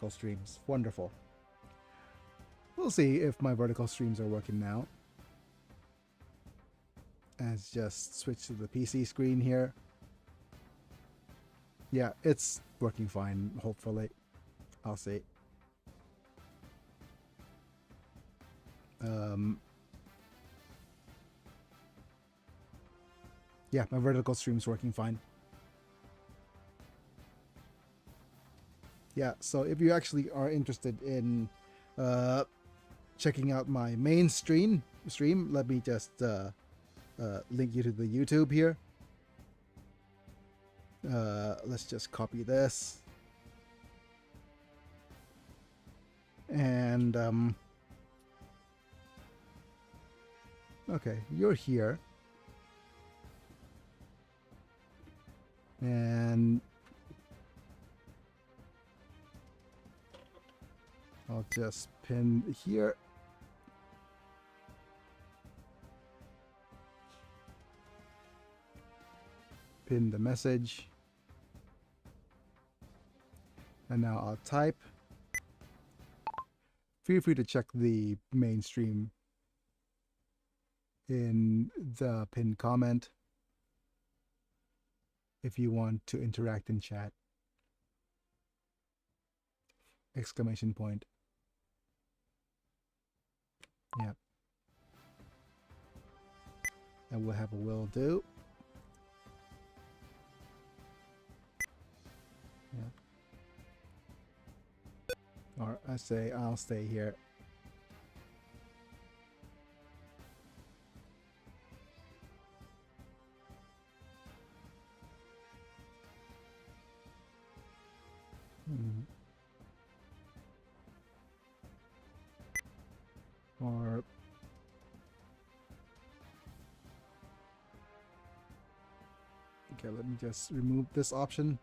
vertical streams. Wonderful. We'll see if my vertical streams are working now. Let's just switch to the PC screen here. Yeah, it's working fine, hopefully. I'll see. Yeah, my vertical stream's working fine. Yeah, so if you actually are interested in checking out my main stream, let me just link you to the YouTube here. Let's just copy this. And okay, you're here. And I'll just pin here. Pin the message. And now I'll type. Feel free to check the main stream in the pinned comment if you want to interact in chat. Exclamation point. Yep. And we'll have a will do. Yeah. Or I say I'll stay here. Or okay, let me just remove this option.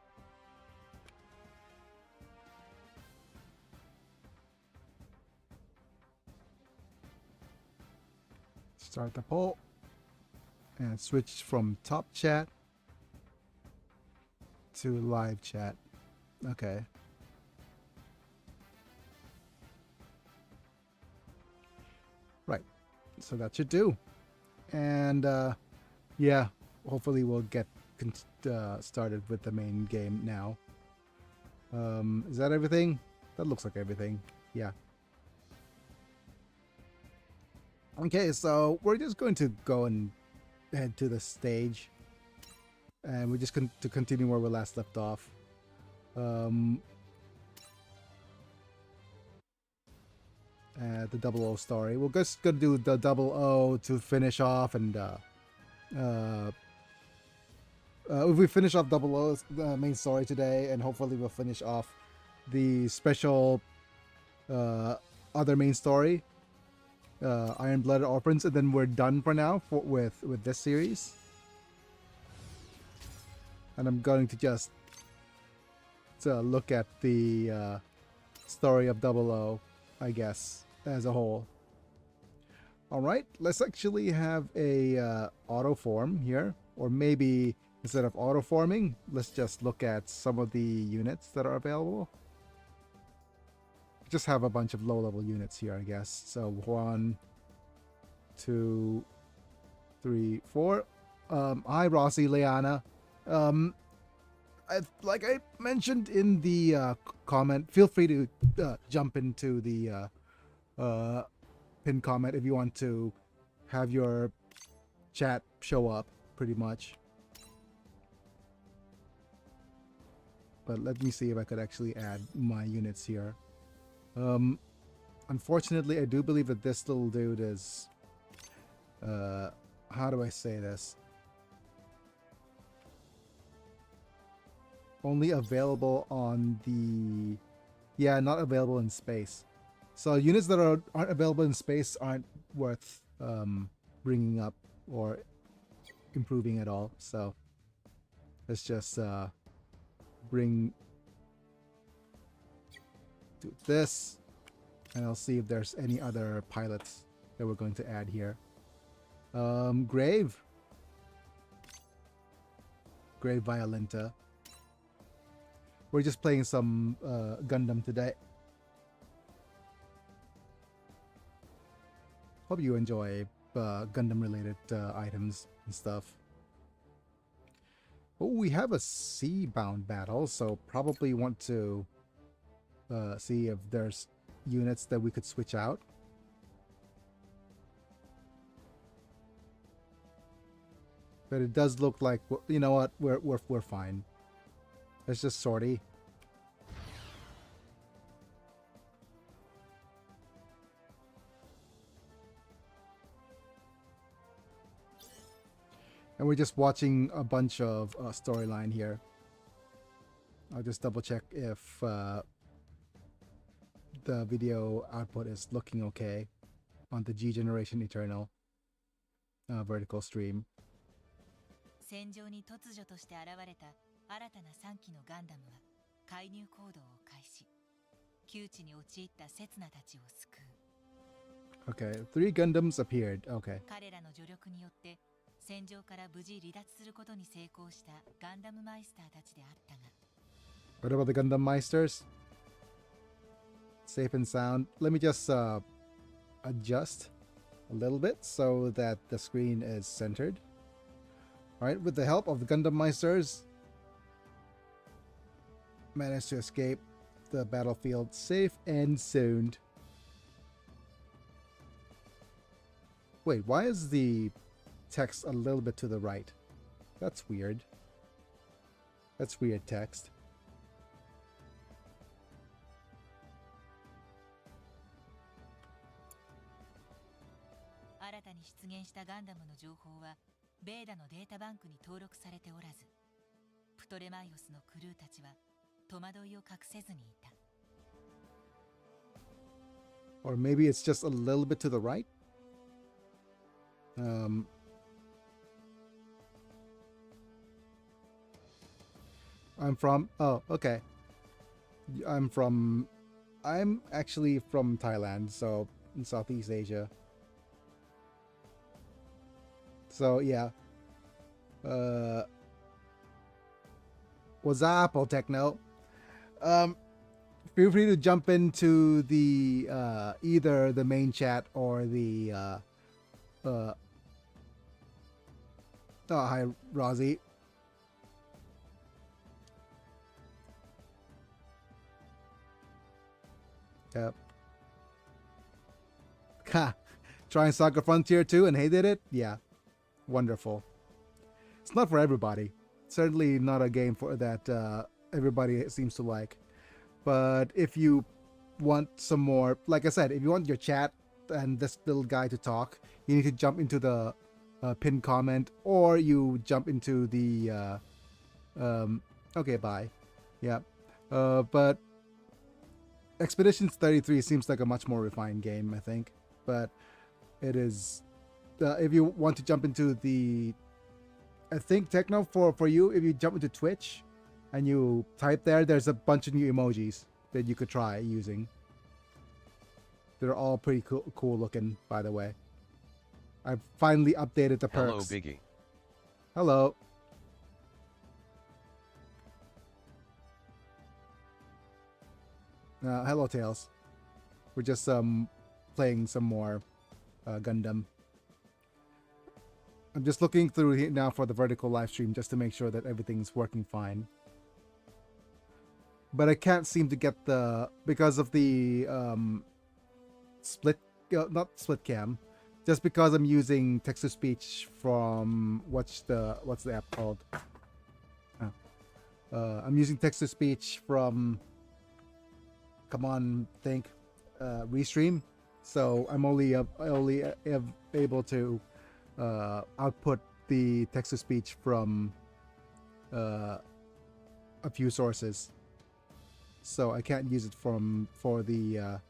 Start the poll and switch from top chat to live chat. Okay. Right. So that should do. And yeah, hopefully we'll get started with the main game now. Is that everything? That looks like everything. Yeah. Okay, so we're just going to go and head to the stage. And we're just going to continue where we last left off. The 00 story. We're just gonna do the 00 to finish off, and if we finish off 00's main story today, and hopefully we'll finish off the special other main story, Iron-Blooded Orphans, and then we're done for now with this series. And I'm going to just look at the story of 00, I guess, as a whole. All right, let's actually have a auto form here, or maybe instead of auto forming, let's just look at some of the units that are available. Just have a bunch of low-level units here, I guess. So 1, 2, 3, 4. Hi, Rossi, Leanna. Like I mentioned in the comment, feel free to jump into the pinned comment if you want to have your chat show up, pretty much. But let me see if I could actually add my units here. Unfortunately, I do believe that this little dude is how do I say this? Only available on the... Yeah, not available in space. So units that aren't available in space aren't worth bringing up or improving at all. So let's just do this, and I'll see if there's any other pilots that we're going to add here. Grave Violenta. We're just playing some Gundam today. Hope you enjoy Gundam related items and stuff. Oh, we have a sea-bound battle, so probably want to see if there's units that we could switch out. But it does look like, you know what, we're fine. It's just sortie. And we're just watching a bunch of storyline here. I'll just double check if the video output is looking okay on the G Generation Eternal vertical stream. 戦場に突如として現れた新たな3機のガンダムは介入行動を開始。窮地に陥った刹那たちを救う。 Okay, 3 Gundams appeared. Okay. 彼らの助力によって戦場から無事離脱することに成功したガンダムマイスターたちであったが。 What about the Gundam Meisters? Safe and sound. Let me just adjust a little bit so that the screen is centered. Alright, with the help of the Gundam Meisters, managed to escape the battlefield safe and sound. Wait, why is the text a little bit to the right? That's weird. That's weird text. 新たに出現したガンダムの情報はベーダのデータバンクに登録されておらず、プトレマイオスのクルーたちは戸惑いを隠せずにいた。 Or maybe it's just a little bit to the right? I'm from... Oh, okay. I'm actually from Thailand, so in Southeast Asia. So, yeah. What's up, Old Techno? Feel free to jump into the either the main chat or the oh, hi, Rosie. Yep. Ha! Trying Soccer Frontier 2 and hated it? Yeah. Wonderful. It's not for everybody. Certainly not a game for that everybody seems to like. But if you want some more, like I said, if you want your chat and this little guy to talk, you need to jump into the pinned comment, or you jump into the okay, bye. Yeah. But Expeditions 33 seems like a much more refined game, I think. But it is, if you want to jump into the, I think Techno, for you, if you jump into Twitch and you type there, there's a bunch of new emojis that you could try using. They're all pretty cool looking, by the way. I've finally updated the perks. Hello, Biggy. Hello. Hello, Tails. We're just playing some more Gundam. I'm just looking through here now for the vertical live stream just to make sure that everything's working fine. But I can't seem to get the, because of the split, not split cam, just because I'm using text to speech from what's the app called? I'm using text to speech from, come on, think, Restream. So I'm only able to output the text to speech from a few sources. So I can't use it for the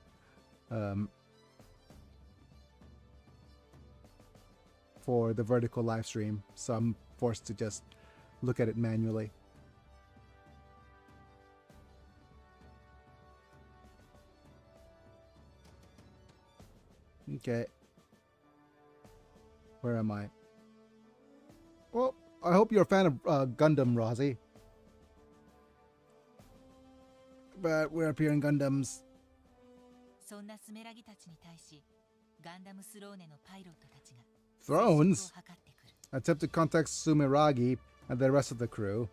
vertical live stream. So I'm forced to just look at it manually. Okay. Where am I? Well, I hope you're a fan of Gundam, Rosie. but we're appearing Gundams. そんなスメラギたちに対し、ガンダムスローネのパイロットたちが Thrones 接触を図ってくる。 attempt to contact Sumeragi and the rest of the crew.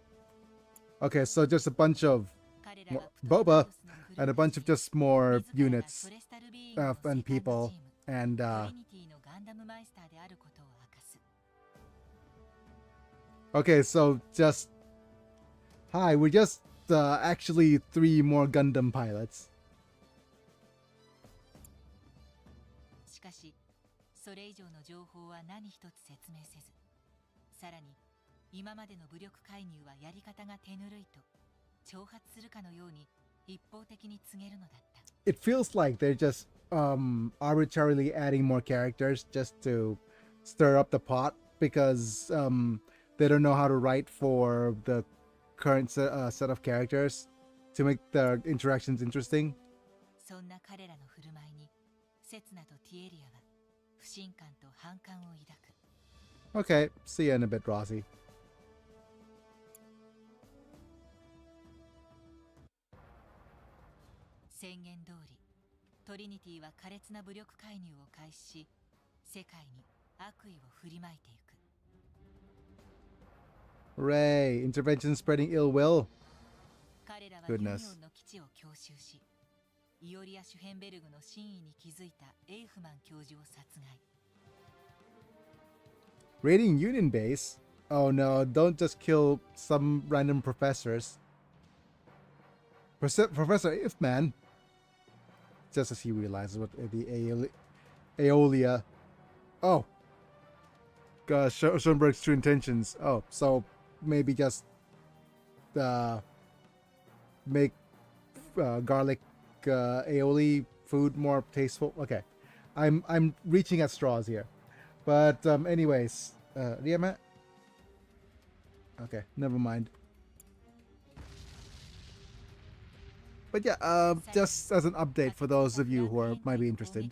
Okay, so just a bunch of 彼らが Boba プトロメウスの and a bunch of just more 自らが units ソレスタルビーイングの and セカンド people チーム and トリニティのガンダムマイスターであることを明かす。 okay, so just hi, we're just actually 3 more Gundam pilots. しかし、それ以上の情報は何一つ説明せず、さらに今までの武力介入はやり方が手ぬるいと挑発するかのように一方的に告げるのだった。 It feels like they're just arbitrarily adding more characters just to stir up the pot because they don't know how to write for the current set of characters to make the interactions interesting. そんな彼らの振る舞いにセツナとティエリアは不信感と反感を抱く。 Okay, see you in a bit, Rossi. 宣言通り、トリニティは苛烈な武力介入を開始し、世界に悪意を振りまいていく。 Hooray, intervention spreading ill will. 彼らはユニオ Goodness. ンの基地を強襲し、イオリア・シュヘンベルグの真意に気づいたエイフマン教授を殺害。 Raiding Union base? Oh no, don't just kill some random professors. Professor Ifman, just as he realizes what the Aeolia. Oh. Schoenberg's true intentions. Oh, so maybe just make garlic aioli food more tasteful. Okay, I'm reaching at straws here, but anyways, Riemann. Okay, never mind. But yeah, just as an update for those of you who might be interested.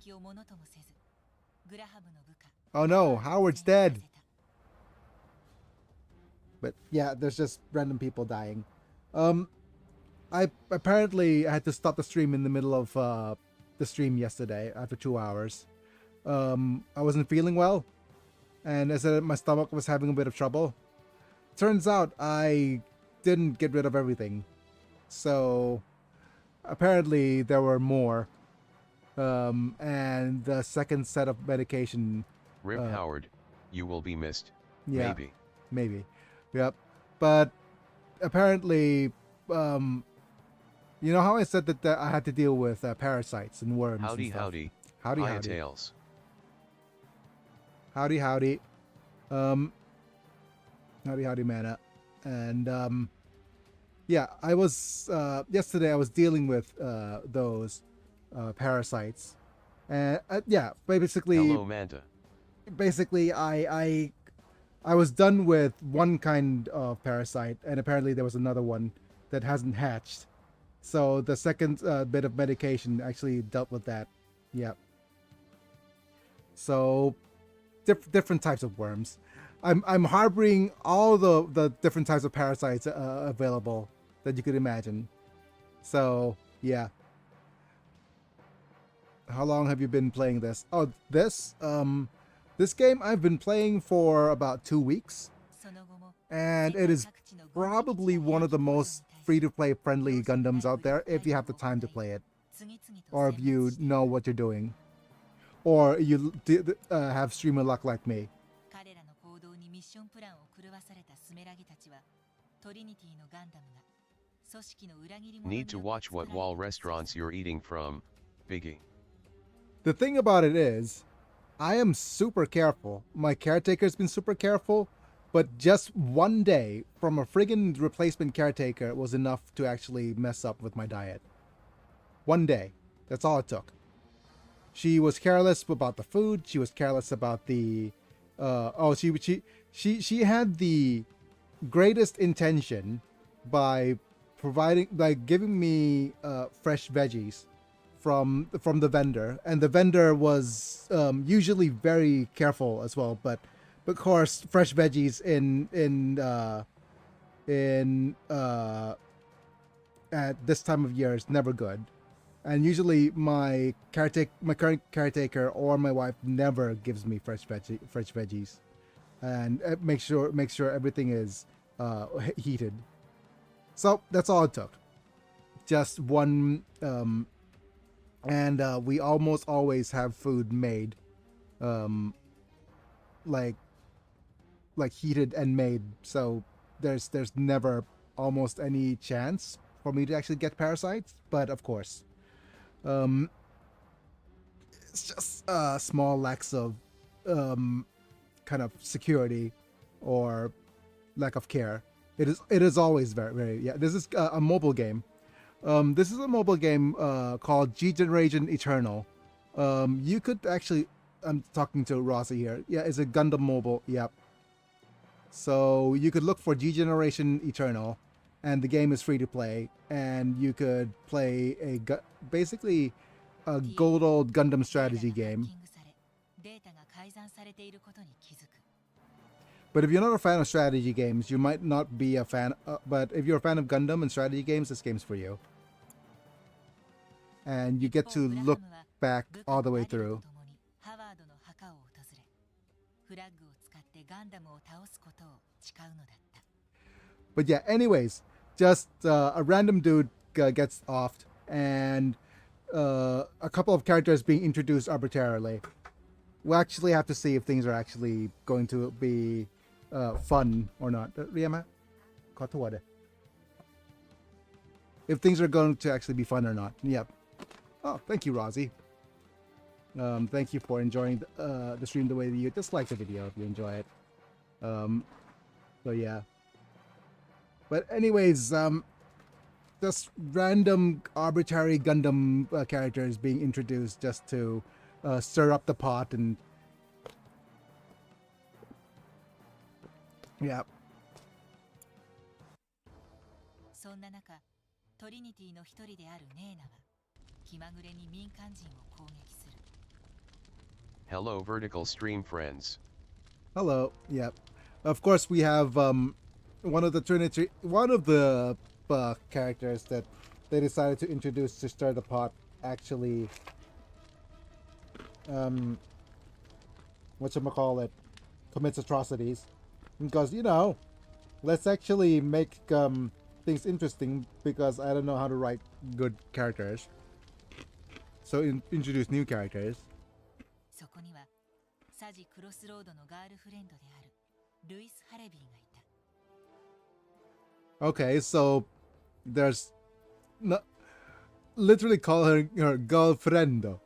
Oh no, Howard's dead. But yeah, there's just random people dying. I apparently had to stop the stream in the middle of the stream yesterday after 2 hours. I wasn't feeling well, and I said my stomach was having a bit of trouble. Turns out I didn't get rid of everything, so apparently there were more. And the second set of medication. Rip Howard, you will be missed. Yeah, Maybe. Yep. But apparently, you know how I said that I had to deal with parasites and worms. Howdy, and stuff? howdy. Howdy, Hiya howdy. Tails. Howdy, howdy. Howdy, howdy, mana. And yeah, I was yesterday. I was dealing with those parasites, and yeah, basically. Hello, Manta. Basically, I was done with one kind of parasite, and apparently there was another one that hasn't hatched. So the second bit of medication actually dealt with that. Yep. So different types of worms. I'm harboring all the different types of parasites available that you could imagine. So yeah. How long have you been playing this? Oh, this game I've been playing for about 2 weeks, and it is probably one of the most free-to-play friendly Gundams out there if you have the time to play it, or if you know what you're doing, or you have streamer luck like me. Need to watch what wall restaurants you're eating from, Biggy. The thing about it is, I am super careful. My caretaker's been super careful, but just one day from a friggin' replacement caretaker was enough to actually mess up with my diet. One day. That's all it took. She was careless about the food. She was careless about the... She had the greatest intention by giving me fresh veggies from the vendor, and the vendor was usually very careful as well, but of course fresh veggies in at this time of year is never good. And usually my current caretaker or my wife never gives me fresh veggies, and make sure everything is heated. So that's all it took. Just one, and we almost always have food made, like heated and made. So there's never almost any chance for me to actually get parasites. But of course, it's just small lacks of kind of security or lack of care. It is always very, yeah. This is a mobile game. This is a mobile game called G Generation Eternal. You could actually, I'm talking to Rossi here. Yeah, it's a Gundam mobile. Yep. So you could look for G Generation Eternal, and the game is free to play, and you could play basically a good old Gundam strategy game. But if you're not a fan of strategy games, you might not be a fan. But if you're a fan of Gundam and strategy games, this game's for you. And you get to look back all the way through. But yeah, anyways, just a random dude gets offed, and a couple of characters being introduced arbitrarily. We'll actually have to see if things are actually going to be fun or not. Ryama, if things are going to actually be fun or not. Yep. Oh, thank you, Rosie. Thank you for enjoying the stream the way that you just like the video if you enjoy it. So yeah. But anyways, just random arbitrary Gundam characters being introduced just to stir up the pot and yeah. そんな中、トリニティの一人であるネーナは気まぐれに民間人を攻撃する。Hello vertical stream friends. Hello. Yep. Of course we have one of the characters that they decided to introduce to stir the pot actually whatchamacallit, commits atrocities. Because, you know, let's actually make things interesting, because I don't know how to write good characters. So introduce new characters. そこにはサジ・クロスロードのガールフレンドであるルイス・ハレビーがいた。 Okay, so there's no, literally call her girlfriend.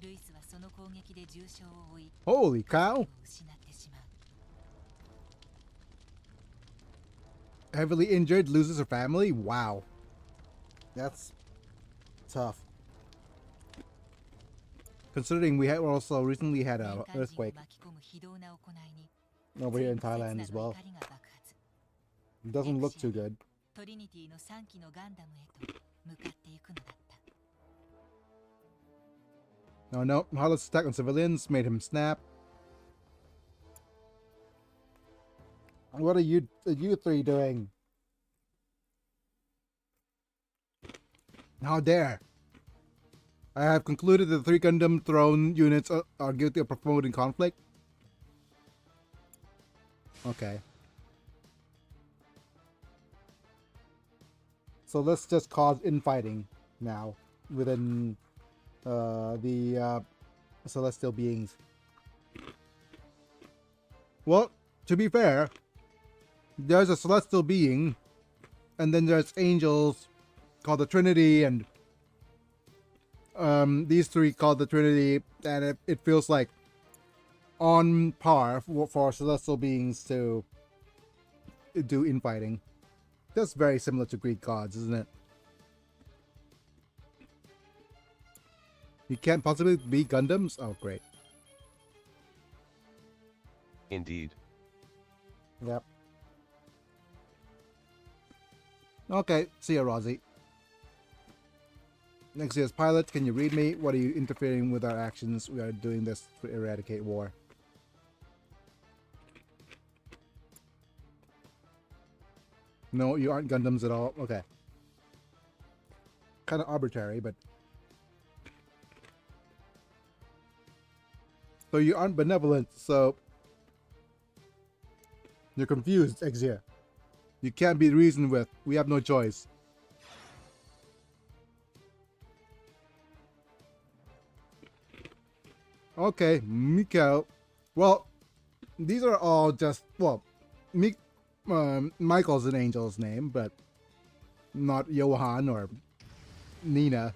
ルイスはその攻撃で重傷を負い、 Holy cow! 失ってしまう。 Heavily injured, loses her family? Wow. That's tough. Considering we had also recently had an earthquake over here in Thailand as well. It doesn't look too good. トリニティの3機のガンダムへと向かっていくのだった。 No, Harlot's attack on civilians made him snap. What are you three doing? How dare! I have concluded that the 3 Gundam throne units are guilty of promoting conflict. Okay. So let's just cause infighting now within the celestial beings. Well, to be fair, there's a celestial being, and then there's angels called the Trinity, and these 3 called the Trinity, and it feels like on par for celestial beings to do infighting. That's very similar to Greek gods, isn't it? You can't possibly be Gundams? Oh, great. Indeed. Yep. Okay, see ya, Rosie. Next year's pilot, can you read me? What are you interfering with our actions? We are doing this to eradicate war. No, you aren't Gundams at all. Okay. Kind of arbitrary, but... So you aren't benevolent, so... You're confused, Exia. You can't be reasoned with. We have no choice. Okay, Miko. Well, these are all just... Well, Michael's an angel's name, but not Johan or Nina.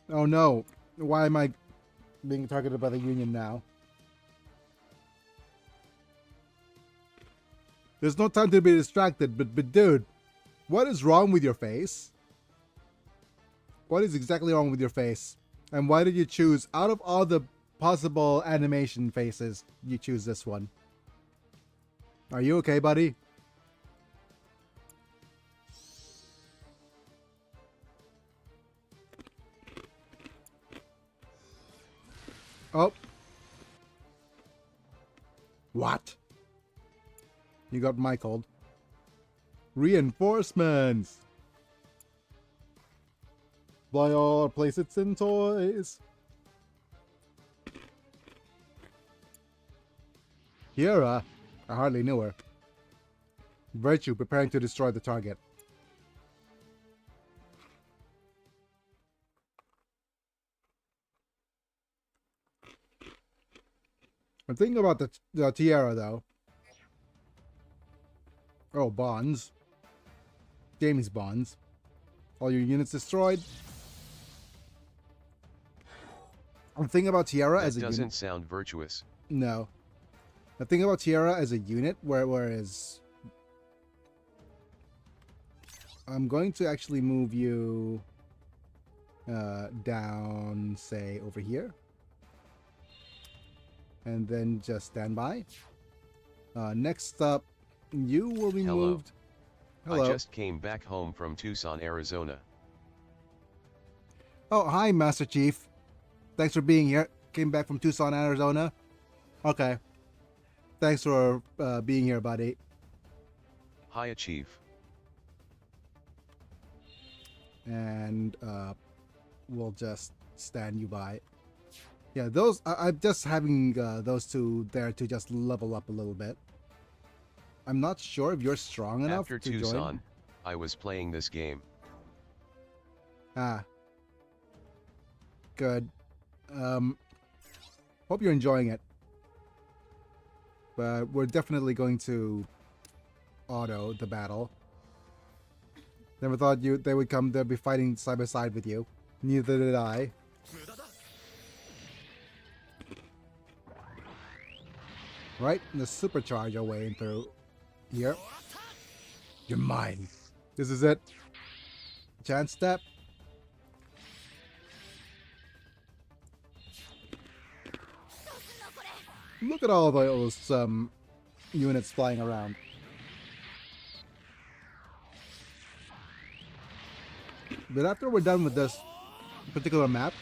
Oh no. Why am I being targeted by the Union now? There's no time to be distracted, but dude, what is wrong with your face? What is exactly wrong with your face? And why did you choose, out of all the possible animation faces, you choose this one? Are you okay, buddy? Oh. What? You got Michael'd. Reinforcements! Buy all, place it in toys. Kiera? I hardly knew her. Virtue preparing to destroy the target. I'm thinking about the Tiara though. Oh, bonds. Jamie's bonds. All your units destroyed. I'm thinking about Tiara as a unit. Doesn't sound virtuous. No. I'm thinking about Tiara as a unit, whereas I'm going to actually move you down, say, over here. And then just stand by. Next up, you will be moved. Hello. I just came back home from Tucson, Arizona. Oh, hi, Master Chief. Thanks for being here. Came back from Tucson, Arizona. Okay. Thanks for being here, buddy. Hiya, Chief. And we'll just stand you by. Yeah, those I'm just having those two there to just level up a little bit. I'm not sure if you're strong enough After to Tucson, join. I was playing this game. Ah. Good. Hope you're enjoying it. But we're definitely going to auto the battle. Never thought they would come to be fighting side by side with you. Neither did I. Right? Let's supercharge our way through here. You're mine. This is it. Chance step. Look at all those units flying around. But after we're done with this particular map,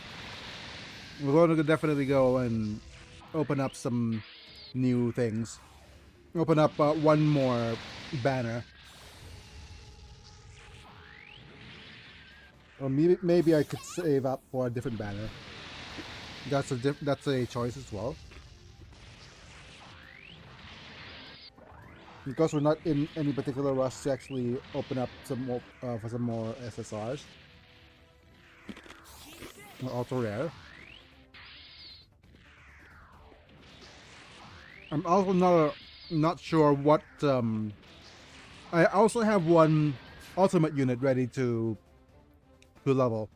we're going to definitely go and open up some new things. Open up one more banner. Or maybe I could save up for a different banner. That's a choice as well. Because we're not in any particular rush to actually open up some more for some more SSRs. Ultra rare. I'm also not sure what I also have one ultimate unit ready to level.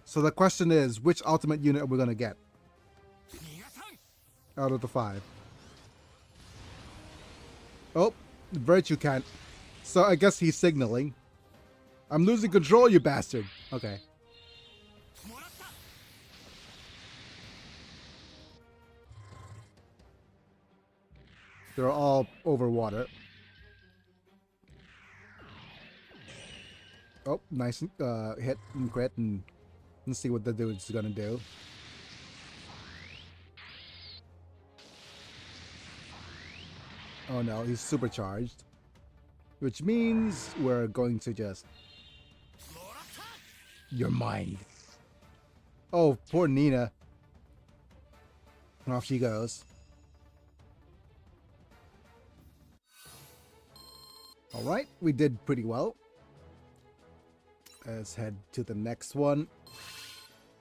So the question is, which ultimate unit are we gonna get out of the 5? Oh, Virtue can't. So I guess he's signaling. I'm losing control, you bastard. Okay. They're all over water. Oh, nice hit and crit, and let's see what the dude's gonna do. Oh no, he's supercharged. Which means we're going to just... Your mind. Oh, poor Nina. Off she goes. Alright, we did pretty well. Let's head to the next one.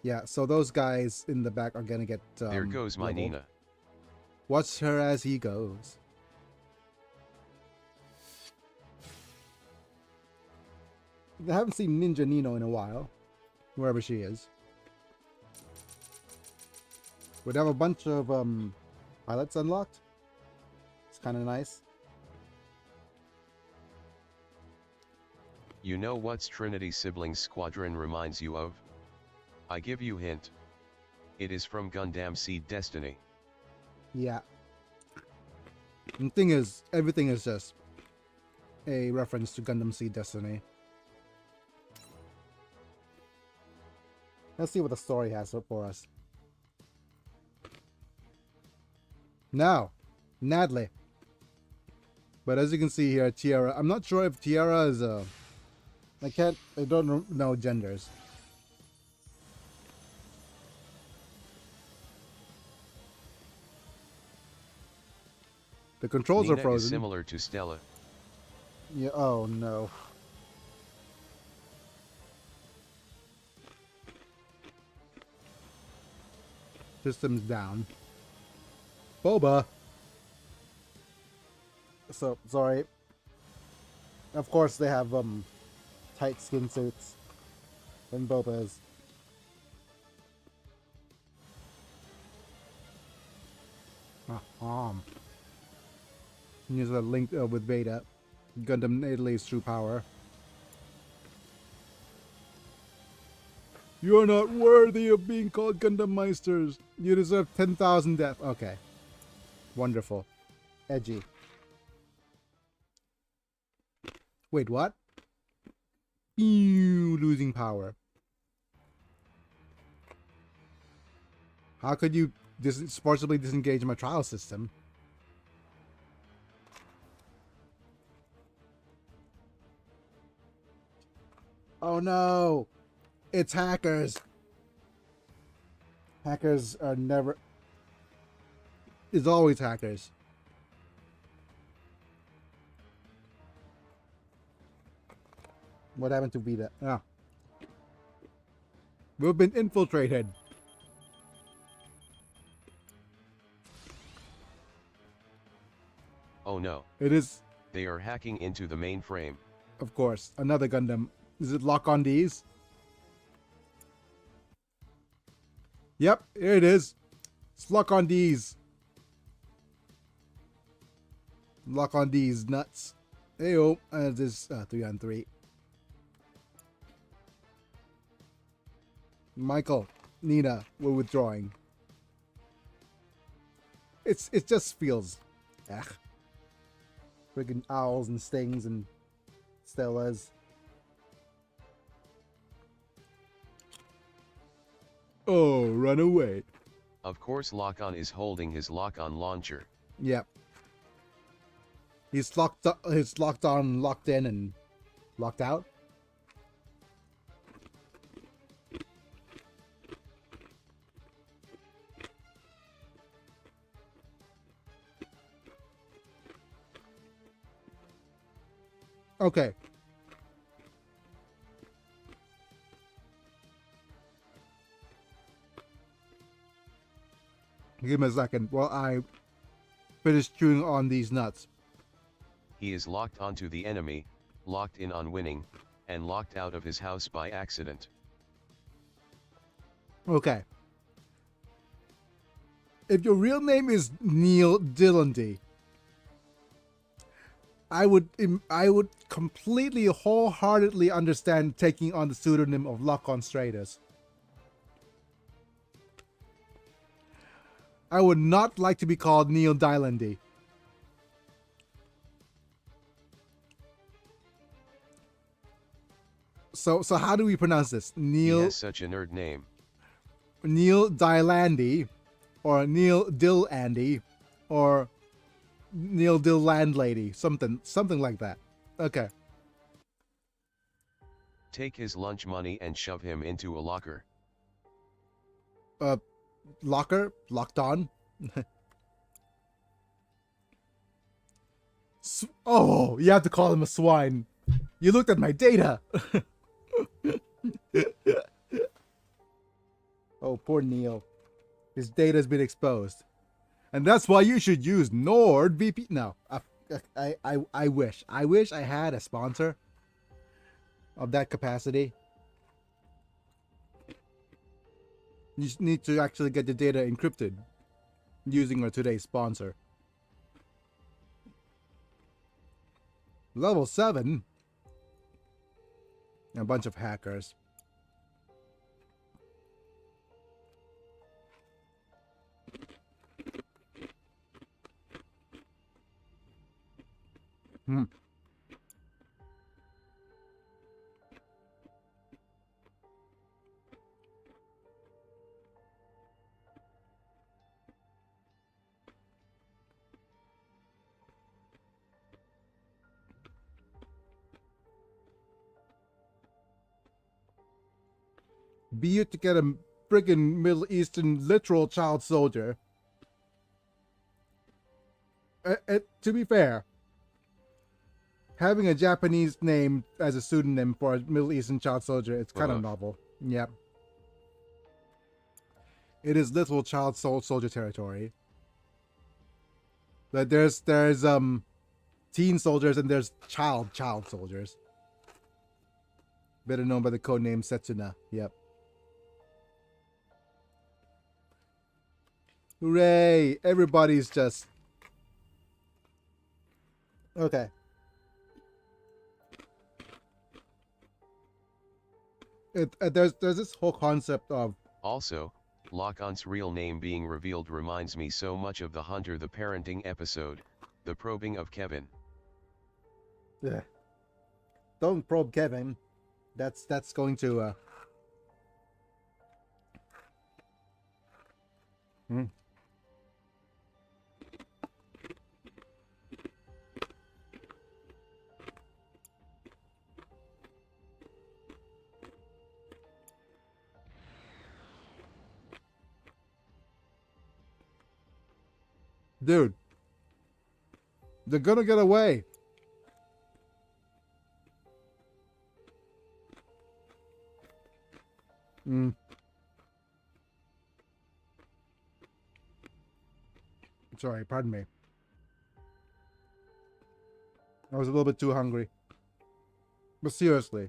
Yeah, so those guys in the back are gonna get There goes my leveled. Nina. Watch her as he goes. I haven't seen Ninja Nino in a while. Wherever she is. We'd have a bunch of pilots unlocked. It's kind of nice. You know what's Trinity Siblings Squadron reminds you of? I give you hint. It is from Gundam Seed Destiny. Yeah. And the thing is, everything is just a reference to Gundam Seed Destiny. Let's see what the story has for us. Now, Nadley. But as you can see here, Tiara. I'm not sure if Tiara is a... I don't know genders. The controls Nina are frozen. is similar to Stella. Yeah, oh no. Systems down. Boba. So, sorry. Of course they have tight skin suits. And Boba is. Use a link with Beta. Gundam Italy's true power. You are not worthy of being called Gundam Meisters. You deserve 10,000 death. Okay. Wonderful. Edgy. Wait, what? Ew, losing power. How could you forcibly disengage my trial system? Oh no! It's hackers! Hackers are never... It's always hackers. What happened to Vita? Ah. We've been infiltrated. Oh no. It is, They are hacking into the mainframe. of course, another Gundam. Is it lock on these? Yep, here it is. It's lock on these. Lock on these nuts. Heyo, this 3-on-3. Michael, Nina, we're withdrawing. It just feels, friggin' owls and stings and Stellas. Oh, run away. Of course Lock-On is holding his Lock-On launcher. Yep. He's locked on, locked in, and locked out. Okay. Give me a second while I finish chewing on these nuts. He is locked onto the enemy, locked in on winning, and locked out of his house by accident. Okay. If your real name is Neil Dillandy, I would completely, wholeheartedly understand taking on the pseudonym of Lock-on Stratus. I would not like to be called Neil Dylandy. So how do we pronounce this? He has such a nerd name. Neil Dylandy, or Neil Dillandy, or Neil Dill landlady, something like that. Okay. Take his lunch money and shove him into a locker. Locker locked on. Oh, you have to call him a swine. You looked at my data. Oh, poor Neil. His data's been exposed. And that's why you should use NordVPN. No, I wish I had a sponsor of that capacity. You just need to actually get the data encrypted using our today's sponsor. Level 7? A bunch of hackers. Be it to get a friggin' Middle Eastern literal child soldier. To be fair, having a Japanese name as a pseudonym for a Middle Eastern child soldier, it's kind of novel. Yep. It is literal child soldier territory. But there's teen soldiers and there's child soldiers. Better known by the codename Setsuna. Yep. Hooray! Everybody's just... Okay. There's this whole concept of... Also, Lacan's real name being revealed reminds me so much of the Hunter the Parenting episode, The Probing of Kevin. Yeah. Don't probe Kevin. That's going to... Dude, they're gonna get away. Sorry, pardon me. I was a little bit too hungry. But seriously,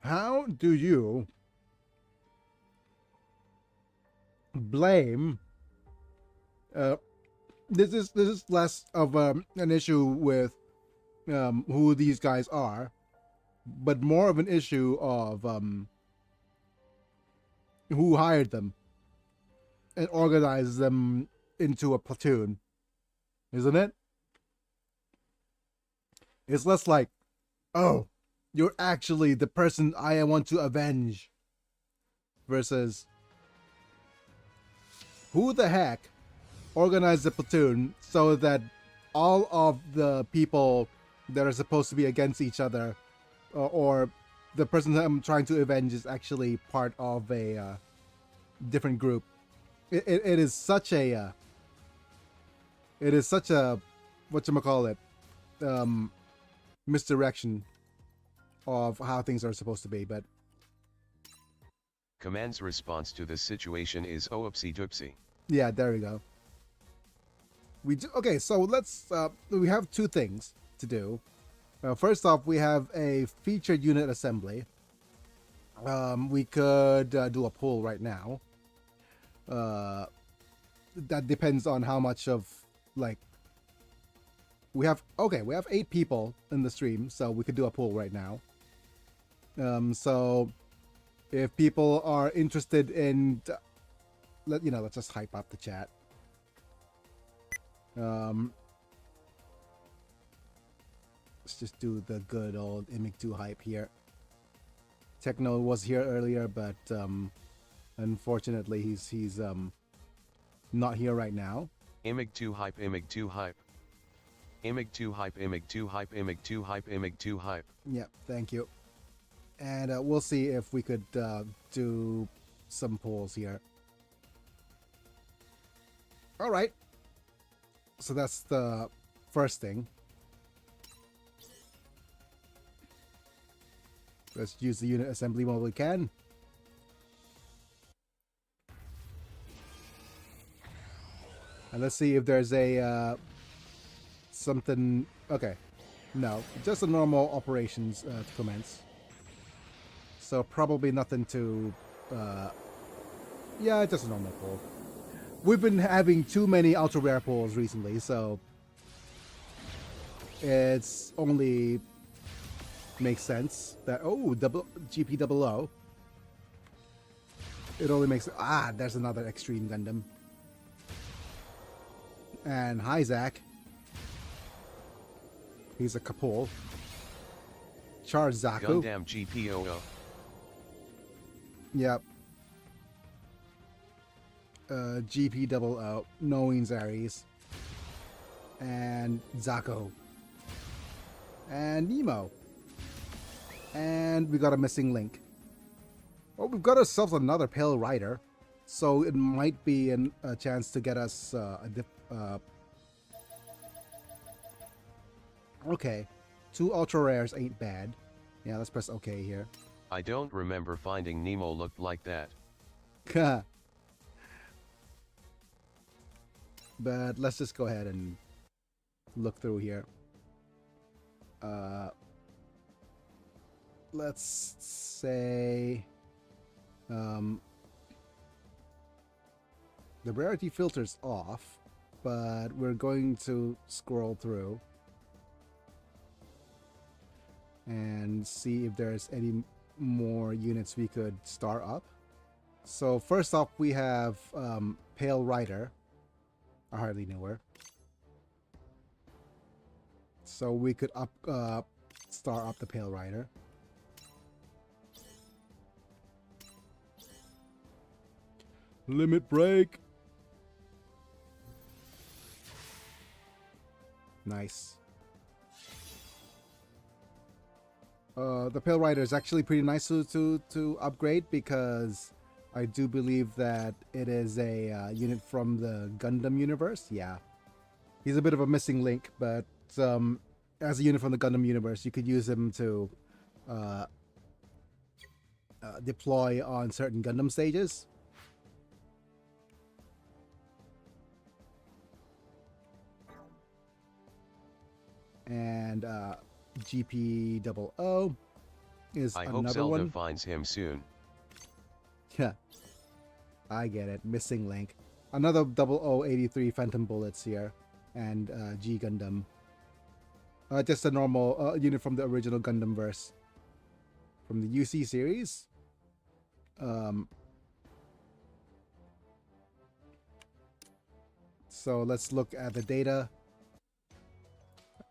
how do you blame this is less of an issue with who these guys are, but more of an issue of who hired them and organized them into a platoon, isn't it? It's less like, oh, you're actually the person I want to avenge, versus who the heck organized the platoon so that all of the people that are supposed to be against each other, or the person that I'm trying to avenge, is actually part of a different group. It is such a whatchamacallit, misdirection of how things are supposed to be. But Command's response to this situation is oopsie doopsie. yeah, there we go. Okay, so let's we have two things to do. First off, we have a featured unit assembly. We could do a poll right now. That depends on how much of, like, we have 8 people in the stream, so we could do a poll right now. So if people are interested in, let's just hype up the chat. Let's just do the good old Imig2 hype here. Techno was here earlier, but unfortunately he's Not here right now. Imig 2 hype, Imig 2 hype. Imig 2 hype, Imig 2 hype, Imig 2 hype, Imig 2 hype. Yep, thank you. And we'll see if we could do some pulls here. All right. So that's the first thing. Let's use the unit assembly while we can. And let's see if there's a something. Okay, no, just a normal operations to commence. So probably nothing to. Yeah, just a normal pull. We've been having too many ultra rare pulls recently, so it's only makes sense that double GP double O. It only makes there's another extreme Gundam. And hi Zach. He's a Kapul. Charge Zaku. Gundam GPOO. Yep. GP double O. Knowing Zaries. And Zako. And Nemo. And we got a missing link. Well, we've got ourselves another Pale Rider. So it might be a chance to get us okay. 2 ultra rares ain't bad. Yeah, let's press OK here. I don't remember finding Nemo looked like that. But let's just go ahead and look through here. Let's say the rarity filter's off, but we're going to scroll through and see if there's any more units we could star up. So first off, we have Pale Rider. I hardly knew her. So we could star up the Pale Rider. Limit break. Nice. The Pale Rider is actually pretty nice to upgrade because I do believe that it is a unit from the Gundam universe. Yeah. He's a bit of a missing link, but as a unit from the Gundam universe, you could use him to deploy on certain Gundam stages. And GP double O is I another hope Zelda one. finds him soon. Yeah, I get it. Missing link. Another 0083 Phantom Bullets here, and G Gundam. Just a normal unit from the original Gundam verse, from the UC series. So let's look at the data.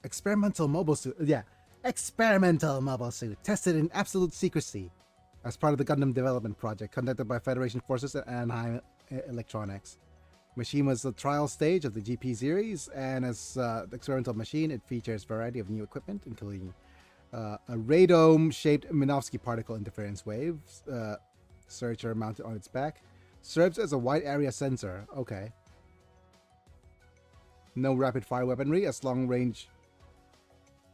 Experimental mobile suit. Yeah, experimental mobile suit tested in absolute secrecy as part of the Gundam development project conducted by Federation Forces and Anaheim Electronics. Machine was the trial stage of the GP series, and as the experimental machine, it features a variety of new equipment, including a radome-shaped Minovsky particle interference waves searcher mounted on its back. Serves as a wide area sensor. Okay. No rapid-fire weaponry, as long-range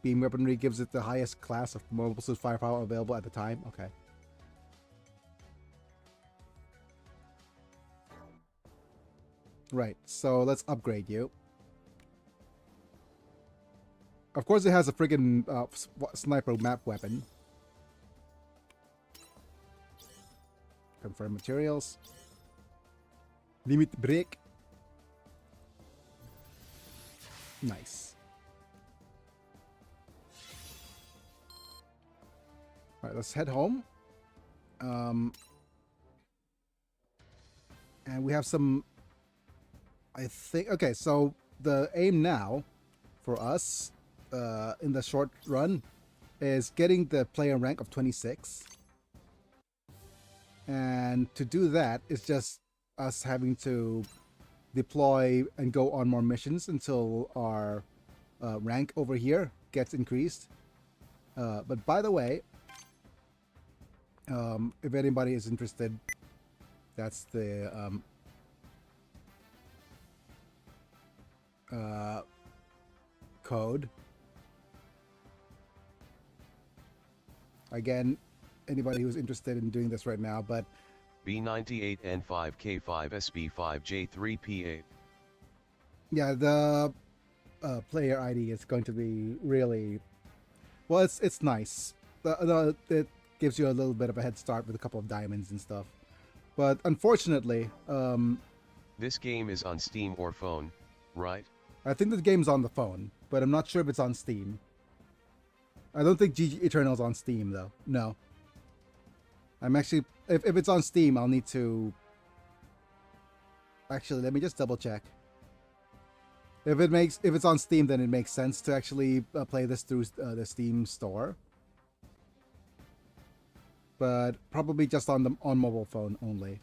beam weaponry gives it the highest class of mobile suit firepower available at the time. Okay. Right, so let's upgrade you. Of course, it has a friggin' sniper map weapon. Confirm materials. Limit break. Nice. Alright, let's head home. And we have some... I think... Okay, so the aim now for us in the short run is getting the player rank of 26. And to do that, it's just us having to deploy and go on more missions until our rank over here gets increased. But by the way, if anybody is interested, that's the code. Again, anybody who's interested in doing this right now, but B98N5K5SB5J3P8. yeah, the player ID is going to be really well. It's nice. It gives you a little bit of a head start with a couple of diamonds and stuff. But unfortunately, This game is on Steam or phone, right? I think the game's on the phone, but I'm not sure if it's on Steam. I don't think GG Eternal's on Steam though. No. I'm actually, if it's on Steam, I'll need to. Actually, let me just double check. If it's on Steam, then it makes sense to actually play this through the Steam store. But probably just on mobile phone only.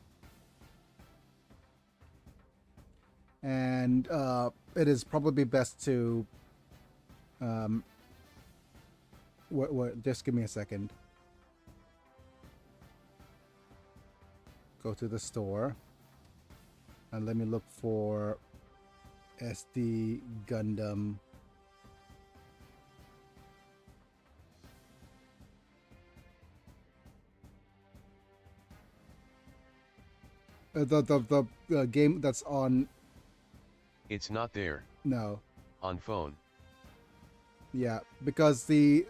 And it is probably best to just give me a second. Go to the store and let me look for SD Gundam. The game that's on. It's not there. No. On phone. Yeah, because the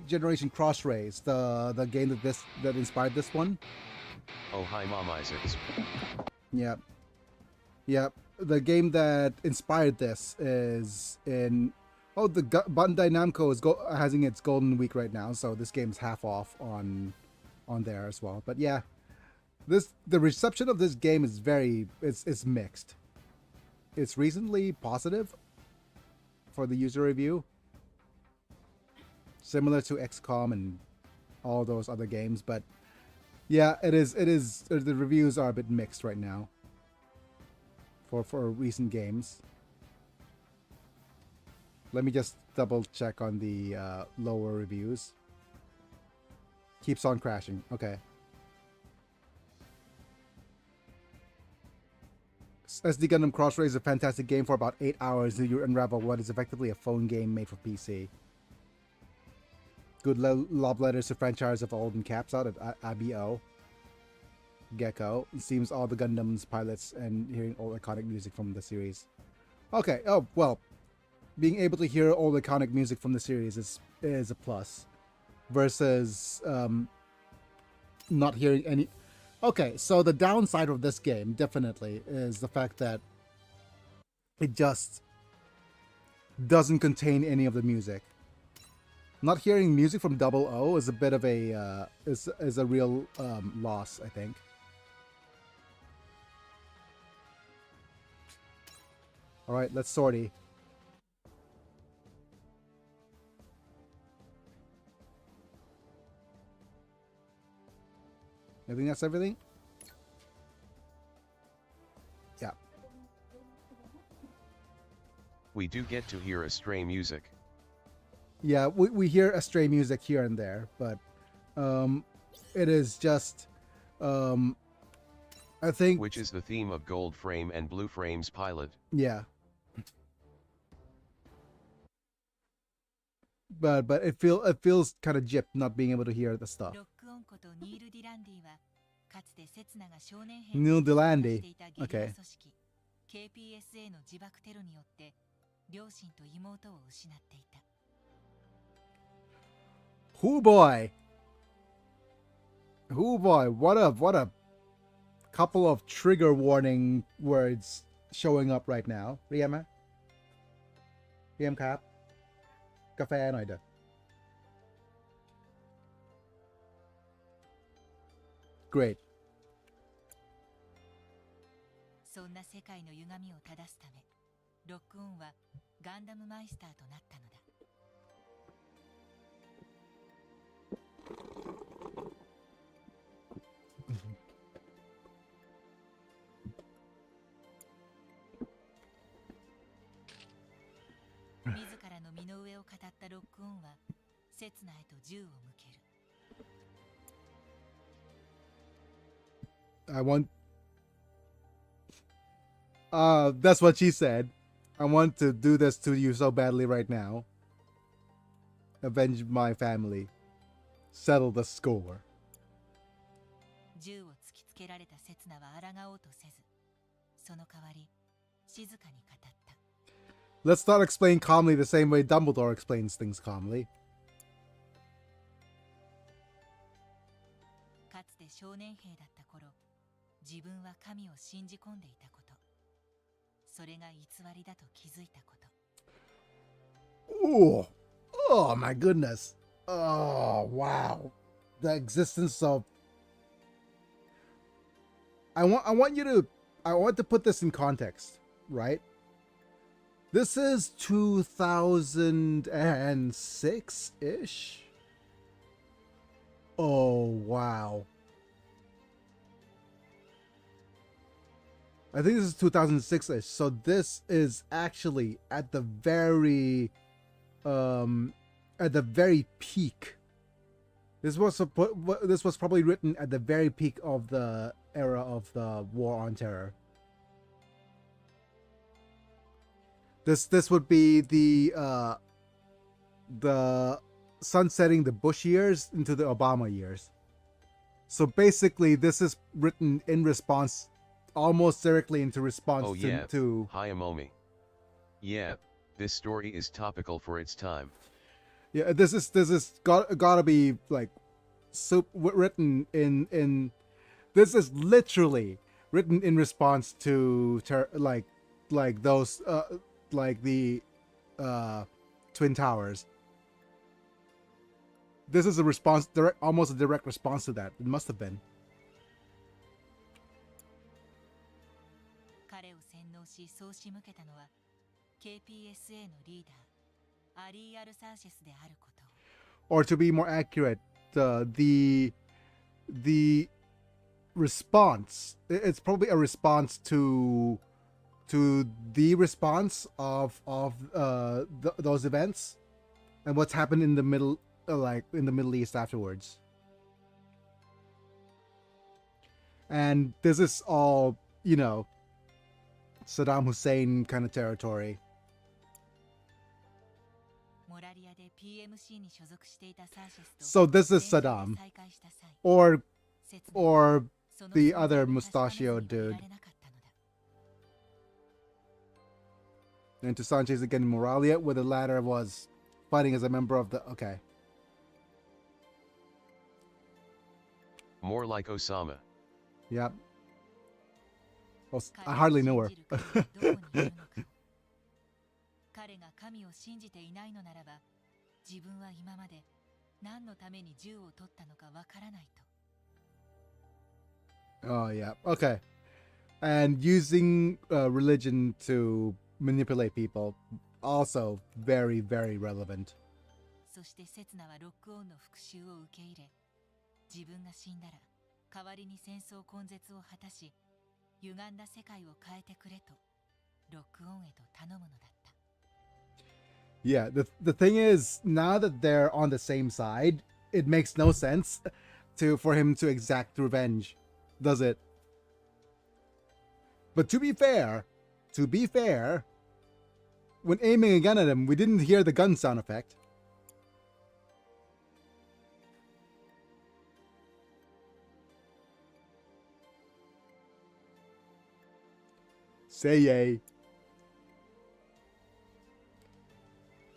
Generation Cross Rays, the game that inspired this one. Oh hi Mom Isaacs. Yeah. Yeah, the game that inspired this is in. Oh, the Bandai Namco is having its Golden Week right now, so this game's half off on there as well. But yeah, the reception of this game is it's mixed. It's reasonably positive for the user review, similar to XCOM and all those other games. But yeah, it is. The reviews are a bit mixed right now for recent games. Let me just double check on the lower reviews. Keeps on crashing. Okay. SD Gundam Cross Ray is a fantastic game. For about 8 hours, you unravel what is effectively a phone game made for PC. Good love letters to franchise of old and caps out at ABO. Gecko. It seems all the Gundam's pilots and hearing old iconic music from the series. Okay, oh, well. Being able to hear old iconic music from the series is a plus. Versus not hearing any... Okay, so the downside of this game, definitely, is the fact that it just doesn't contain any of the music. Not hearing music from 00 is a bit of a... is a real loss, I think. Alright, let's sortie. I think that's everything. Yeah. We do get to hear Astray music. Yeah, we hear Astray music here and there, but it is just I think, which is the theme of Gold Frame and Blue Frame's pilot. Yeah. But it feels kind of gypped not being able to hear the stuff. Neil Delandy. Okay. Hoo boy. Hoo boy. What a couple of trigger warning words showing up right now. Riem Cap. กาแฟหน่อยเด้อ Great. そんな世界の歪みを正すため、ロックオンはガンダムマイスターとなったのだ。の身の上を語ったロックオンは刹那へと銃を向ける。 I want. That's what she said. I want to do this to you so badly right now. Avenge my family. Settle the score. 銃を突きつけられた刹那は抗おうとせず、その代わり静かに語った。 Let's not explain calmly the same way Dumbledore explains things calmly. かつて少年兵だった頃、自分は神を信じ込んでいたこと、それが偽りだと気づいたこと。 Ooh. Oh my goodness. Oh wow. The existence of I want to put this in context, right? This is 2006-ish. Oh wow. I think this is 2006-ish. So this is actually at the very peak. This was probably written at the very peak of the era of the War on Terror. This would be the sunsetting the Bush years into the Obama years. So basically, this is written in response, almost directly into response to Hi Amomi. Yeah, this story is topical for its time. Yeah, this is gotta be like written in. This is literally written in response to those like the Twin Towers. This is a response, almost a direct response to that. It must have been. 彼を洗脳しそう仕向けたのは KPSA のリーダーアリー・アルサーシェスであること。 Or to be more accurate, the response. It's probably a response to the response of those events and what's happened in the Middle East afterwards. And this is all, you know, Saddam Hussein kind of territory. モラリアで PMC に所属していたサーシェスと So this is Saddam 再会した際、 or 刹那は or その the 存在を other 確かめずに mustachioed い dude. られなかったのだ。 And to Sanchez again in Moralia, where the latter was fighting as a member of the... Okay. More like Osama. Yep. Well, I hardly know her. 彼が神を信じていないのならば、自分は今まで何のために銃を取ったのかわからないと。 Oh, yeah. Okay. And using religion to manipulate people. Also very, very relevant. そして刹那はロックオンの復讐を受け入れ、自分が死んだら代わりに戦争根絶を果たし、歪んだ世界を変えてくれとロックオンへと頼むのだった。 Yeah, the thing is, now that they're on the same side, it makes no sense for him to exact revenge, does it? But to be fair, when aiming a gun at him, we didn't hear the gun sound effect. Say yay.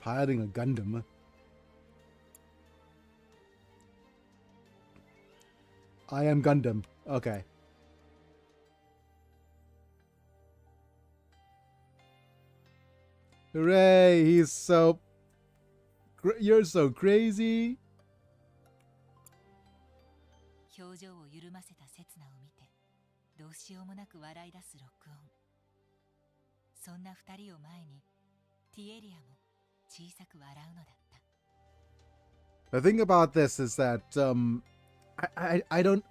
Piloting a Gundam. I am Gundam. Okay. Hooray! He's so... You're so crazy. 表情を緩ませた刹那を見て、どうしようもなく笑い出すロックオン。そんな二人を前に、ティエリアも小さく笑うのだった。 The thing about this is that I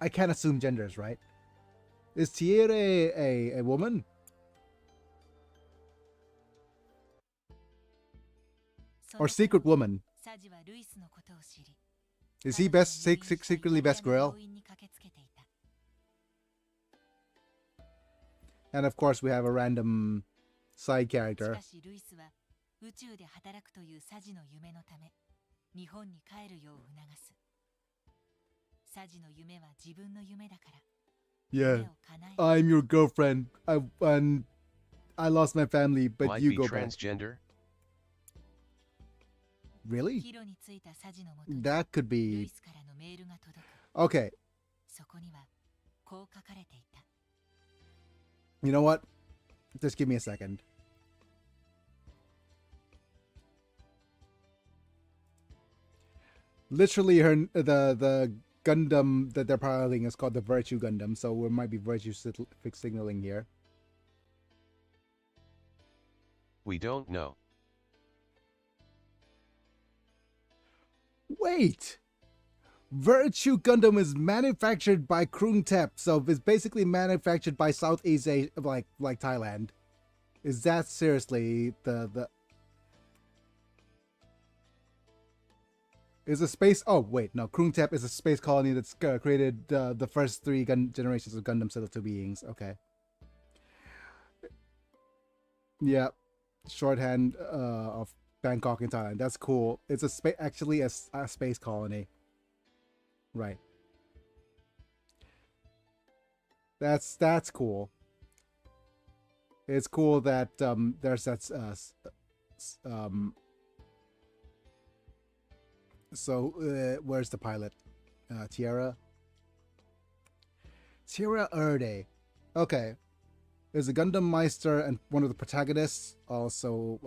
can't assume genders, right? Is Tiere a woman? そ Or secret woman. サジはルイスのことを知り、 Is he best secretly best girl? 病院に駆けつけていた。 And of course we have a random side し character. かしルイスは宇宙で働くというサジの夢のため、日本に帰るよう促す。サジの夢は自分の夢だから、 Yeah. 夢を叶える。 I'm your girlfriend. And I lost my family, but Might you be go back. transgender? Really? ヒロに着いたサジのもとに That could ル be イスからのメールが届く。 okay. そこにはこう書かれていた。 You know what? Just give me a second. Literally, the Gundam that they're piloting is called the Virtue Gundam, so we might be virtue signaling here. We don't know. Wait! Virtue Gundam is manufactured by Krungtep, so it's basically manufactured by Southeast Asia, like Thailand. Is that seriously the... Is a space... Oh, wait, no. Krungtep is a space colony that's created the first three generations of Gundam set of two beings. Okay. Yeah. Shorthand of Bangkok in Thailand. That's cool. It's actually a space colony. Right. That's cool. It's cool that there's that so where's the pilot? Tierra Erde. Okay. There's a Gundam Meister and one of the protagonists also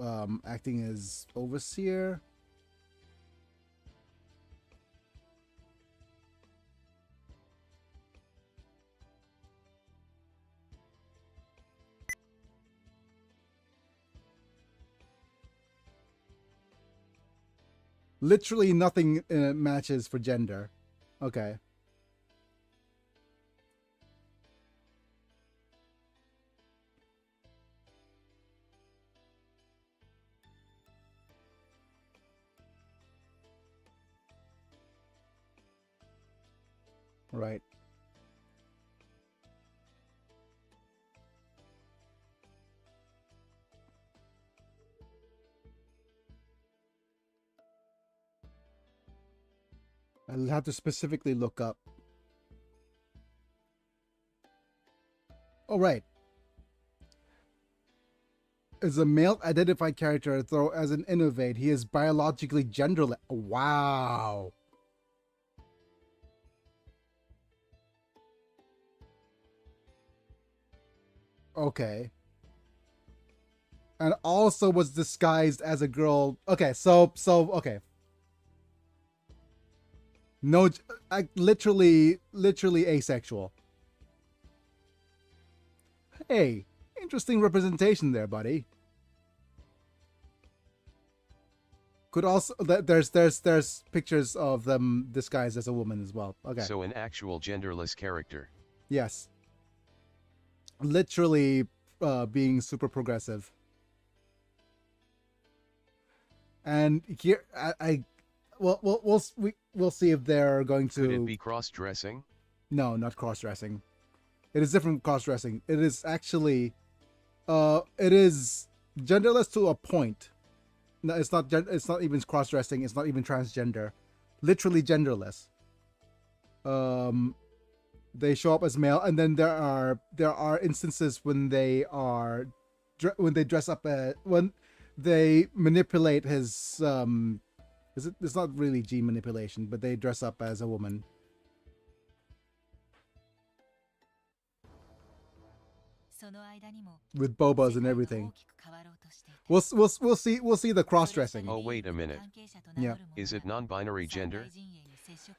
acting as overseer. Literally nothing matches for gender. Okay. Right. I'll have to specifically look up. All right. As a male identified character, though as an innovate, he is biologically genderless. Wow. Okay. And also was disguised as a girl. Okay, so okay. No, literally asexual. Hey, interesting representation there, buddy. Could also there's pictures of them disguised as a woman as well. Okay. So an actual genderless character. Yes. Literally being super progressive. And here we'll see if they're going to. Could it be cross-dressing? No, not cross-dressing. It is different cross-dressing. It is actually it is genderless to a point. No, it's not even cross-dressing, it's not even transgender. Literally genderless. They show up as male, and then there are instances when they dress up when they manipulate his it's not really gene manipulation, but they dress up as a woman. With bobas and everything. We'll see the cross-dressing. Oh, wait a minute. Yeah. Is it non-binary gender?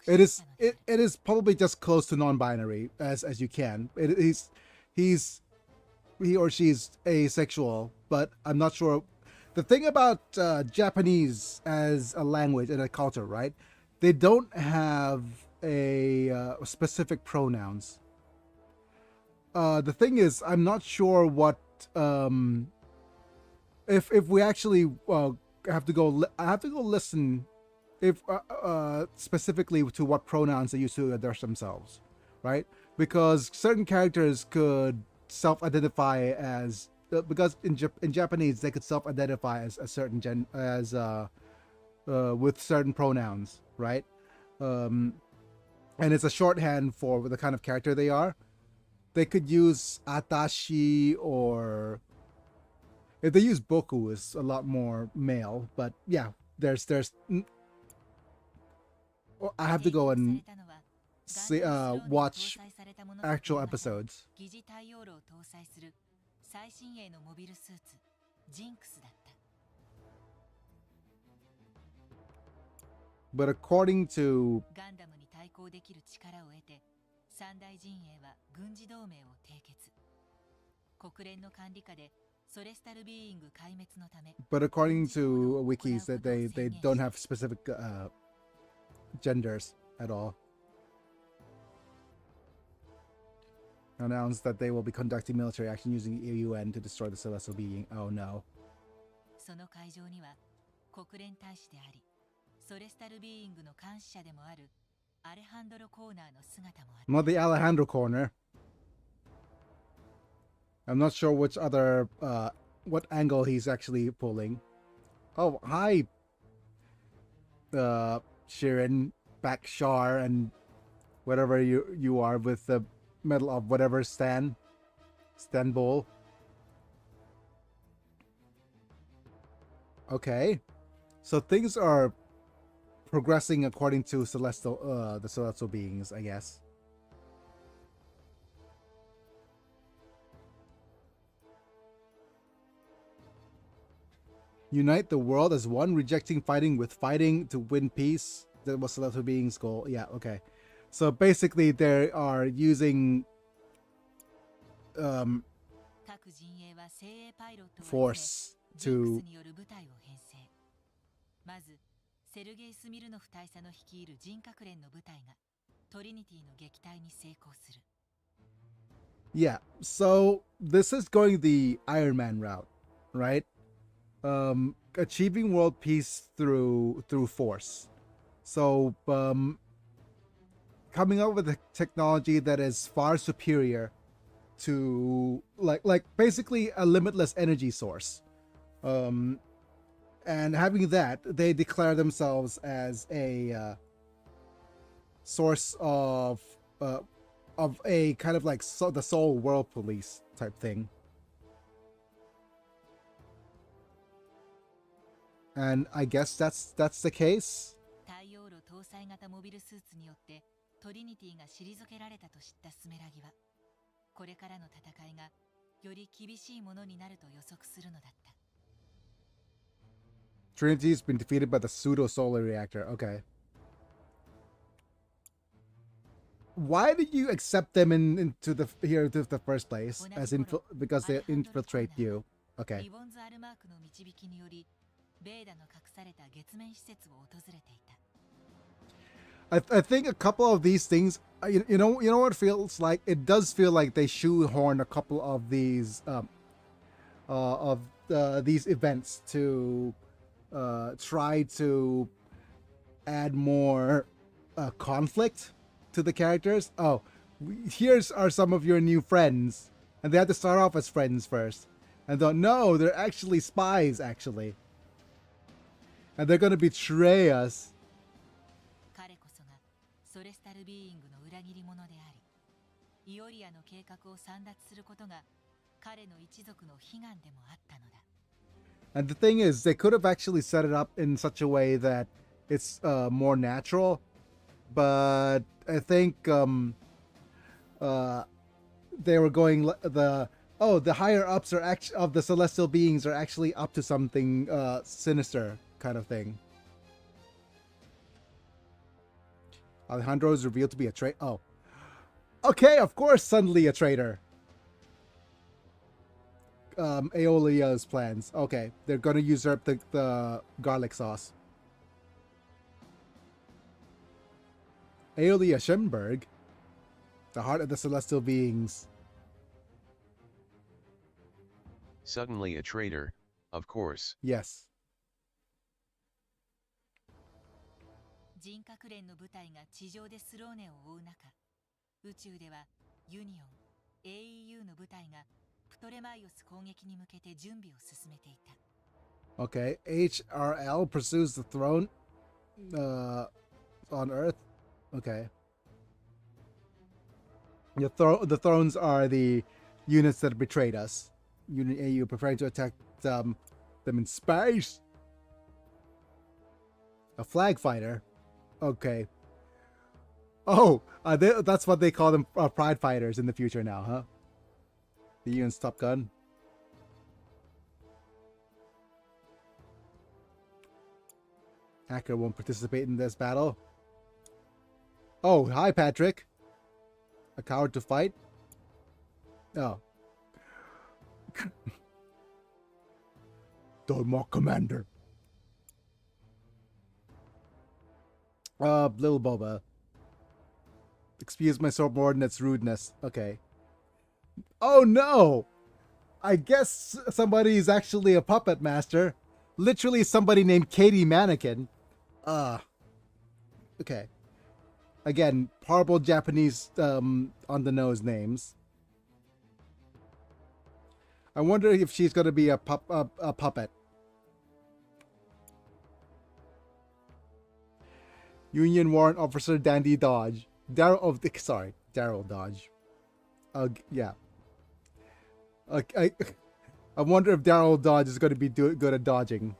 It is probably just close to non-binary as you can. He or she's asexual, but I'm not sure. The thing about Japanese as a language and a culture, right? They don't have a specific pronouns. The thing is, I'm not sure what if we actually have to go. I have to go listen, if specifically to what pronouns they use to address themselves, right? Because certain characters could self-identify as because in Japanese they could self-identify as a certain with certain pronouns, right? And it's a shorthand for the kind of character they are. They could use atashi, or if they use boku, is a lot more male. But yeah, there's I have to go and see, watch actual episodes. 疑似太陽炉を搭載する最新鋭のモビルスーツジンクスだった。 But according to ガンダムに対抗できる力を得て三大陣営は軍事同盟を締結。国連の管理下でソレスタルビーイング壊滅のため but according to wikis that they don't have specific genders at all. Announced that they will be conducting military action using EUN to destroy the celestial being. Oh no. その会場には国連大使でありソレスタルビーイングの監視者でもあるアレハンドロ・コーナーの姿もあった。 Not the Alejandro corner. I'm not sure which other what angle he's actually pulling. Oh, hi, Shirin, Bakshar, and whatever you are with the medal of whatever Stanbul. Okay, so things are progressing according to the celestial beings, I guess. Unite the world as one, rejecting fighting with fighting to win peace. That was celestial beings' goal. Yeah, okay. So basically, they are using force to まずセルゲイ・スミルノフ大佐の率いる人格連の部隊がトリニティの撃退に成功する。 Yeah, so this is going the Iron Man route, right? Achieving world peace through force. So coming up with a technology that is far superior to like basically a limitless energy source. And having that, they declare themselves as a source of a kind of like the Soul World Police type thing. And I guess that's the case. 太陽炉搭載型モビルスーツによってトリニティが退けられたと知ったスメラギはこれからの戦いがより厳しいものになると予測するのだった。 Trinity's been defeated by the pseudo solar reactor. Okay. Why did you accept them into the first place? As because they infiltrate you. Okay. リボンズ・アルマークの導きによりベーダの隠された月面施設を訪れていた。 I think a couple of these things, you know what it feels like? It does feel like they shoehorn a couple of these events to try to add more conflict to the characters. Oh, here's are some of your new friends, and they have to start off as friends first, and then no, they're actually spies actually, and they're gonna betray us. 彼こそがソレスタルビーイングの裏切り者であり、イオリアの計画を簒奪することが彼の一族の悲願でもあったのだ。 And the thing is, they could have actually set it up in such a way that it's more natural, but I think they were going the higher ups are of the celestial beings are actually up to something sinister kind of thing. Alejandro is revealed to be a traitor. Oh, okay, of course, suddenly a traitor. Aeolia's plans. Okay, they're gonna usurp the garlic sauce. Aeolia Schemberg, the heart of the celestial beings. Suddenly a traitor, of course. Yes. 人格連の部隊が地上でスローネを追う中、宇宙ではユニオン AEU の部隊がプトレマイオス攻撃に向けて準備を進めていた。 Okay, HRL pursues the throne on Earth. Okay. The thrones are the units that betrayed us. Unit AU preparing to attack them in space. A flag fighter. Okay. Oh, that's what they call them, pride fighters in the future now, huh? The UN's Top Gun. Hacker won't participate in this battle. Oh, hi, Patrick. A coward to fight? Oh. Dogma Commander. Little Boba. Excuse my subordinate's rudeness. Okay. Oh no! I guess somebody is actually a puppet master. Literally somebody named Katie Mannequin. Okay. Again, horrible Japanese on the nose names. I wonder if she's gonna be a puppet. Union Warrant Officer Dandy Dodge. Daryl Dodge. Yeah. I wonder if Daryl Dodge is going to be good at dodging.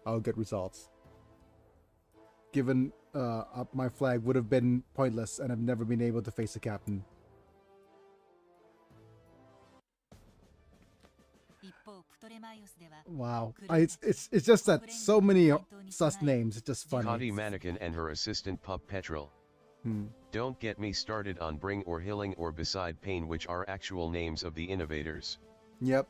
I'll get results. Given my flag would have been pointless and I've never been able to face a captain. Wow. It's just that so many sus names. It's just funny. Katie Mannequin and her assistant Pup Petrol. Don't get me started on Bring or Hilling or Beside Pain, which are actual names of the innovators. Yep.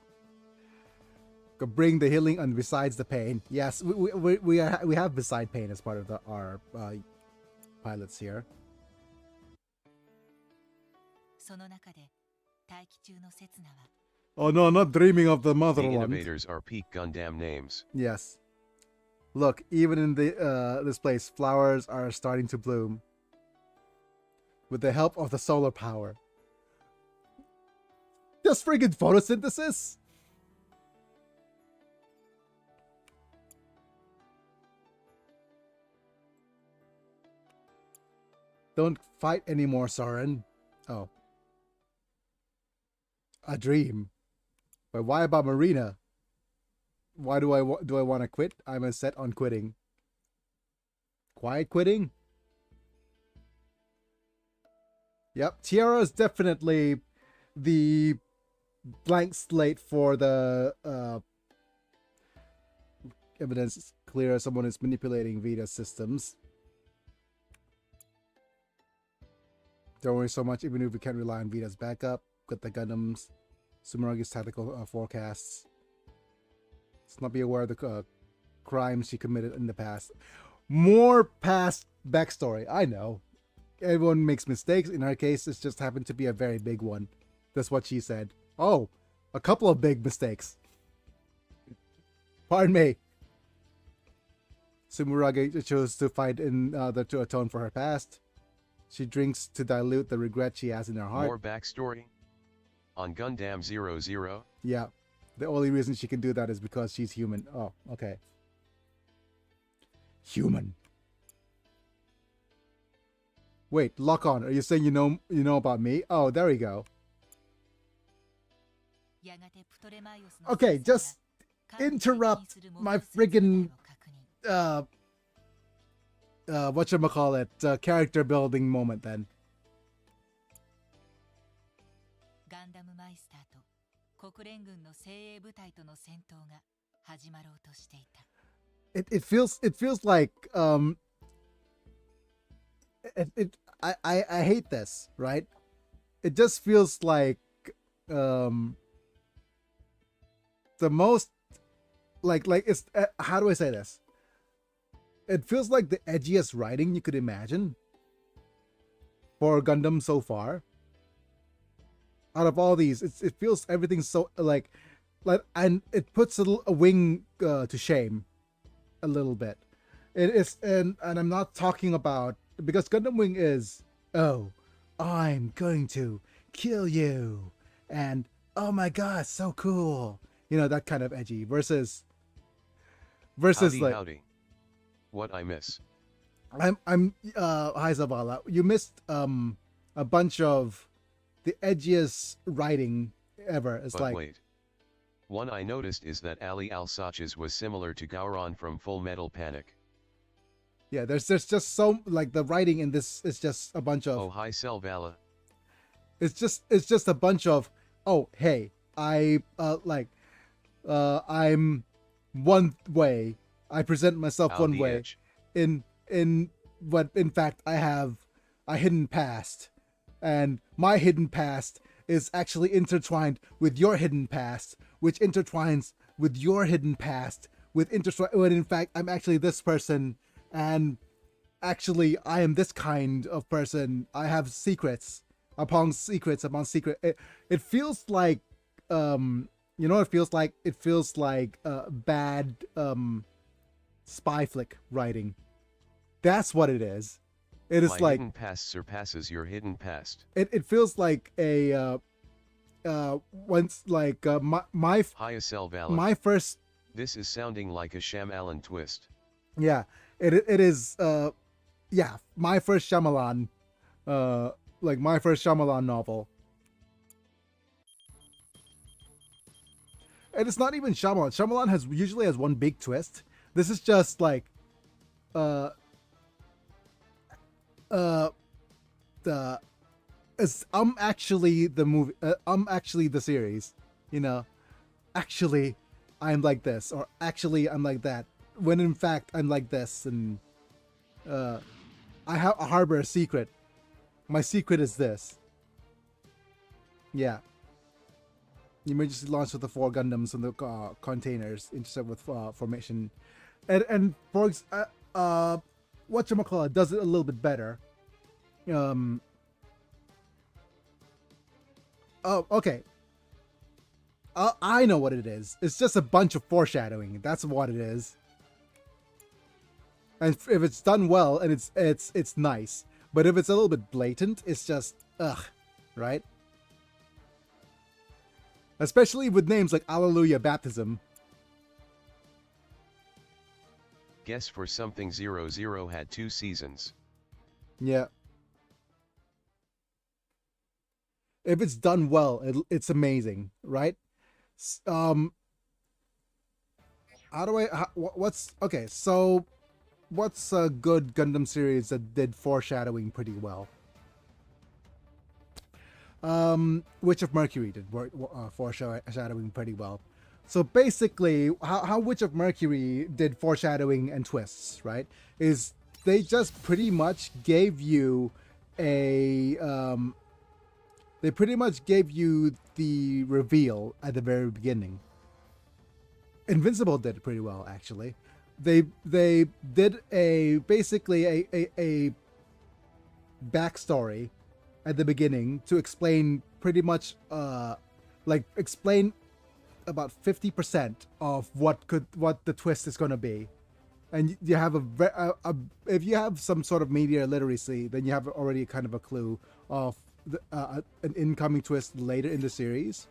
Bring the healing and besides the pain. Yes, we have Beside Pain as part of our pilots here. Oh no, not dreaming of the motherland. The innovators are peak Gundam names. Yes. Look, even in this place, flowers are starting to bloom. With the help of the solar power. Just friggin' photosynthesis? Don't fight anymore, Soren. Oh. A dream. But why about Marina? Why do I want to quit? I'm set on quitting. Quiet quitting? Yep, Tiara is definitely the blank slate for the evidence is clear. Someone is manipulating Vita's systems. Don't worry so much, even if we can't rely on Vita's backup. Got the Gundams, Sumeragi's tactical forecasts. Let's not be aware of the crimes she committed in the past. More past backstory, I know. Everyone makes mistakes. In her case, it just happened to be a very big one. That's what she said. Oh, a couple of big mistakes. Pardon me. Sumuragi chose to fight to atone for her past. She drinks to dilute the regret she has in her heart. More backstory? On Gundam 00? Yeah. The only reason she can do that is because she's human. Oh, okay. Human. Wait, lock on. Are you saying you know about me? Oh, there we go. Okay, just interrupt my friggin' whatchamacallit, character building moment then. It feels like I hate this, right? It just feels like the most like it's how do I say this? It feels like the edgiest writing you could imagine for Gundam so far. Out of all these, it feels everything's so like, and it puts a wing to shame a little bit. It is, and I'm not talking about, because Gundam Wing is, oh, I'm going to kill you, and oh my god, so cool, you know, that kind of edgy versus Howdy, like howdy. What I miss? I'm hi Zavala, you missed a bunch of the edgiest writing ever. It's But like, wait. One I noticed is that Ali Al-Sachs was similar to Gowron from Full Metal Panic. yeah, there's just so, like, the writing in this is just a bunch of, Oh hi Selvala. it's just a bunch of, oh hey, I'm one way, I present myself Al one the way, edge. in but in fact I have a hidden past, and my hidden past is actually intertwined with your hidden past, which intertwines with your hidden past, when in fact I'm actually this person, and actually I am this kind of person. I have secrets upon secrets upon secret. It feels like, you know, it feels like bad spy flick writing. That's what it is. It is My like, hidden past surpasses your hidden past. it feels like a once like Hiya Selvala. my first, This is sounding like a Shyamalan twist. yeah, it is yeah, my first Shyamalan, like my first Shyamalan novel. And it's not even Shyamalan. Shyamalan usually has one big twist. This is just like uh the I'm actually the movie, I'm actually the series, you know. Actually I'm like this, or actually I'm like that, when in fact I'm like this, and I harbor a secret. My secret is this. Yeah. Emergency launch with the 4 Gundams and the containers, intercept with formation, and for whatchamacallit does it a little bit better. Oh, okay. I know what it is. It's just a bunch of foreshadowing. That's what it is. And if it's done well, and it's nice. But if it's a little bit blatant, it's just ugh, right? Especially with names like Alleluia Baptism. Guess for something 00 had 2 seasons. Yeah. If it's done well, it's amazing, right? How do what's okay? So, what's a good Gundam series that did foreshadowing pretty well? Witch of Mercury did foreshadowing pretty well. So basically, how Witch of Mercury did foreshadowing and twists, right? Is they just pretty much gave you a they pretty much gave you the reveal at the very beginning. Invincible did it pretty well, actually. They did basically a backstory at the beginning to explain pretty much explain about 50% of what the twist is going to be. And you have if you have some sort of media literacy, then you have already kind of a clue of an incoming twist later in the series.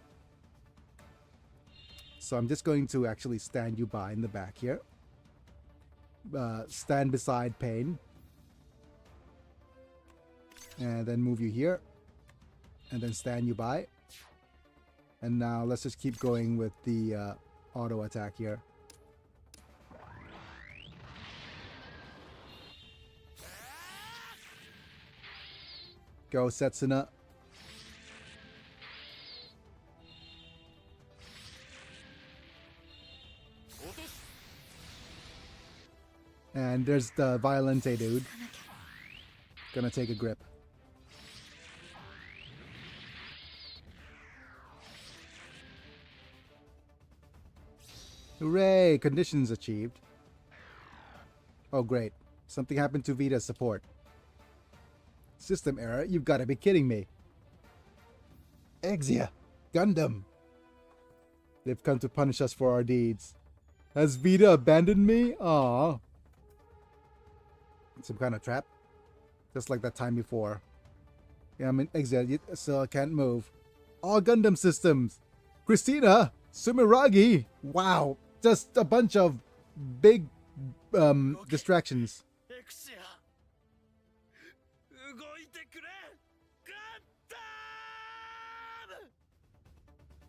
So I'm just going to actually stand you by in the back here. Stand beside Pain. And then move you here. And then stand you by. And now let's just keep going with the auto attack here. Go, Setsuna. And there's the Violente dude. Gonna take a grip. Hooray! Conditions achieved. Oh great. Something happened to Vita's support. System error? You've got to be kidding me. Exia! Gundam! They've come to punish us for our deeds. Has Vita abandoned me? Aww. Some kind of trap. Just like that time before. Yeah, I'm in exit, so I can't move. All Gundam systems. Christina, Sumiragi. Wow, just a bunch of big distractions.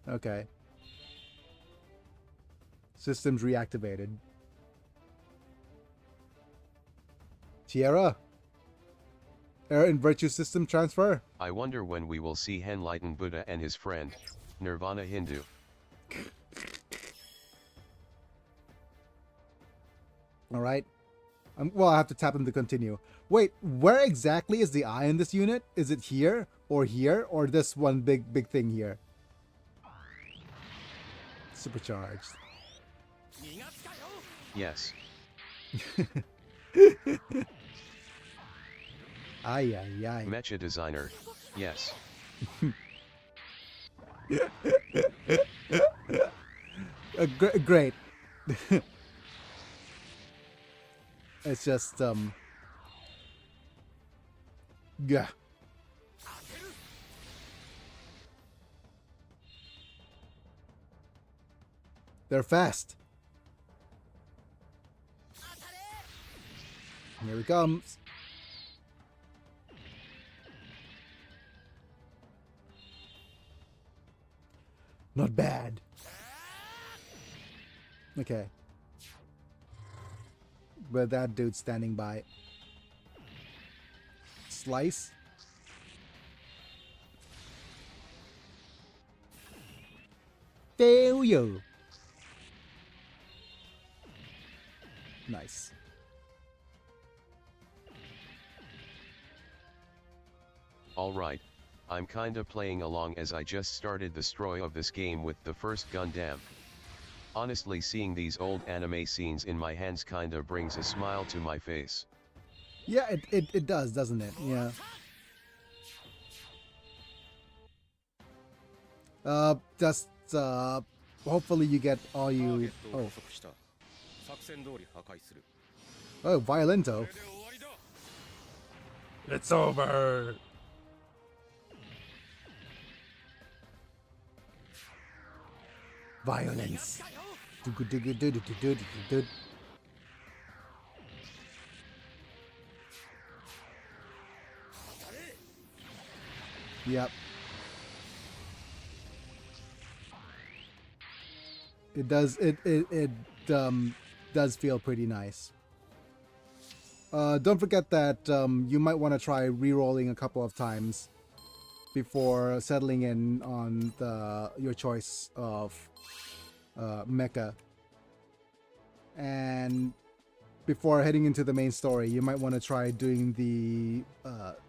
Okay. Systems reactivated. Tierra. Error in Virtue System transfer. I wonder when we will see Henlighten Buddha and his friend, Nirvana Hindu. Alright. Well, I have to tap him to continue. Wait, where exactly is the eye in this unit? Is it here, or this one big thing here? Supercharged. Yes. Ay, ay, ay. Mecha designer, yes. Great. It's just, yeah. They're fast. Here he comes. Not bad. Okay. But that dude's standing by. Slice. Failure. Nice. Alright, I'm kinda playing along as I just started the story of this game with the first Gundam. Honestly, seeing these old anime scenes in my hands kinda brings a smile to my face. Yeah, it does, doesn't it? Yeah. Just hopefully you get all you. Oh. Oh, Violento. It's over. Violence. Yep. It does. It does feel pretty nice. Don't forget that you might want to try re-rolling a couple of times before settling in on your choice of mecha. And before heading into the main story, you might want to try doing the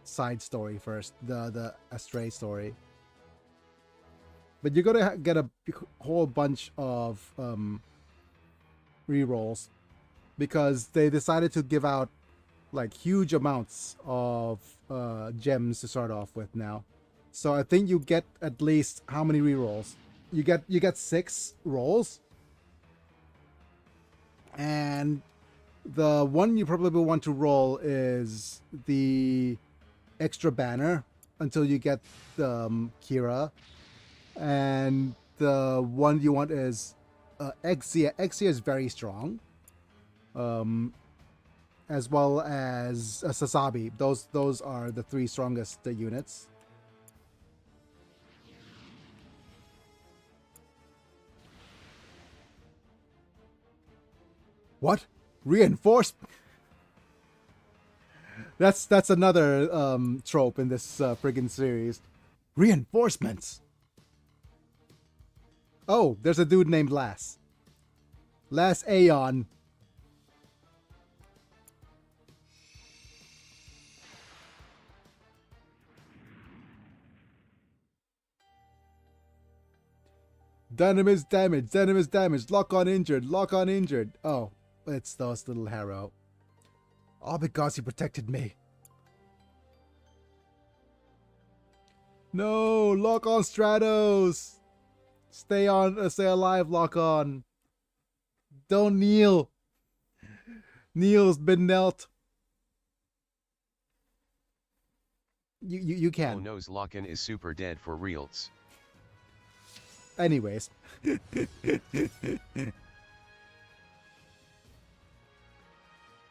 side story first, the Astray story. But you're gonna get a whole bunch of re-rolls because they decided to give out like huge amounts of gems to start off with now. So I think you get at least how many re-rolls? You get 6 rolls. And the one you probably want to roll is the extra banner until you get Kira. And the one you want is Exia. Exia is very strong. As well as Sasabi. Those are the 3 strongest units. What? Reinforced? That's another trope in this friggin' series. Reinforcements. Oh, there's a dude named Lass. Lass Aeon. Dynamis damage, Dynamis damage, lock on injured, lock on injured. Oh, it's those little Harrow. All because he protected me. No, lock on Stratos. Stay alive, lock on. Don't kneel. Kneel's been knelt. You Oh can. no, Zlokin is super dead for reals. Anyways.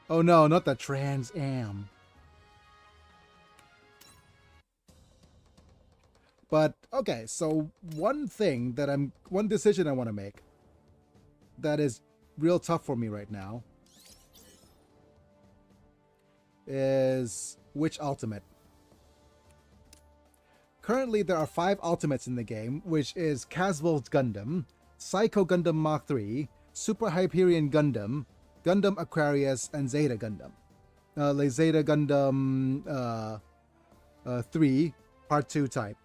Oh no, not the Trans Am. But okay, so one decision I want to make that is real tough for me right now is which ultimate. Currently, there are 5 ultimates in the game, which is Caswell's Gundam, Psycho Gundam Mach 3, Super Hyperion Gundam, Gundam Aquarius, and Zeta Gundam. Like Zeta Gundam 3, Part 2 type.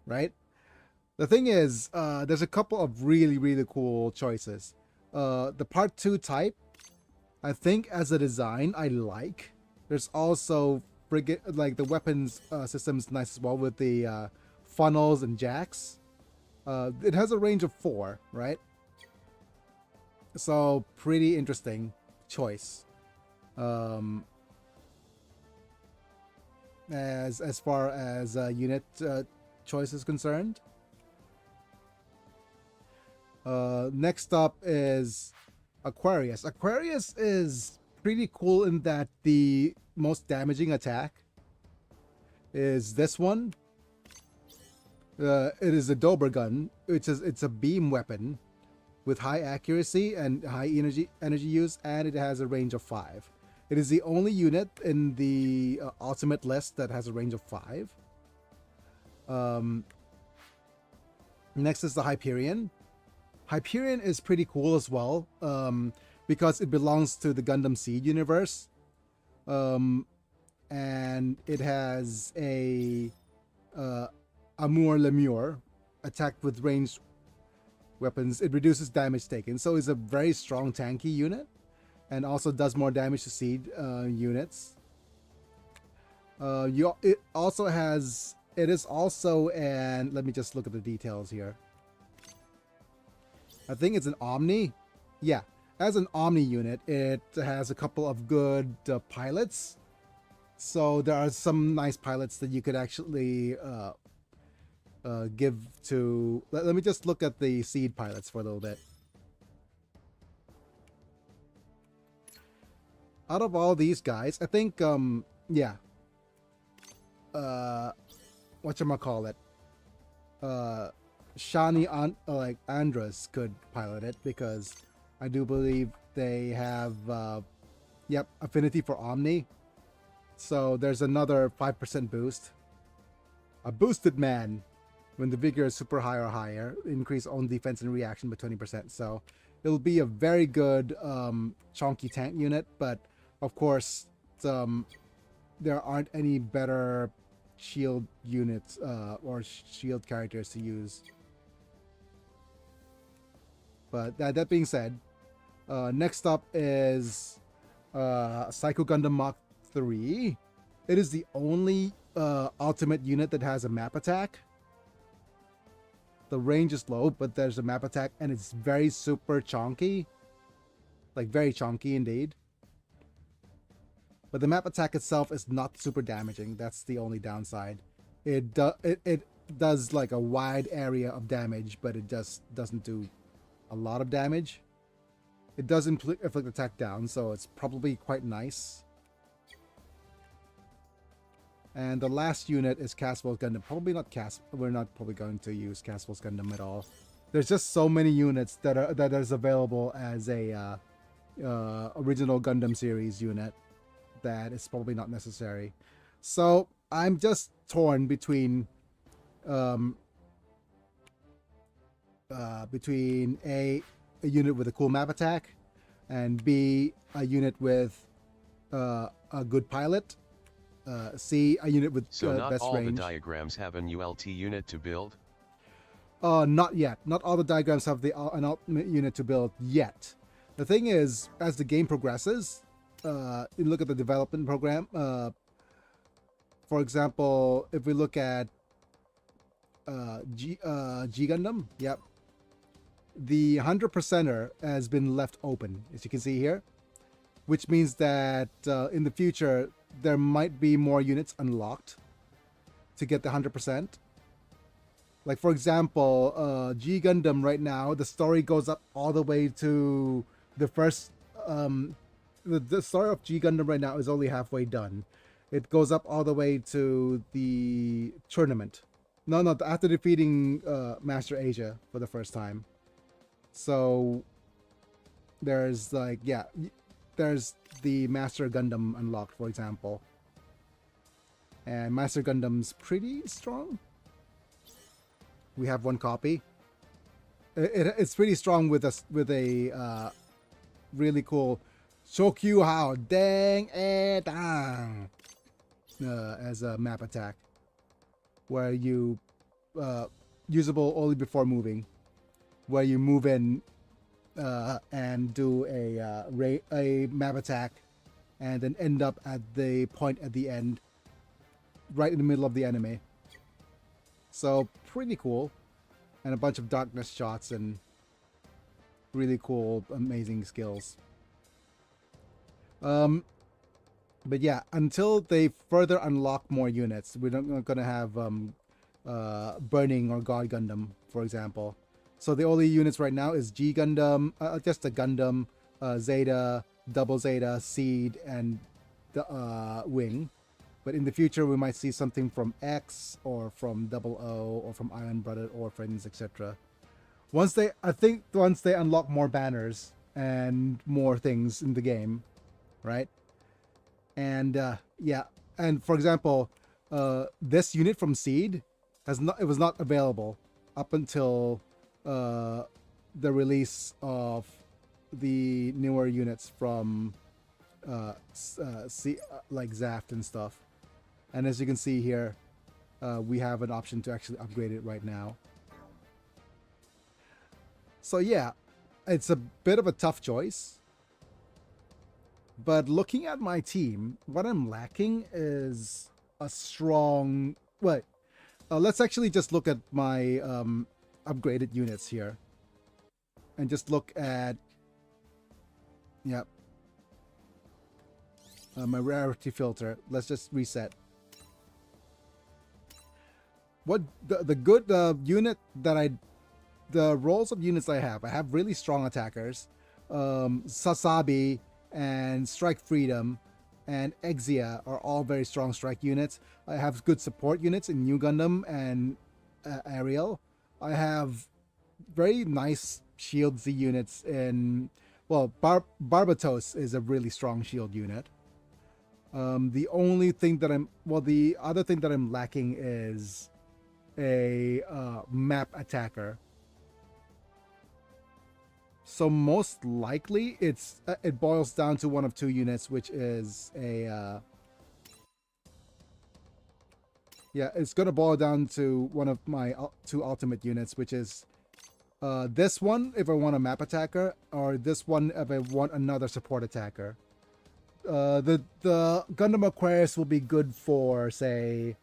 Right? The thing is, there's a couple of really, really cool choices. The Part 2 type, I think as a design, I like. There's also like the weapons system's nice as well with the funnels and jacks. It has a range of 4, right? So pretty interesting choice. As far as unit choice is concerned. Next up is Aquarius. Aquarius is pretty cool in that the most damaging attack is this one. It is a Dober gun, which is it's a beam weapon with high accuracy and high energy use, and it has a range of 5. It is the only unit in the ultimate list that has a range of 5. Next is the Hyperion. Hyperion is pretty cool as well, because it belongs to the Gundam Seed universe. And it has a Amour Lemur attacked with ranged weapons. It reduces damage taken, so it's a very strong tanky unit, and also does more damage to Seed units. It is also an, let me just look at the details here. I think it's an Omni. Yeah, as an Omni unit, it has a couple of good pilots. So there are some nice pilots that you could actually give to... Let me just look at the Seed pilots for a little bit. Out of all these guys, I think, yeah. Whatchamacallit? Shani Andras could pilot it, because I do believe they have, affinity for Omni. So there's another 5% boost. A boosted man, when the vigor is super high or higher, increase own defense and reaction by 20%. So it'll be a very good chonky tank unit, but of course there aren't any better shield units or shield characters to use. But that being said, next up is Psycho Gundam Mach 3. It is the only ultimate unit that has a map attack. The range is low, but there's a map attack, and it's very super chonky. Like, very chonky indeed. But the map attack itself is not super damaging. That's the only downside. It does like a wide area of damage, but it just doesn't do a lot of damage. It does inflict attack down, so it's probably quite nice. And the last unit is Caswell's Gundam. We're not probably going to use Caswell's Gundam at all. There's just so many units that is available as a original Gundam series unit that it's probably not necessary. So I'm just torn between A, a unit with a cool map attack, and B, a unit with a good pilot, C, a unit with So not best all range. the diagrams have an ULT unit to build? Not yet. Not all the diagrams have an ultimate unit to build yet. The thing is, as the game progresses, you look at the development program. For example, if we look at G Gundam, yep, the 100%er has been left open, as you can see here, which means that in the future there might be more units unlocked to get the 100%. Like, for example, G Gundam right now, the story goes up all the way to the first... the story of G Gundam right now is only halfway done. It goes up all the way to the tournament. No, after defeating Master Asia for the first time. So there's like, yeah, there's the Master Gundam unlocked, for example. And Master Gundam's pretty strong. We have one copy. It's pretty strong with a really cool Shokyu Hao Dang E Dang as a map attack, where you usable only before moving, where you move in and do a map attack, and then end up at the point at the end, right in the middle of the enemy. So pretty cool, and a bunch of darkness shots and really cool, amazing skills. But yeah, until they further unlock more units, we're not gonna have Burning or God Gundam, for example. So the only units right now is G Gundam, just the Gundam, Zeta, Double Zeta, Seed, and the Wing. But in the future, we might see something from X or from Double O or from Iron Blooded Orphans, etc. I think once they unlock more banners and more things in the game, right? And yeah, and for example, this unit from Seed was not available up until the release of the newer units from like Zaft and stuff. And as you can see here, we have an option to actually upgrade it right now. So yeah, it's a bit of a tough choice. But looking at my team, what I'm lacking is a strong... Wait, let's actually just look at my upgraded units here. And just look at... Yep. My rarity filter. Let's just reset. What the good unit that the roles of units I have really strong attackers. Sasabi and Strike Freedom and Exia are all very strong strike units. I have good support units in New Gundam and Ariel. I have very nice shield Z units in... Well, Barbatos is a really strong shield unit. The only thing that the other thing that I'm lacking is a map attacker. So most likely it boils down to one of two units, which is a yeah, it's gonna boil down to one of my two ultimate units, which is this one if I want a map attacker, or this one if I want another support attacker. The Gundam Aquarius will be good for, say,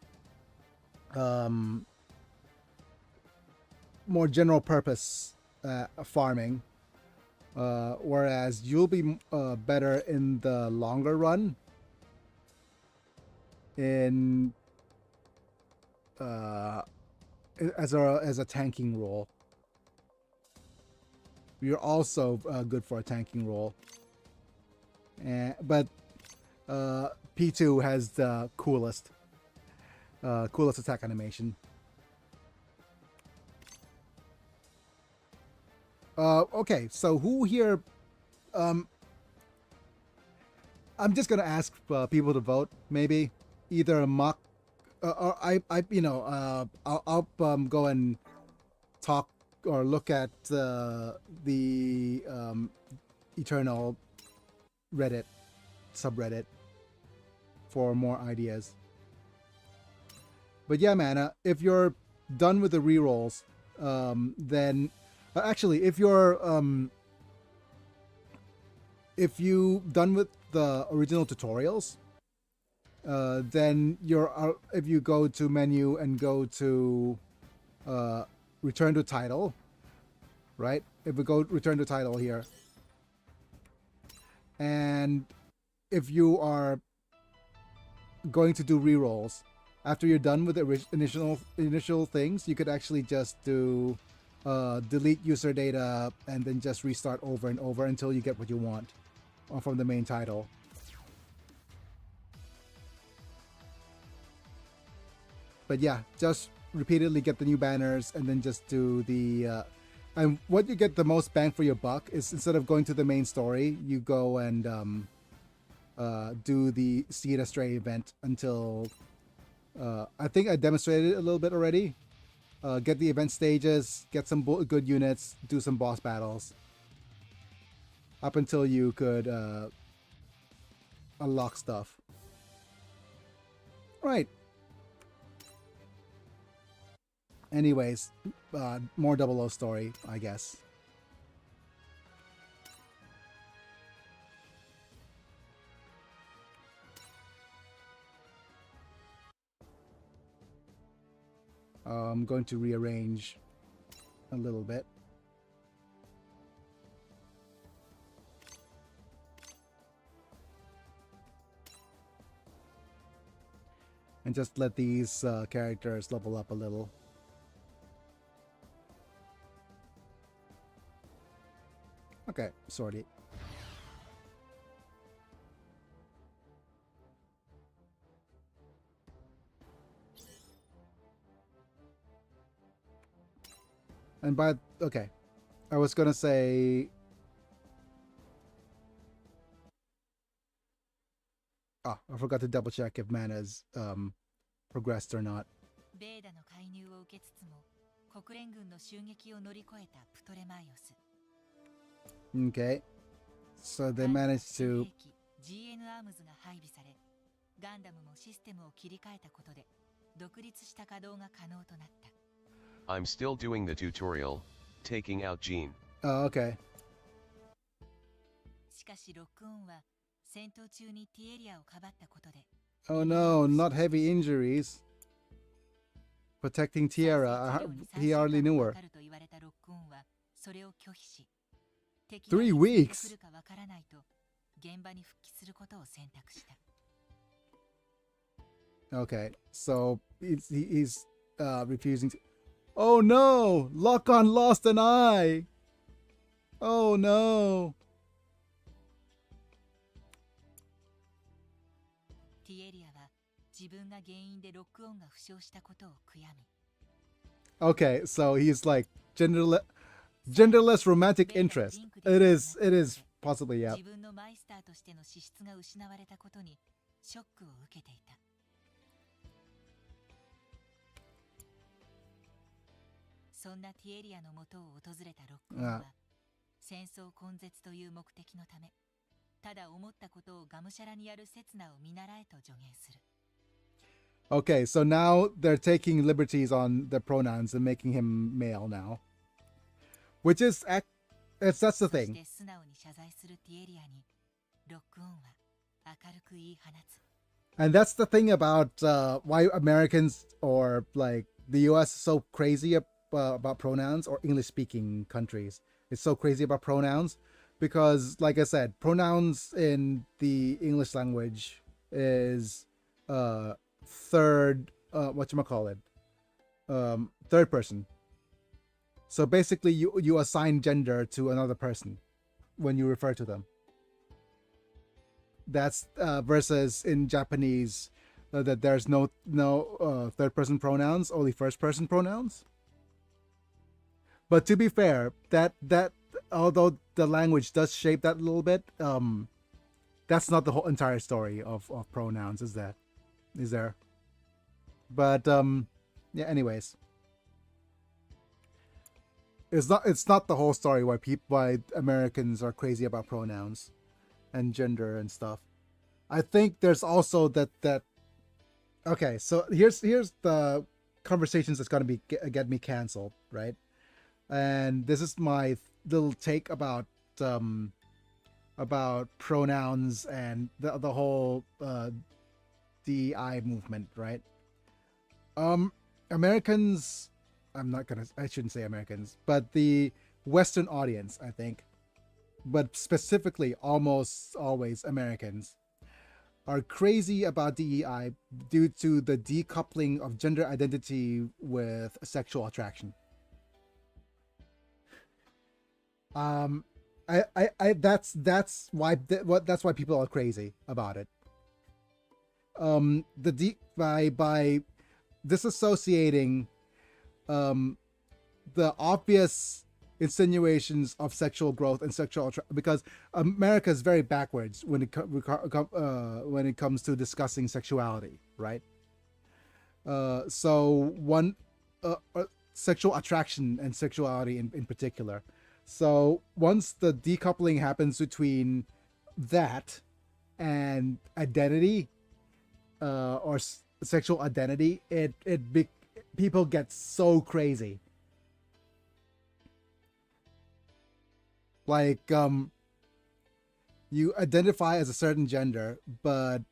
more general purpose farming. Whereas you'll be better in the longer run in as a tanking role. You're also good for a tanking role, but P2 has the coolest attack animation. Okay, so who here... I'm just gonna ask people to vote, maybe. Either Mach... or I'll go and talk or look at the Eternal Reddit, subreddit, for more ideas. But yeah, man, if you're done with the rerolls, then... actually, if you're done with the original tutorials, then if you go to menu and go to return to title, right? If we go return to title here, and if you are going to do rerolls, after you're done with the initial things, you could actually just do delete user data and then just restart over and over until you get what you want from the main title. But yeah, just repeatedly get the new banners and then just do the and what you get the most bang for your buck is, instead of going to the main story, you go and do the Seed Astray event until I think I demonstrated it a little bit already. Get the event stages, get some good units, do some boss battles up until you could unlock stuff. Right. Anyways, more 00 story, I guess. I'm going to rearrange a little bit. And just let these characters level up a little. Okay, sorted. And okay, I was gonna say, I forgot to double check if mana's progressed or not. Okay, so they managed to. I'm still doing the tutorial, taking out Gene. Oh, okay. Oh no, not heavy injuries. Protecting Tiara, he hardly knew her. 3 weeks? Okay, so he's refusing to. Oh no! Lock-on lost an eye! Oh no! Okay, so he's like genderless romantic interest. It is possibly, yeah. Okay, so now they're taking liberties on the pronouns and making him male now. Which is, that's the thing. And that's the thing about why Americans or like the US is so crazy about pronouns, or English-speaking countries. It's so crazy about pronouns because, like I said, pronouns in the English language is third person. So basically you assign gender to another person when you refer to them. That's versus in Japanese that there's no third person pronouns, only first person pronouns. But to be fair, that although the language does shape that a little bit, that's not the whole entire story of pronouns, is there? But yeah, anyways. It's not the whole story why Americans are crazy about pronouns and gender and stuff. I think there's also that okay, so here's the conversations that's going to get me canceled, right? And this is my little take about pronouns and the whole DEI movement, right? Americans, I shouldn't say Americans, but the Western audience, I think, but specifically almost always Americans, are crazy about DEI due to the decoupling of gender identity with sexual attraction. That's why people are crazy about it. By disassociating the obvious insinuations of sexual growth and because America is very backwards when it comes to discussing sexuality, right? Sexual attraction and sexuality in particular. So once the decoupling happens between that and identity, or sexual identity, people get so crazy. Like, you identify as a certain gender, but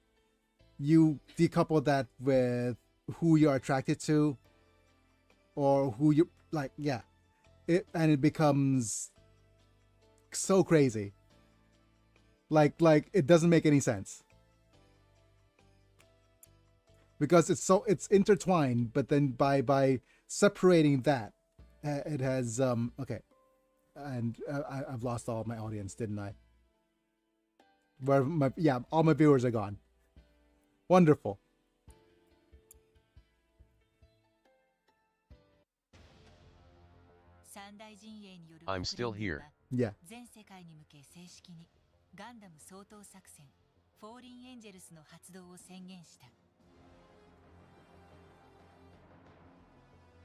you decouple that with who you're attracted to, or who you like. Yeah, it becomes so crazy. Like it doesn't make any sense because it's intertwined. But then by separating that, it has okay. And I've lost all of my audience, didn't I? All my viewers are gone. Wonderful. I'm still here. Yeah.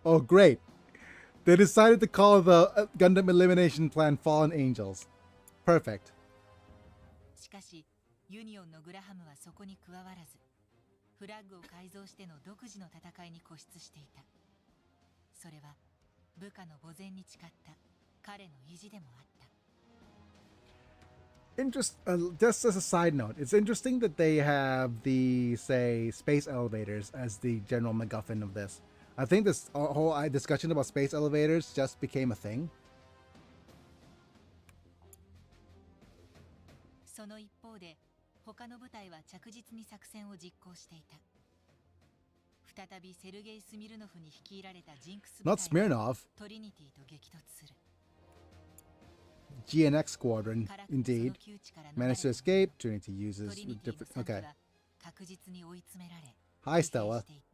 Oh, great. They decided to call the Gundam Elimination Plan Fallen Angels. Perfect. しかし、ユニオンのグラハムはそこに加わらず、フラッグを改造しての独自の戦いに固執していた。それは部下の墓前に誓った彼の意地でもあった。Just as a side note, it's interesting that they have the, say, space elevators as the general MacGuffin of this. I think this whole discussion about space elevators just became a thing. その一方で、他の部隊は着実に作戦を実行していた。再びセルゲイ・スミルノフに率いられたジンクス部 Not 隊 Smirnov. トリニティと激突する。GNX Squadron, indeed. Managed to escape. Trinity uses トリニティの different. 惨事 Okay. は確実に追い詰められ、 Hi, 疲弊 Stella. していった。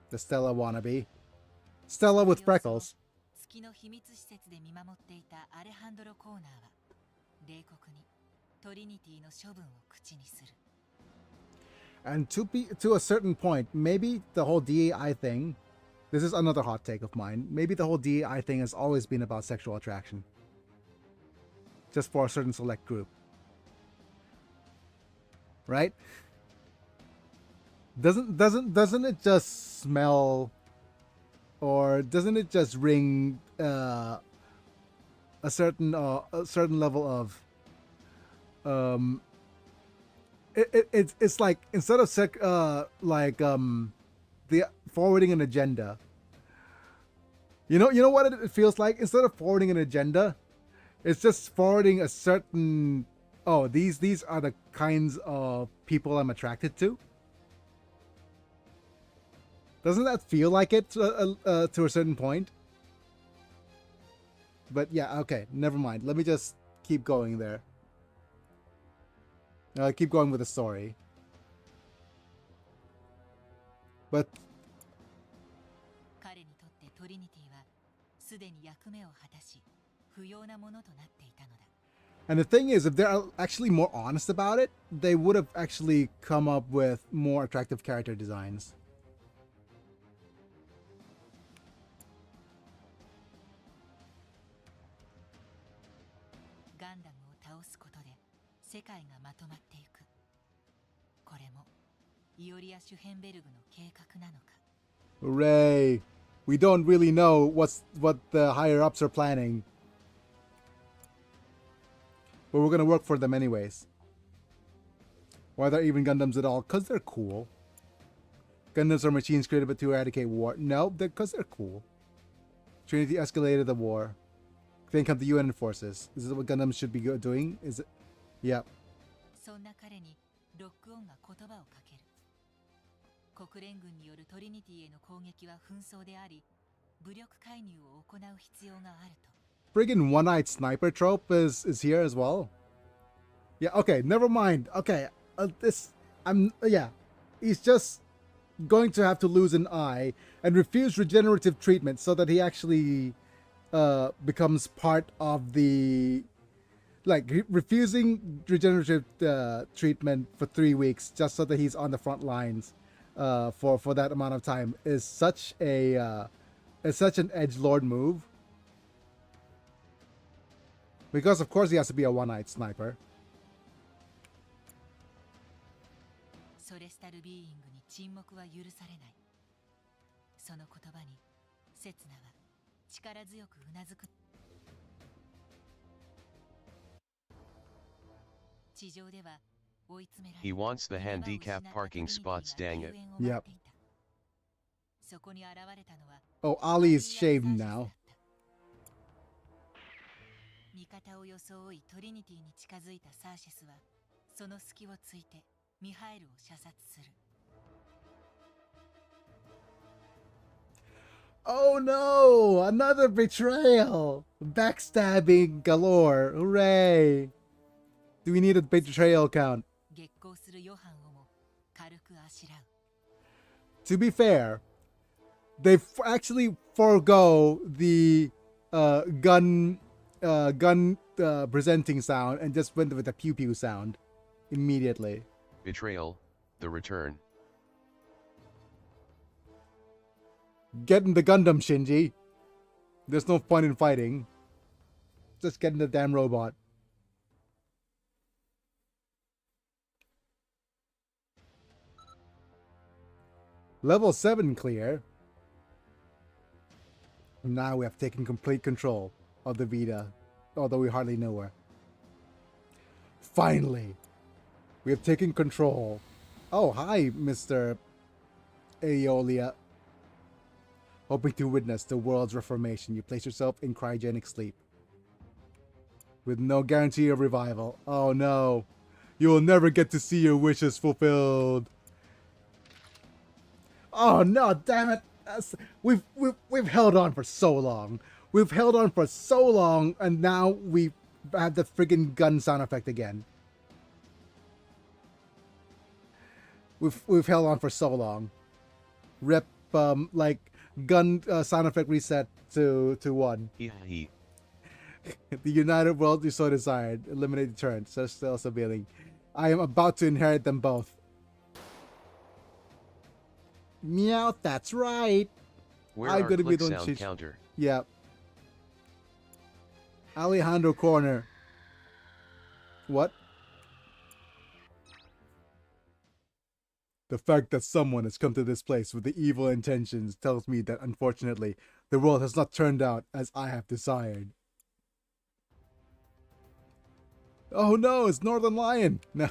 The Stella wannabe. Stella with freckles. 月の秘密施設で見守っていたアレハンドロ・コーナーは冷酷にトリニティの処分を口にする。 And to a certain point, maybe the whole DEI thing, this is another hot take of mine, maybe the whole DEI thing has always been about sexual attraction. Just for a certain select group. Right? Doesn't it just smell, or doesn't it just ring a certain level of it's like, instead of the forwarding an agenda, you know what it feels like? Instead of forwarding an agenda, it's just forwarding a certain, oh, these are the kinds of people I'm attracted to. Doesn't that feel like it to a certain point? But yeah, okay, never mind. Let me just keep going there. Keep going with the story. But 彼にとってトリニティはすでに役目を果たし、不要なものとなっていたのだ。 and the thing is, if they're actually more honest about it, they would have actually come up with more attractive character designs. ガンダムを倒すことで世界がまとまっていく。これもイオリア・シュヘンベルグの計画なのか。 Hooray! We don't really know what the higher ups are planning, but we're gonna work for them anyways. Why they're even Gundams at all? Cause they're cool. Gundams are machines created to eradicate war. No, because they're cool. Trinity escalated the war. Then come the UN forces. Is this what Gundams should be doing? Is it? Yeah. そんな彼にロックオンが言葉をかける。国連軍によるトリニティへの攻撃は紛争であり、武力介入を行う必要があると。Friggin' one-eyed sniper trope is here as well. Yeah, okay, never mind. Okay, he's just going to have to lose an eye and refuse regenerative treatment so that he actually becomes part of the, like, refusing regenerative treatment for 3 weeks just so that he's on the front lines for that amount of time is such an edgelord move. Because of course he has to be a one-eyed sniper. ソレスタルビーイングに沈黙は許されない。その言葉にセツナは力強くうなずく。地上では追い詰められ He wants the handicap parking spots, dang it. Yep. そこに現れたのは Oh, Ali is shaved now. 味方を装いトリニティに近づいたサーシェスはその隙をついてミハエルを射殺する。Oh no! Another betrayal! Backstabbing galore! Hooray! Do we need a betrayal count? 激高するヨハンをも軽くあしらう。 To be fair, they actually forego the gun presenting sound and just went with the pew pew sound immediately. Betrayal, the return. Get in the Gundam, Shinji. There's no point in fighting. Just get in the damn robot. Level 7 clear. Now we have taken complete control of the Vita, although we hardly know her. Finally, we have taken control. Oh, hi, Mr. Aeolia. Hoping to witness the world's reformation, you place yourself in cryogenic sleep. With no guarantee of revival. Oh no. You will never get to see your wishes fulfilled. Oh no, damn it. We've held on for so long. We've held on for so long, and now we have the friggin' gun sound effect again. We've held on for so long. Rip, like, gun sound effect reset to 1. He. The united world you so desired. Eliminate the turn. So still revealing. I am about to inherit them both. Meow, that's right. Where I'm are gonna be click the one sound counter? Yeah. Alejandro Corner. What? The fact that someone has come to this place with the evil intentions tells me that, unfortunately, the world has not turned out as I have desired. Oh no, it's Northern Lion! No.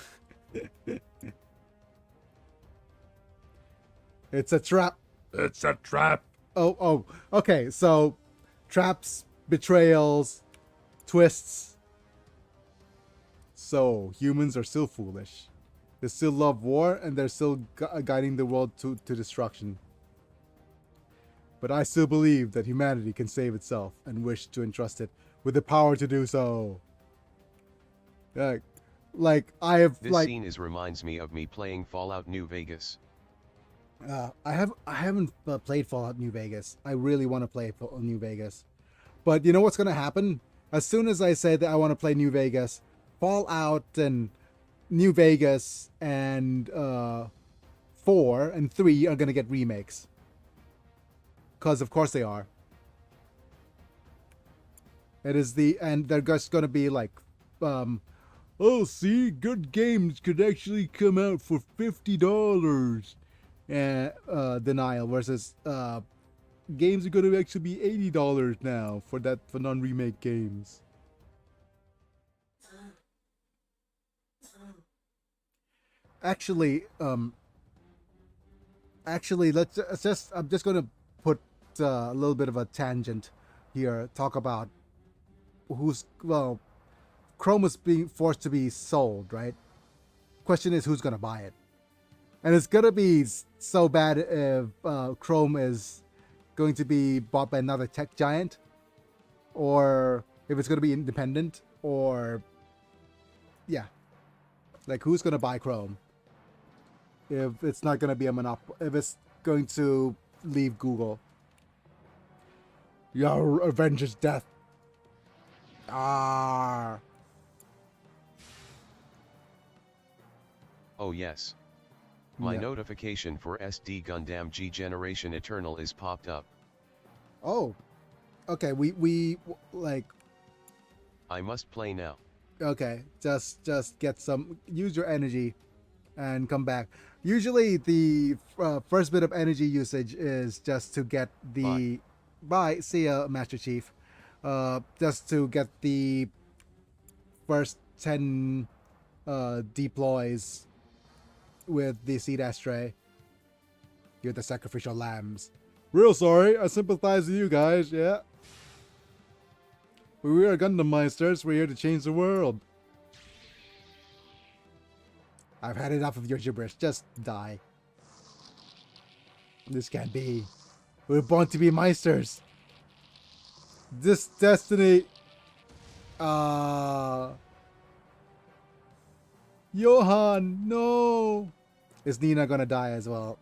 It's a trap. It's a trap. Oh, okay, so traps, betrayals, twists. So, humans are still foolish. They still love war, and they're still guiding the world to destruction. But I still believe that humanity can save itself and wish to entrust it with the power to do so. Like I have This scene reminds me of me playing Fallout New Vegas. I haven't played Fallout New Vegas. I really want to play New Vegas. But you know what's going to happen? As soon as I say that I want to play New Vegas, Fallout and New Vegas and 4 and 3 are going to get remakes. Because of course they are. And they're just going to be like, oh, see, good games could actually come out for $50. Denial versus games are going to actually be $80 now for non-remake games. Actually, let's just I'm just going to put a little bit of a tangent here. Talk about Chrome is being forced to be sold, right? question is who's gonna buy it, and it's gonna be so bad if Chrome is going to be bought by another tech giant, or if it's gonna be independent, or yeah, like who's gonna buy Chrome if it's not gonna be a monopoly, if it's going to leave Google. Your Avengers death. Ah. Oh yes. My Yeah. notification for SD Gundam G Generation Eternal is popped up. Oh. Okay, we like I must play now. okay, just get some, use your energy and come back. Usually the first bit of energy usage is just to get the bye, see ya, Master Chief. Just to get the first 10 deploys with the Seed Astray. You're the sacrificial lambs. Real sorry, I sympathize with you guys, yeah. We are Gundam Meisters, we're here to change the world. I've had enough of your gibberish, just die. This can't be. We're born to be Meisters. This destiny... Johan, no! Is Nina gonna die as well?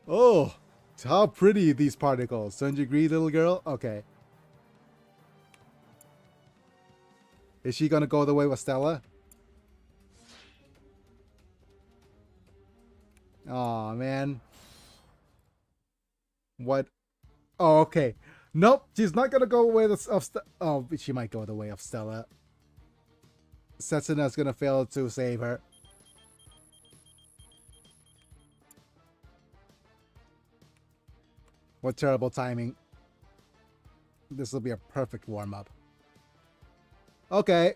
Oh, how pretty these particles. Don't you agree, little girl? Okay. Is she gonna go the way with Stella? Aw, man. What? Oh, okay. Nope, she's not gonna go away of Stella. Oh, she might go the way of Stella. Setsuna's gonna fail to save her. What terrible timing. This will be a perfect warm-up. Okay.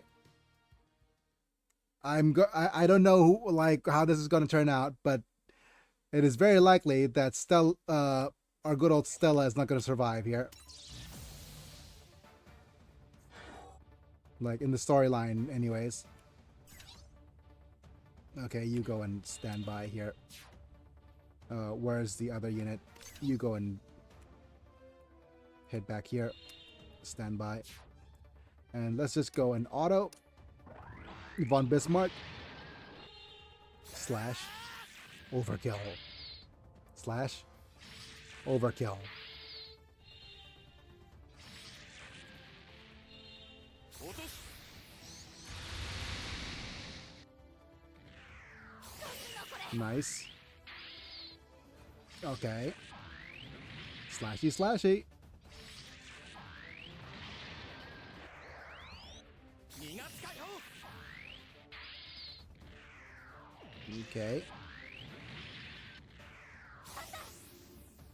I don't know who, like, how this is gonna turn out, but it is very likely that our good old Stella is not gonna survive here. Like, in the storyline, anyways. Okay, you go and stand by here. Where's the other unit? You go and head back here. Stand by. And let's just go and auto. Von Bismarck. Slash. Overkill. Slash. Overkill. Nice. Okay. Slashy, slashy. Okay.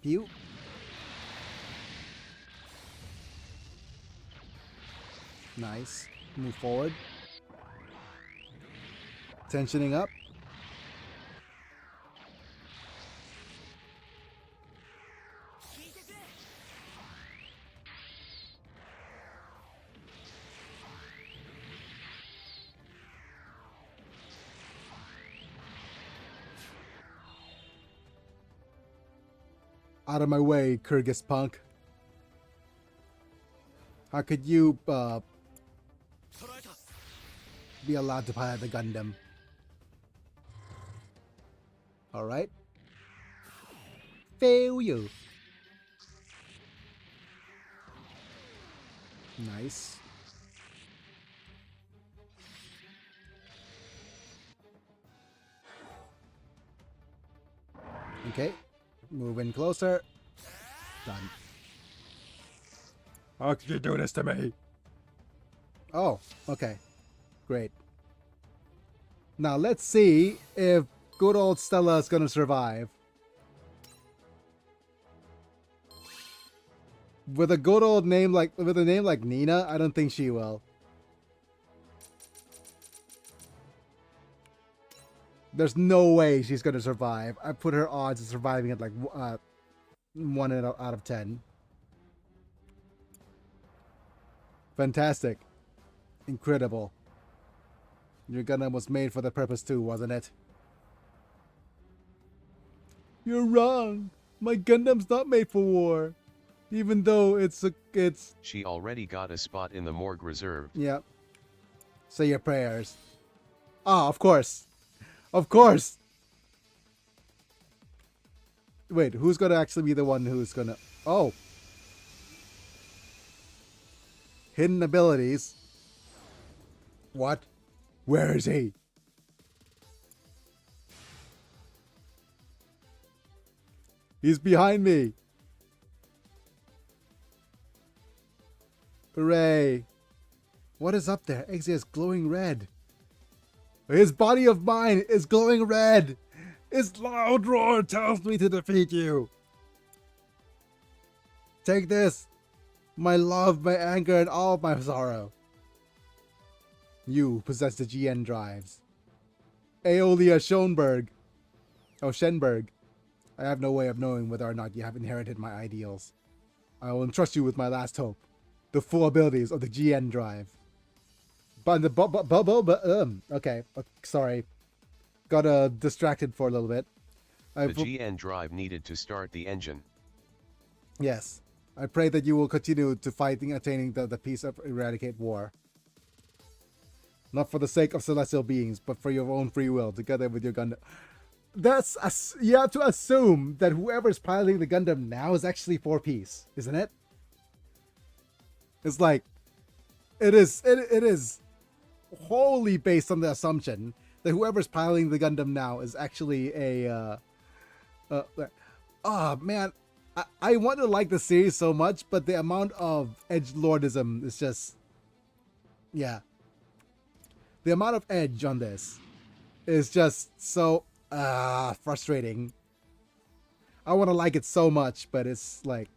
Pew. Nice. Move forward. Tensioning up. Out of my way, Kyrgyz punk. How could you be allowed to pilot the Gundam? Alright. Fail you. Nice. Okay. Move in closer. Done. How could you do this to me? Oh, okay. Great. Now let's see if good old Stella is gonna survive. With a good old name like, with a name like Nina, I don't think she will. There's no way she's gonna survive. I put her odds of surviving at like 1 out of 10. Fantastic. Incredible. Your Gundam was made for the purpose too, wasn't it? You're wrong. My Gundam's not made for war. Even though it's... She already got a spot in the morgue reserved. Yep. Say your prayers. Ah, of course. Of course. Wait, who's gonna actually be the one who's gonna... Oh. Hidden abilities. What? Where is he? He's behind me. Hooray. What is up there? Exia is glowing red. His body of mine is glowing red. His loud roar tells me to defeat you. Take this. My love, my anger, and all of my sorrow. You possess the GN drives. Aeolia Schoenberg. Oh, Schenberg. I have no way of knowing whether or not you have inherited my ideals. I will entrust you with my last hope. The full abilities of the GN drive. But okay. Sorry. Got distracted for a little bit. The GN drive needed to start the engine. Yes. I pray that you will continue to fighting, attaining the peace of eradicate war. Not for the sake of celestial beings, but for your own free will, together with your Gundam. You have to assume that whoever's piloting the Gundam now is actually for peace, isn't it? It's like, it is wholly based on the assumption that whoever's piloting the Gundam now is actually a, oh man, I want to like the series so much, but the amount of edgelordism is just, yeah. The amount of edge on this is just so frustrating. I want to like it so much, but it's like,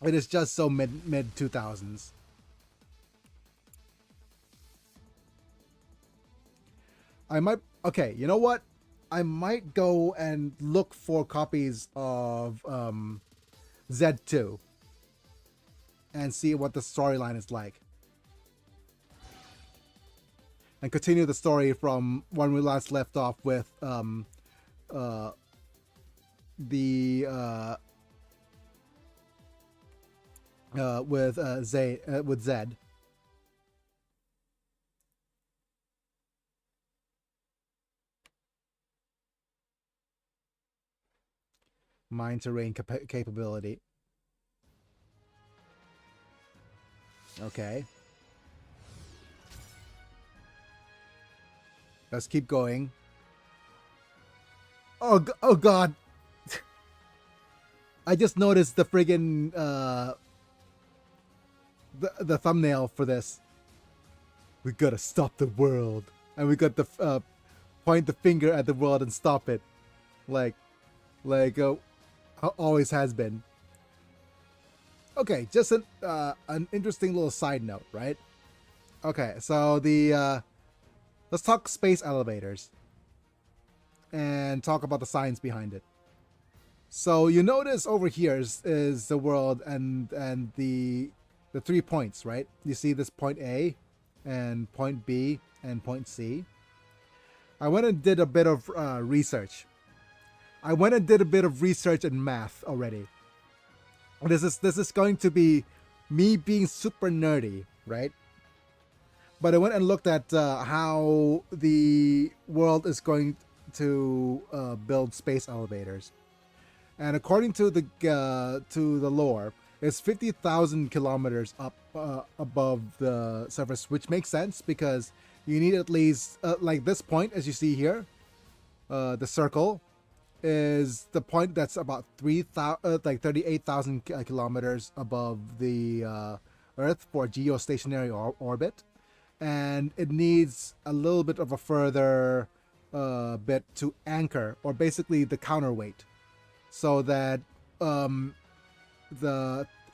it is just so mid 2000s. I might, okay, you know what? I might go and look for copies of Z2 and see what the storyline is like. And continue the story from when we last left off with with Zed. Mind terrain capability. Okay. Let's keep going. Oh god. I just noticed the friggin' the thumbnail for this. We gotta stop the world, and we got the point the finger at the world and stop it, like always has been. Okay, just an interesting little side note, right? Okay, so the let's talk space elevators and talk about the science behind it. So you notice over here is the world and the 3 points, right? You see this point A and point B and point C. I went and did a bit of research. I went and did a bit of research and math already. This is going to be me being super nerdy, right? But I went and looked at how the world is going to build space elevators, and according to the lore, it's 50,000 kilometers up above the surface, which makes sense because you need at least like this point, as you see here, the circle is the point that's about 38,000 kilometers above the Earth for geostationary orbit. And it needs a little bit of a further bit to anchor, or basically the counterweight, so that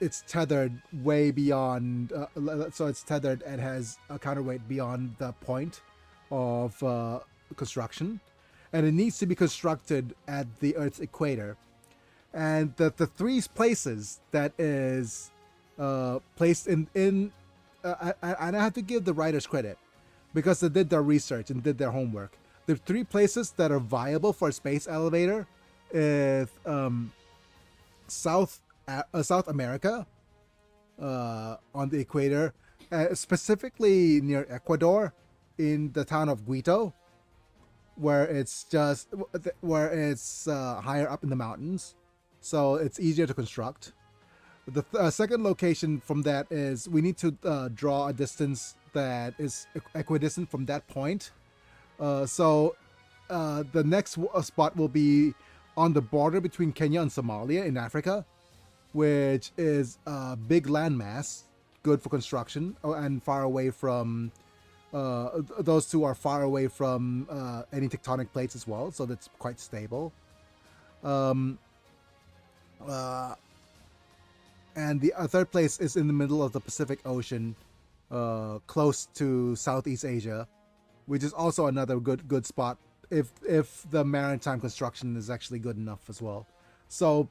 it's tethered way beyond. So it's tethered and has a counterweight beyond the point of construction, and it needs to be constructed at the Earth's equator. And the 3 places that is placed in and I have to give the writers credit because they did their research and did their homework. The three places that are viable for a space elevator is South America, on the equator, specifically near Ecuador, in the town of Quito, where it's higher up in the mountains, so it's easier to construct. The second location from that is we need to draw a distance that is equidistant from that point. So the next spot will be on the border between Kenya and Somalia in Africa, which is a big landmass, good for construction, and far away from those two are far away from any tectonic plates as well, so that's quite stable. And the third place is in the middle of the Pacific Ocean, close to Southeast Asia, which is also another good spot if the maritime construction is actually good enough as well. So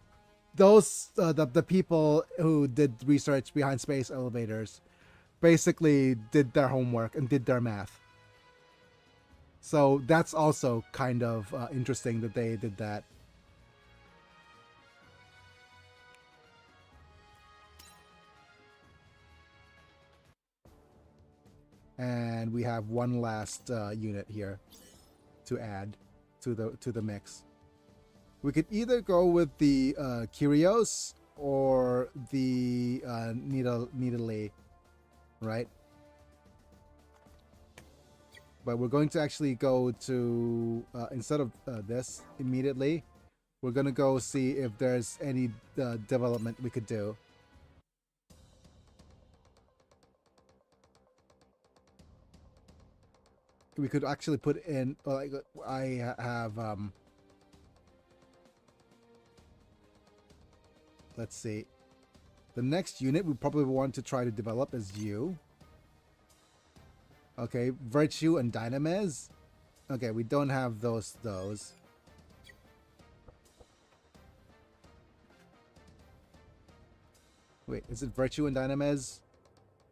those the people who did research behind space elevators basically did their homework and did their math. So that's also kind of interesting that they did that. And we have one last unit here to add to the mix. We could either go with the Kyrios or the Nidalee, right? But we're going to actually go to instead of this immediately, we're gonna go see if there's any development we could do. We could actually put in, like, I have, let's see. The next unit we probably want to try to develop is you. Okay, Virtue and Dynamez. Okay, we don't have those. Wait, is it Virtue and Dynamez?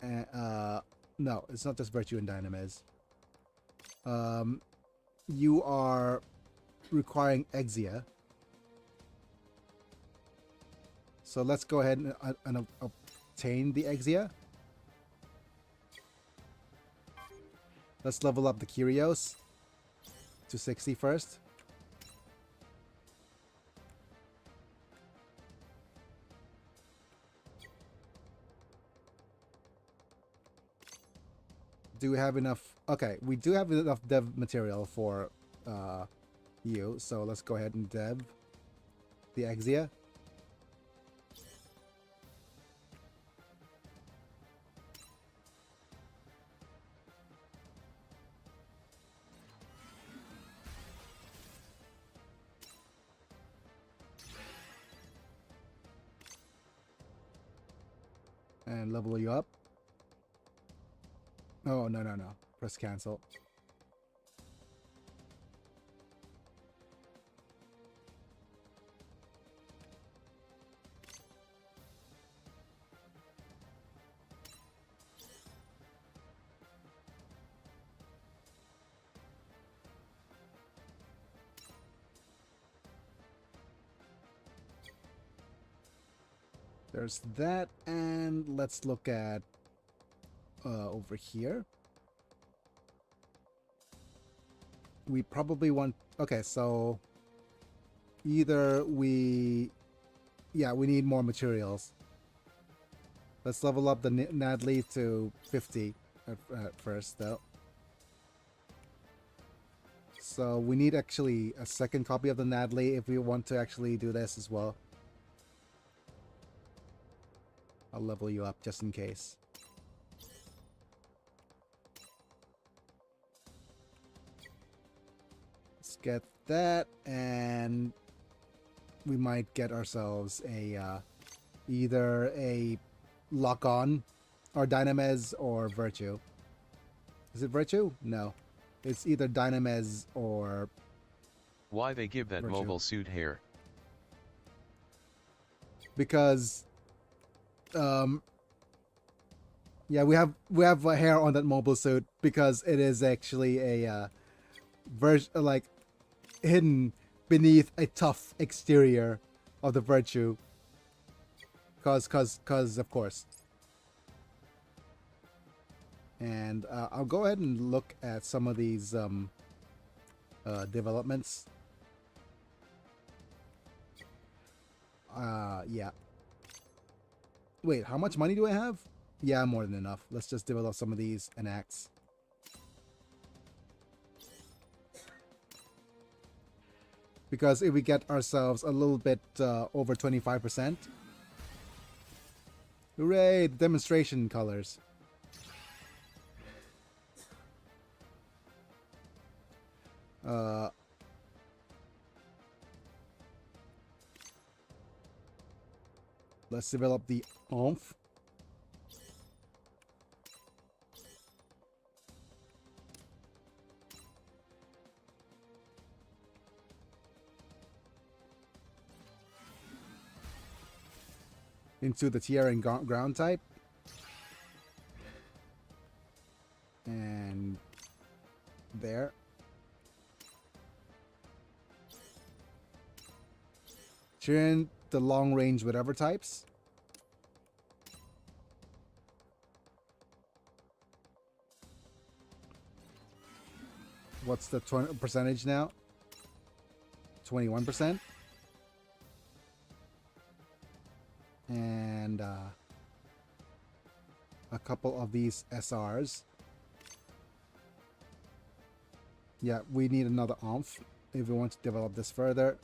No, it's not just Virtue and Dynamez. You are requiring Exia. So let's go ahead and obtain the Exia. Let's level up the Kyrios to 60 first. Do we have enough? Okay, we do have enough dev material for you, so let's go ahead and dev the Exia. And level you up. Oh, no. Press cancel. There's that, and let's look at over here. We probably want, okay, so either we need more materials. Let's level up the Nadley to 50 at first, though. So we need actually a second copy of the Nadley if we want to actually do this as well. I'll level you up just in case. Let's get that, and we might get ourselves a either a lock-on or Dynamez or Virtue. Is it Virtue? No. It's either Dynamez or Why they give that Virtue. mobile suit hair? Because Yeah, we have a hair on that mobile suit because it is actually a version like hidden beneath a tough exterior of the virtue. Cause of course. And I'll go ahead and look at some of these developments. Yeah. Wait, how much money do I have? Yeah, more than enough. Let's just develop some of these enacts. Because if we get ourselves a little bit over 25%. Hooray, the demonstration colors. Let's develop the oomph. Into the tier and ground type. And there. Turn the long range whatever types. What's the percentage now? 21%. And a couple of these SRs. Yeah, we need another oomph if we want to develop this further.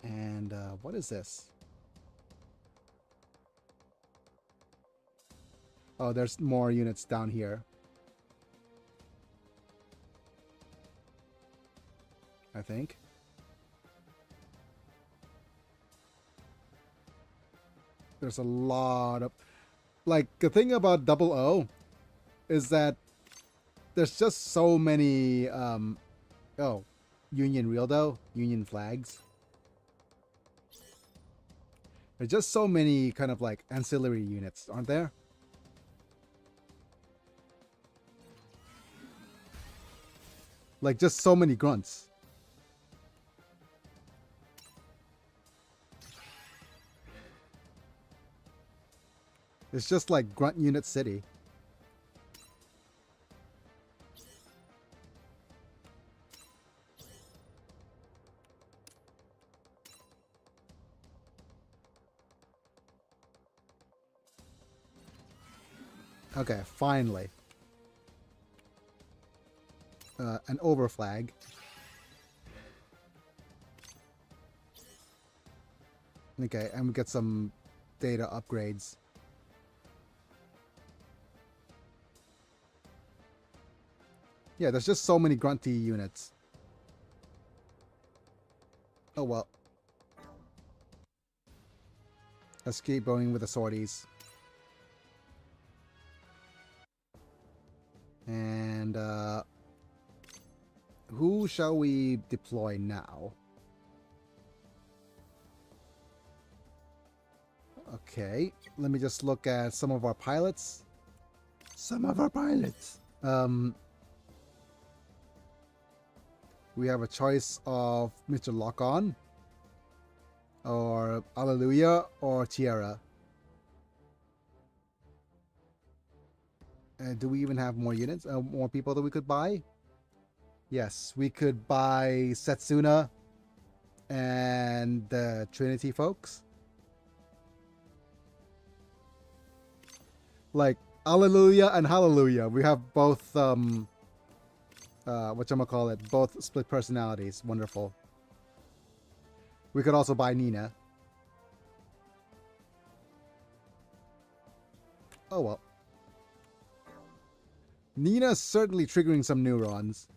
And what is this? Oh, there's more units down here. I think. There's a lot of... Like, the thing about 00 is that there's just so many... Oh, Union Real Union flags. There's just so many kind of like ancillary units, aren't there? Like just so many grunts. It's just like Grunt Unit City. Okay, finally. An overflag. Okay, and we get some data upgrades. Yeah, there's just so many grunty units. Oh well. Let's keep going with the sorties. And who shall we deploy now? Okay, let me just look at some of our pilots. We have a choice of Mr. Lock-On, or Alleluia, or Tierra. Do we even have more units? More people that we could buy? Yes, we could buy Setsuna and the Trinity folks. Like Alleluia and Hallelujah. We have both whatchamacallit, both split personalities. Wonderful. We could also buy Nina. Oh well. Nina's certainly triggering some neurons.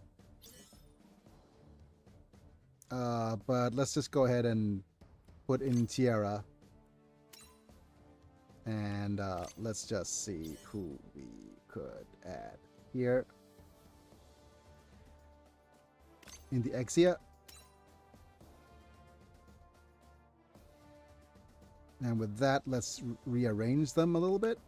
But let's just go ahead and put in Tierra. And let's just see who we could add here. In the Exia. And with that, let's rearrange them a little bit.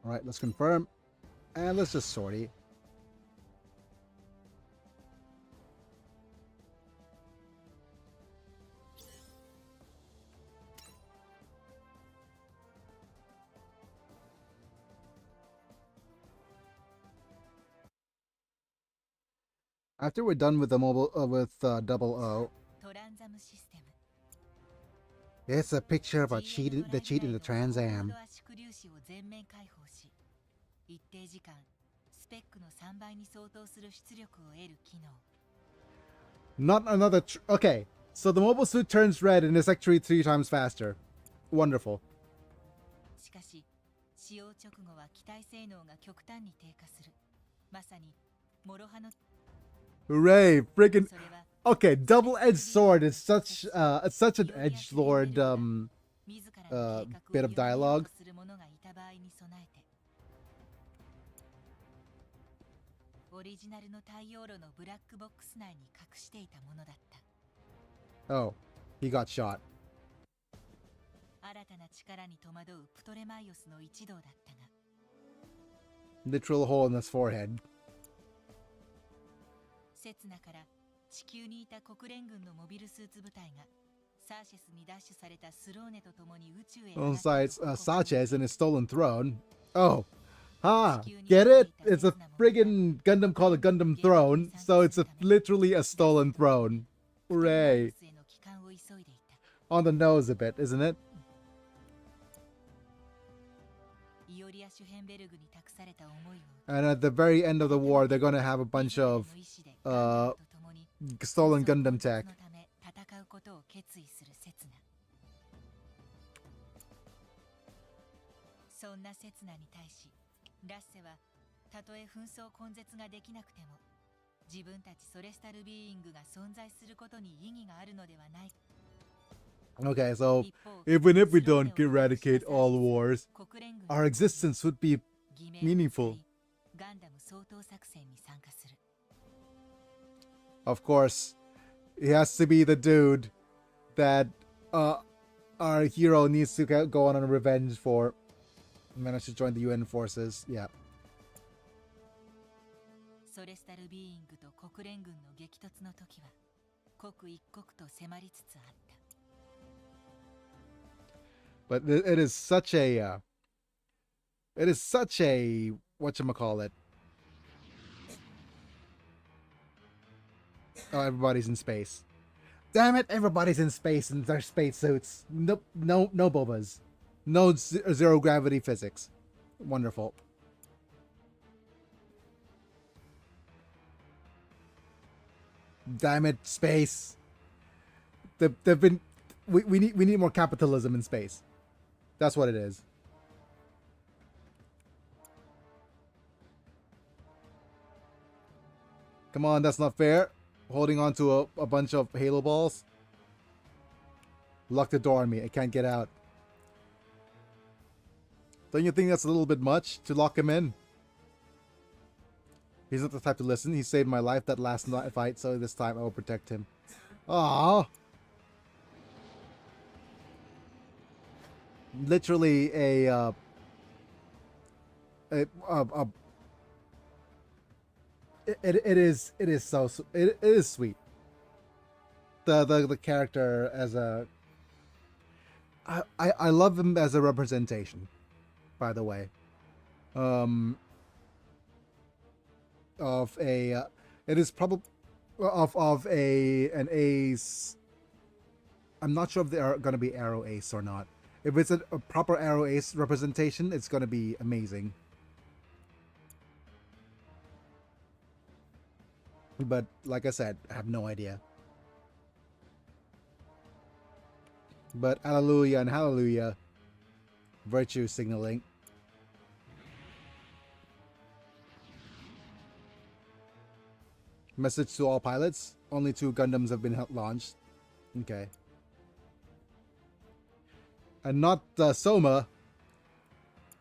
All right, let's confirm. And let's just sortie. After we're done with the mobile double O, トランザムシステム it's a picture of a cheat in the Trans フォー Am. ド圧縮粒子を全面開放し、一定時間スペックの3倍に相当する出力を得る機能。 Not another. Okay, so the mobile suit turns red and is actually 3 times faster. Wonderful. しかし使用直後は機体性能が極端に低下する。まさに諸刃の Hooray! Friggin' それは okay. Double-edged sword is such it's such an edgelord 自らの計画を bit of dialogue. する者がいた場合に備えて、オリジナルの太陽炉のブラックボックス内に隠していたものだった。 Oh, he got shot. 新たな力に戸惑うプトレマイオスの一同だったが、 Literal hole in his forehead. セツナから地球にいた国連軍のモビルスーツ部隊がサーシェスに奪取されたスローネと共に宇宙へ On sides, Sanchez and his stolen throne. Oh, get it? It's a friggin' Gundam called a Gundam throne, so it's literally a stolen throne. Hooray! への帰還を急いでいた。 On the nose a bit, isn't it? イオリア・シュヘンベルグに託された思いを And at the very end of the war, they're gonna have a bunch of stolen Gundam tech. のため戦うことを決意するセツナ。そんなセツナに対し、ラッセはたとえ紛争根絶ができなくても、自分たちソレスタルビーイングが存在することに意義があるのではない。 Okay, so 一方 even if we スローネ don't を奪取 eradicate した all wars, 国連軍 our existence would be 偽名を meaningful. 使いガンダム掃討作戦に参加する。 Of course, he has to be the dude that our hero needs to go on a revenge for. Manage to join the UN forces. Yeah. ソレスタルビーイングと国連軍の激突の時は刻一刻と迫りつつあった。 But it is such a whatchamacallit. Oh, everybody's in space. Damn it, everybody's in space in their space suits. No bobas. No zero gravity physics. Wonderful. Damn it, space. They've been we need more capitalism in space. That's what it is. Come on, that's not fair. Holding on to a bunch of Halo balls. Lock the door on me. I can't get out. Don't you think that's a little bit much to lock him in? He's not the type to listen. He saved my life that last fight, so this time I will protect him. Aww. Literally it is sweet. The character as a I love him as a representation, by the way, of a it is probably of an ace. I'm not sure if they are going to be Arrow Ace or not. If it's a proper Arrow Ace representation, it's going to be amazing. But like I said, I have no idea. But hallelujah and hallelujah. Virtue signaling. Message to all pilots. Only 2 Gundams have been launched. Okay. And not Soma.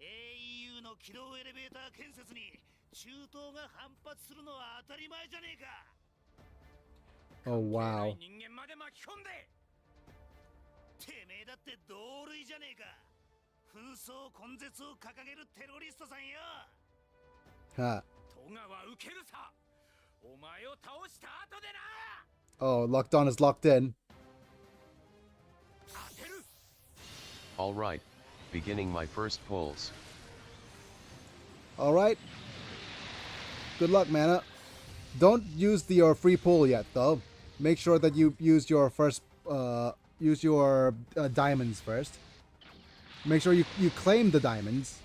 au の軌道エレベーター建設に中東が反発するのは当たり前じゃねえか。 Oh, wow. 人間まで巻き込んで。てめえだって同類じゃねえか。紛争根絶を掲げるテロリストさんよ。 Huh. トガは受けるさ。お前を倒した後でな。 Oh, locked on is locked in. 当てる。 Alright. Beginning my first pulls. Alright. Good luck, Mana. Don't use your free pull yet, though. Make sure that you use your first, diamonds first. Make sure you claim the diamonds,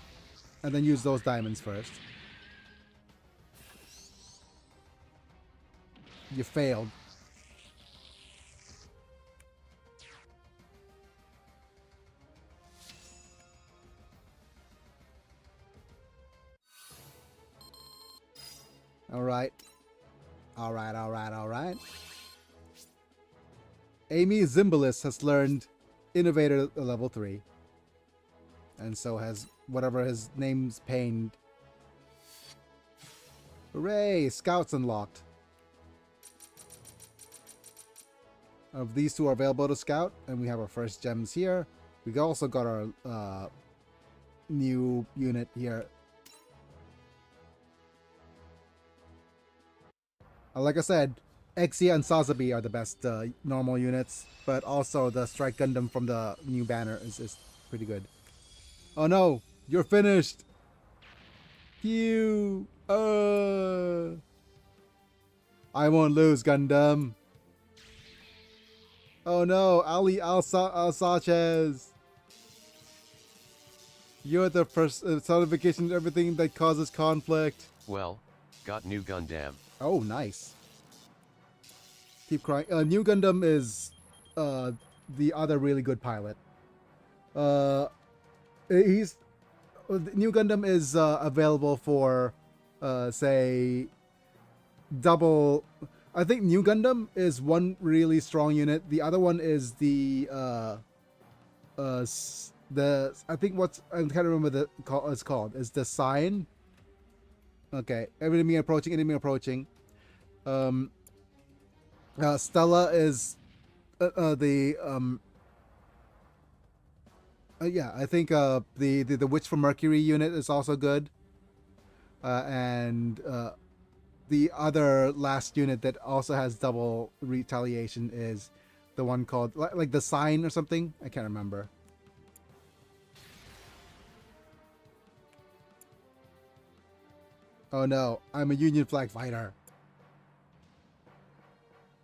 and then use those diamonds first. You failed. Alright. Alright. Amy Zimbalist has learned Innovator level 3. And so has whatever his name's pained. Hooray! Scouts unlocked. Of these two are available to scout, and we have our first gems here. We also got our new unit here. Like I said, Exia and Sazabi are the best normal units, but also the Strike Gundam from the new banner is pretty good. Oh no, you're finished! Phew! I won't lose, Gundam. Oh no, Ali Sanchez. You're the personification of everything that causes conflict. Well, got new Gundam. Oh, nice. Keep crying. New Gundam is the other really good pilot. New Gundam is available for say double. I think New Gundam is one really strong unit. The other one is the I think what's I can't remember it's called. Is the sign. Okay, enemy approaching. Stella is yeah, I think the Witch from Mercury unit is also good. And the other last unit that also has double retaliation is the one called like the sign or something. I can't remember. Oh no, I'm a Union flag fighter.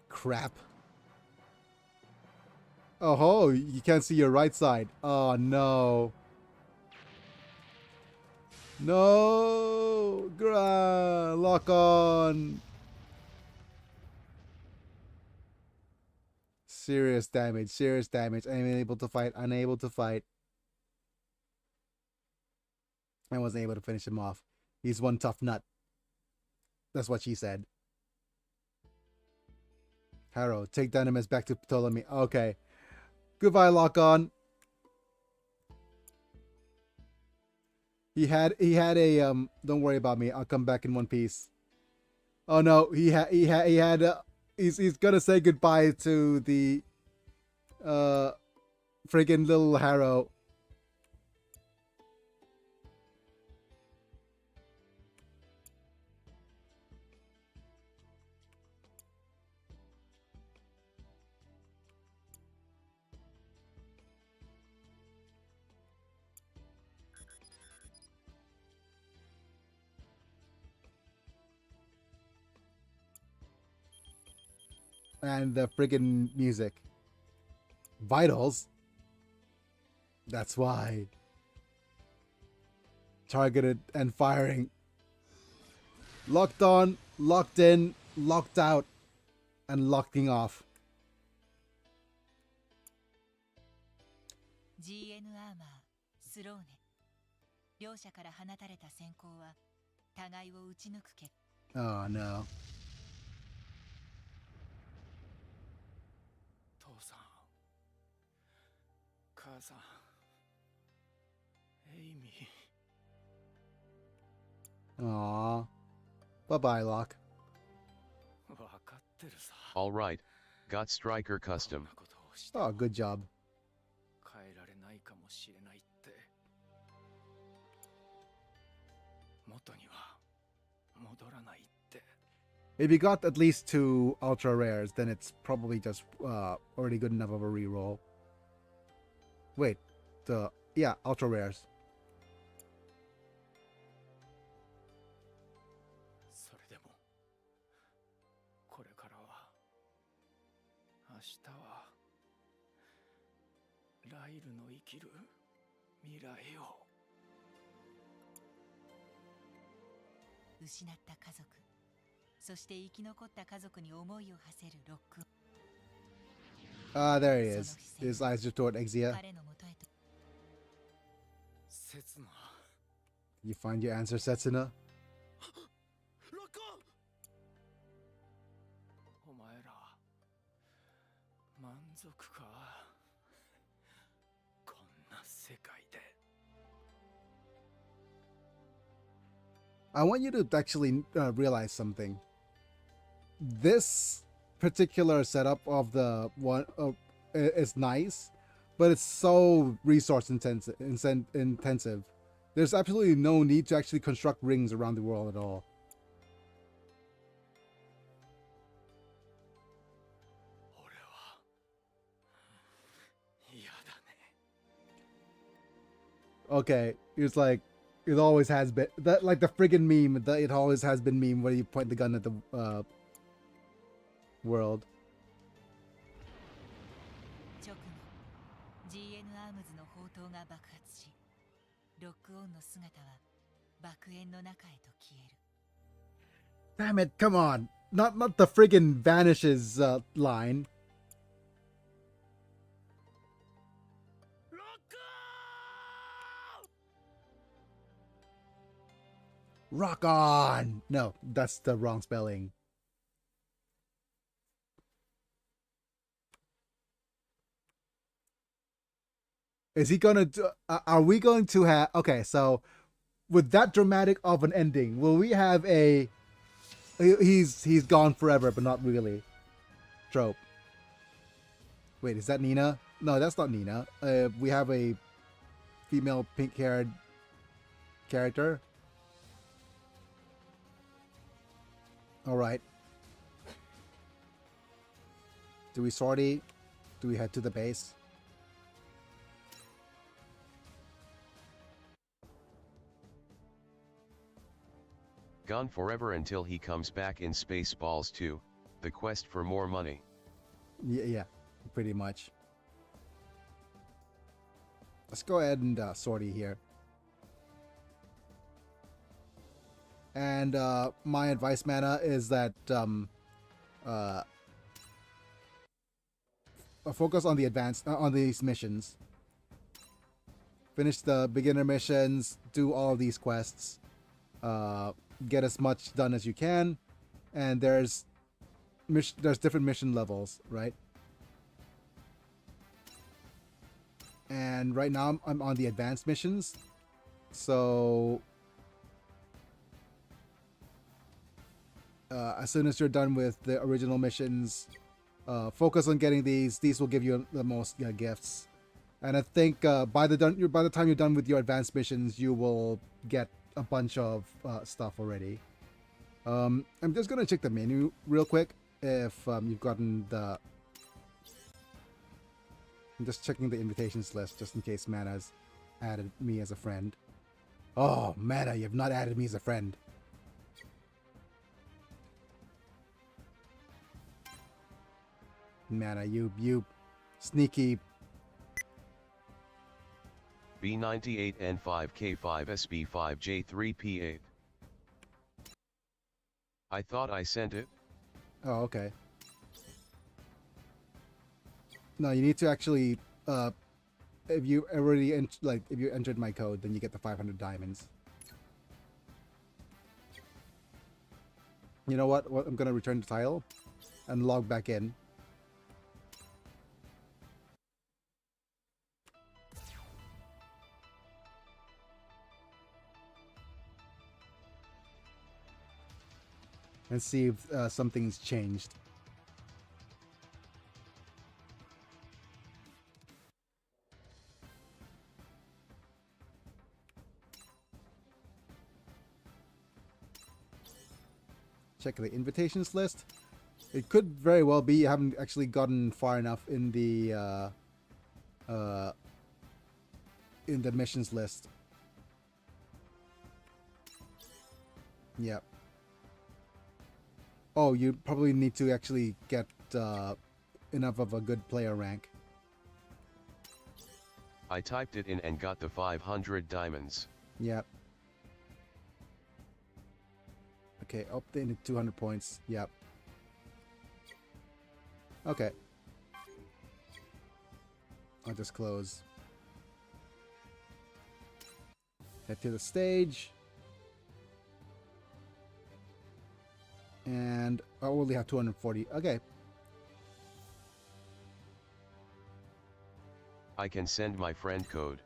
Crap. Oh ho, you can't see your right side. Oh no. No! Lock on! Serious damage. Unable to fight. I wasn't able to finish him off. He's one tough nut. That's what she said. Harrow, take Dynamis back to Ptolemy. Okay. Goodbye, Lock on. He had a don't worry about me. I'll come back in one piece. Oh no, he's gonna say goodbye to the friggin' little Harrow. And the friggin' music. Vitals? That's why. Targeted and firing. Locked on, locked in, locked out, and locking off. GN アーマースローネ両者から放たれた閃光は互いを打ち抜く結果 Oh no. 父さん、母さん、エイミー。Aw. Bye-bye, Locke. 分かってるさ。 Alright, got striker こん custom. なことをして Oh, good job. 変えられないかもしれないって。元には戻らないって。 If you got at least 2 ultra rares, then it's probably just already good enough of a reroll. Wait, yeah, ultra rares. それでもこれからは明日はライルの生きる未来を。失った家族、そして生き残った家族に思いを馳せるロック。 Ah, there he is. His eyes are toward Exia. 彼のもとへと。刹那。 You find your answer, Setsuna? ロックオン。お前ら満足か。こんな世界で。 I want you to actually realize something. This particular setup of the one is nice, but it's so resource intensive. There's absolutely no need to actually construct rings around the world at all. 俺は嫌だね。 Okay, it's like it always has been that, like the friggin' meme. It always has been meme where you point the gun at the world. 直後、GN アームズの砲塔が爆発し、ロックオンの姿は爆炎の中へと消える。 Damn it! Come on, not the friggin' vanishes line. ロック Rock on! No, that's the wrong spelling. Is he gonna do, are we going to have, okay, so with that dramatic of an ending, will we have a he's gone forever but not really trope? Wait, is that Nina? No, that's not Nina. We have a female pink-haired character. All right. Do we sortie? Do we head to the base? Gone forever until he comes back in Spaceballs 2, the quest for more money. Yeah, pretty much. Let's go ahead and sortie here. And my advice, Mana, is that focus on the advanced on these missions. Finish the beginner missions. Do all of these quests. Get as much done as you can. And there's different mission levels, right? And right now I'm on the advanced missions. So as soon as you're done with the original missions, focus on getting these. These will give you the most gifts. And I think by the time you're done with your advanced missions, you will get a bunch of stuff already. I'm just gonna check the menu real quick if you've gotten the. I'm just checking the invitations list just in case Mana's added me as a friend. Oh, Mana, you've not added me as a friend. Mana, you sneaky. B98N5K5SB5J3P8. I thought I sent it. Oh, okay. No, you need to actually, if you already if you entered my code, then you get the 500 diamonds. You know what? I'm gonna return the tile and log back in. and see if something's changed. Check the invitations list. It could very well be you haven't actually gotten far enough in the missions list. Yep. Oh, you probably need to actually get enough of a good player rank. I typed it in and got the 500 diamonds. Yep. Okay, up to 200 points. Yep. Okay. I'll just close. Head to the stage. And I only have 240. Okay. I can send my friend code.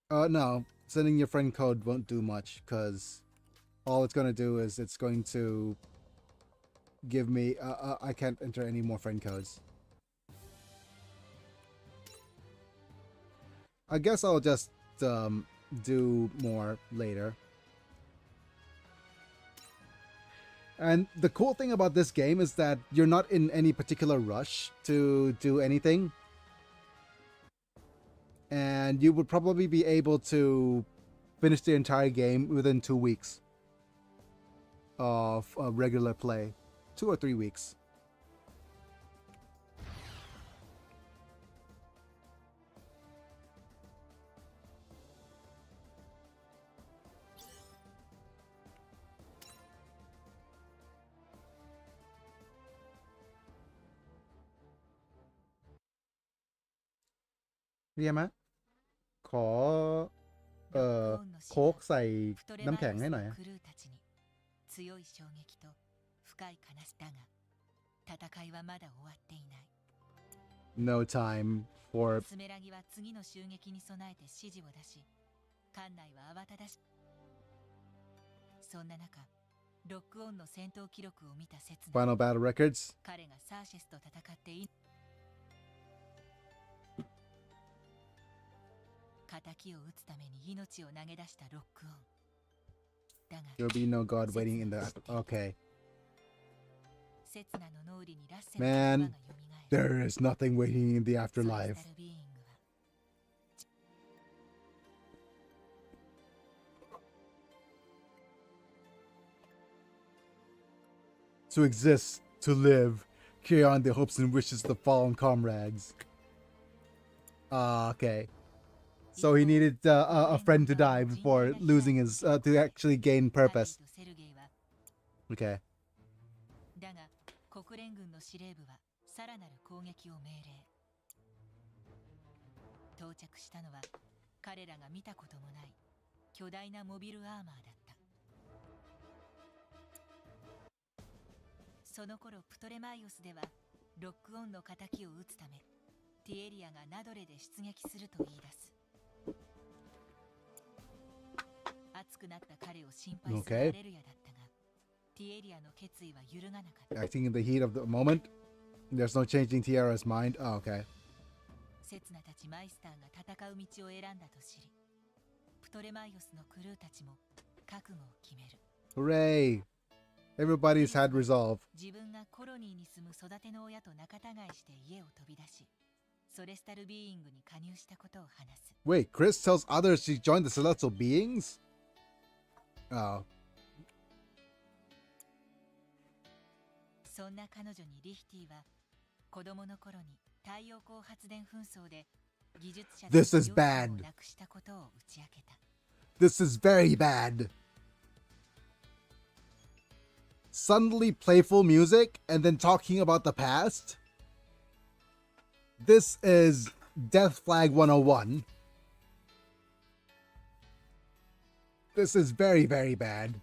No. Sending your friend code won't do much, because all it's going to do is it's going to give me... I can't enter any more friend codes. I guess I'll just do more later. And the cool thing about this game is that you're not in any particular rush to do anything. And you would probably be able to finish the entire game within 2 weeks of regular play. 2 or 3 weeks.เรียกไหมขอโค้กใส่น้ำแข็งให้หน่อย 強い衝撃と深い悲しだが戦いはまだ終わっていない No time for スメラギは次の襲撃に備えて指示を出し館内は慌ただしそんな中ロックオンの戦闘記録を見た刹那 Final Battle Records. 彼がサーシェスと戦ってい敵を撃つために命を投げ出したロックオンだが There'll be no God waiting in the... Okay. 刹那の脳裏にラッセル Man, の言葉が蘇る there is nothing waiting in the ソ afterlife. ーシャルビーイングは To exist, to live, carry on the hopes and wishes of the fallen comrades. Okay. So he needed a friend to die before losing his... to actually gain ハリー purpose. とセルゲイは Okay. だが国連軍の司令部はさらなる攻撃を命令到着したのは彼らが見たこともない巨大なモビルアーマーだったその頃プトレマイオスではロックオンの敵を撃つためティエリアがナドレで出撃すると言い出す熱くなった彼を心配するアレルヤだったが、ティエリアの決意は揺るがなかった。 Acting in the heat of the moment. There's no changing Tiara's mind. Oh, okay. 刹那たちマイスターが戦う道を選んだと知り、プトレマイオスのクルーたちも覚悟を決める。 Hooray! Everybody's had resolve. 自分がコロニーに住む育ての親と仲違いして家を飛び出し、ソレスタルビーイングに加入したことを話す。 Wait, Chris tells others she joined the celestial beings? Oh. そんな彼女にリヒティは子供の頃に太陽光発電紛争で技術者 This is 両親を bad. 亡くしたことを打ち明けた。 This is very bad. Suddenly playful music and then talking about the past? This is Death Flag 101. This is very, very bad.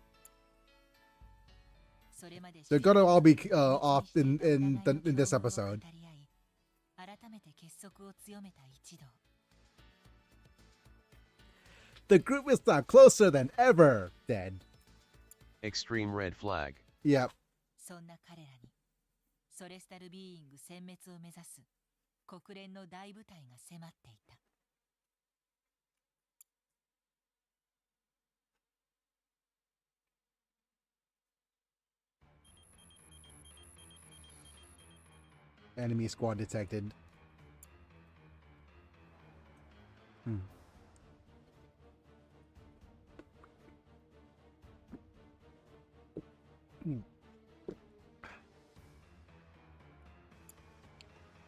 それまで They're gonna all be off in this episode. 改めて結束を強めた一同。 The group is now closer than ever, Dead. Extreme red flag. Yep. そんな彼らにソレスタルビーイング殲滅を目指す国連の大部隊が迫っていた。Enemy squad detected.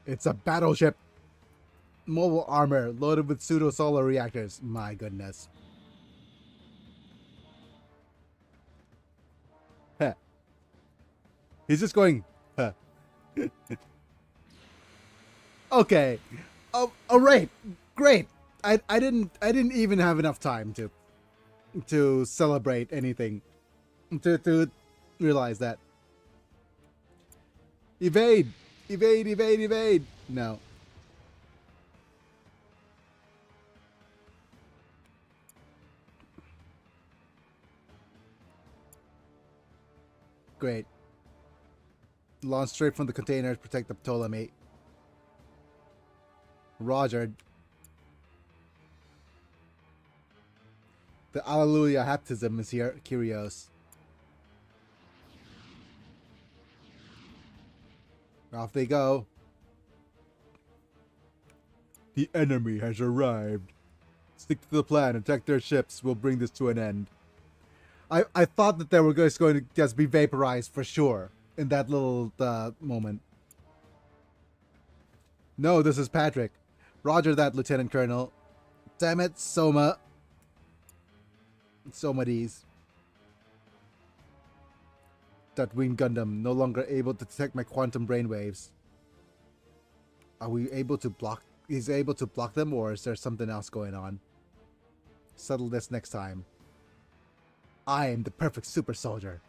It's a battleship. Mobile armor loaded with pseudo-solar reactors. My goodness. Huh. He's just going, huh. Okay. Oh, right. Great. I didn't even have enough time to celebrate anything. To realize that. Evade! Evade, evade, evade! No. Great. Launch straight from the container to protect the Ptolemy. Roger. The Alleluia Haptism is here. Curios. Off they go. The enemy has arrived. Stick to the plan. Attack their ships. We'll bring this to an end. I thought that they were just going to just be vaporized for sure in that little moment. No, this is Patrick. Roger that, Lieutenant Colonel. Damn it, Soma. Soma D's. That winged Gundam, no longer able to detect my quantum brainwaves. Are we able to block? Is he able to block them, or is there something else going on? Settle this next time. I am the perfect super soldier.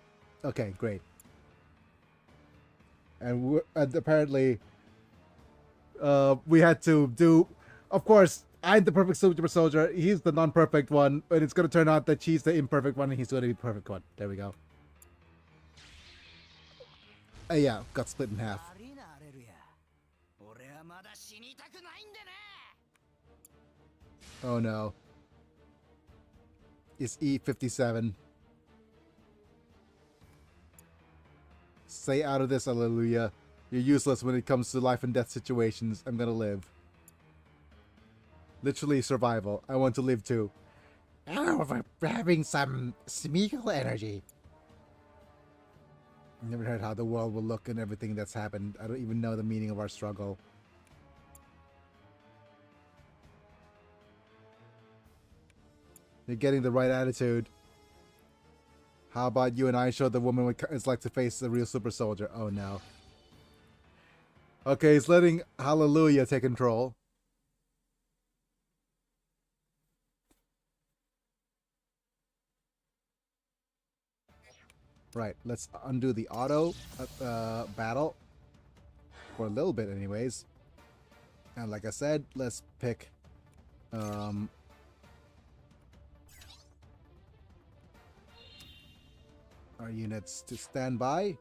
Okay, great. And apparently, we had to do. Of course, I'm the perfect super soldier. He's the non-perfect one, and it's going to turn out that she's the imperfect one, and he's going to be the perfect one. There we go. Yeah, got split in half. Oh no. It's E57. Stay out of this, Alleluia. You're useless when it comes to life and death situations. I'm gonna live. Literally survival. I want to live too. Oh, we're having some Smeagol energy. Never heard how the world will look and everything that's happened. I don't even know the meaning of our struggle. You're getting the right attitude. How about you and I show the woman what it's like to face a real super soldier? Oh no. Okay, he's letting Hallelujah take control. Right, let's undo the auto battle. For a little bit anyways. And like I said, let's pick our units to stand by.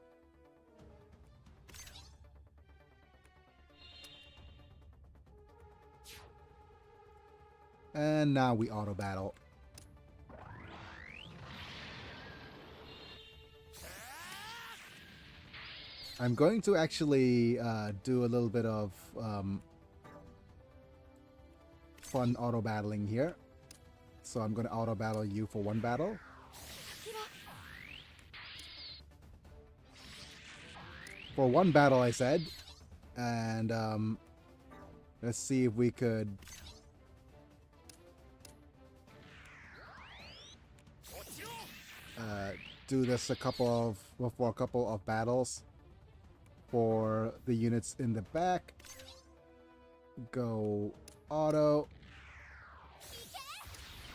And now we auto battle. I'm going to actually do a little bit of fun auto battling here. So I'm going to auto battle you for one battle. For one battle, I said. And let's see if we could do this for a couple of battles for the units in the back. Go auto.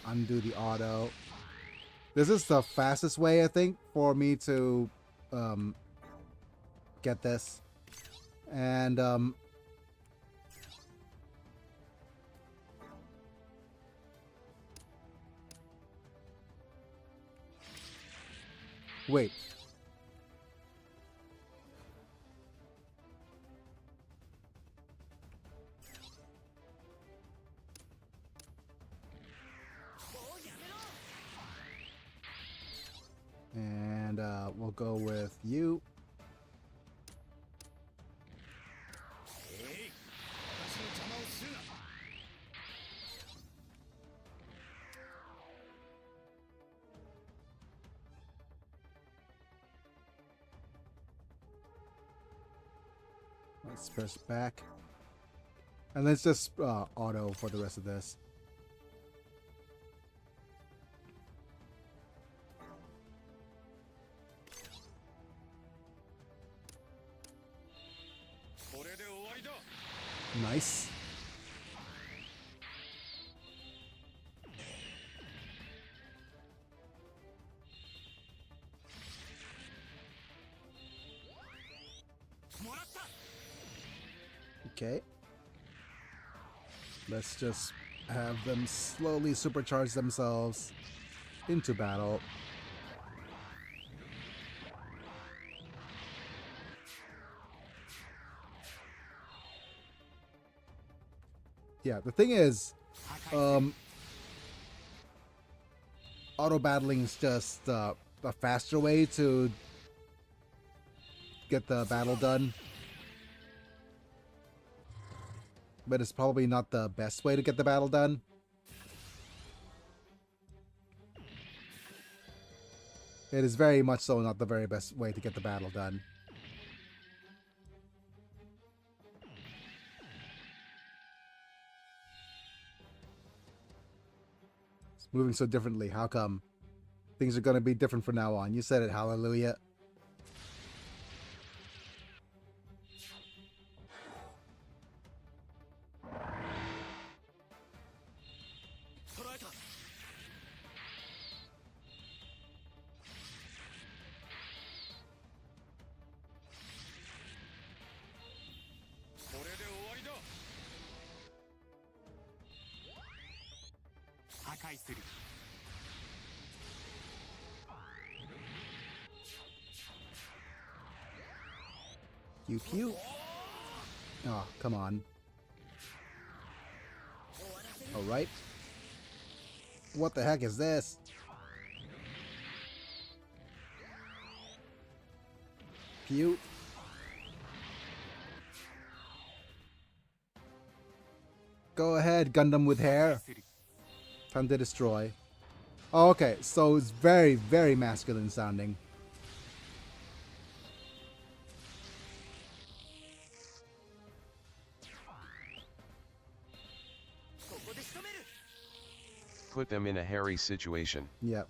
Undo the auto. This is the fastest way, I think, for me to get this. And wait. And we'll go with you. えい私の邪魔をするな Let's press back. And let's just auto for the rest of this. これで終わりだ Nice. Okay. Let's just have them slowly supercharge themselves into battle. Yeah, the thing is, auto battling is just a faster way to get the battle done. But it's probably not the best way to get the battle done. It is very much so not the very best way to get the battle done. It's moving so differently. How come? Things are going to be different from now on. You said it, hallelujah. Pew pew. Oh, come on. Alright. What the heck is this? Pew. Go ahead, Gundam with hair. Time to destroy. Oh, okay, so it's very, very masculine sounding. Put them in a hairy situation. Yeah.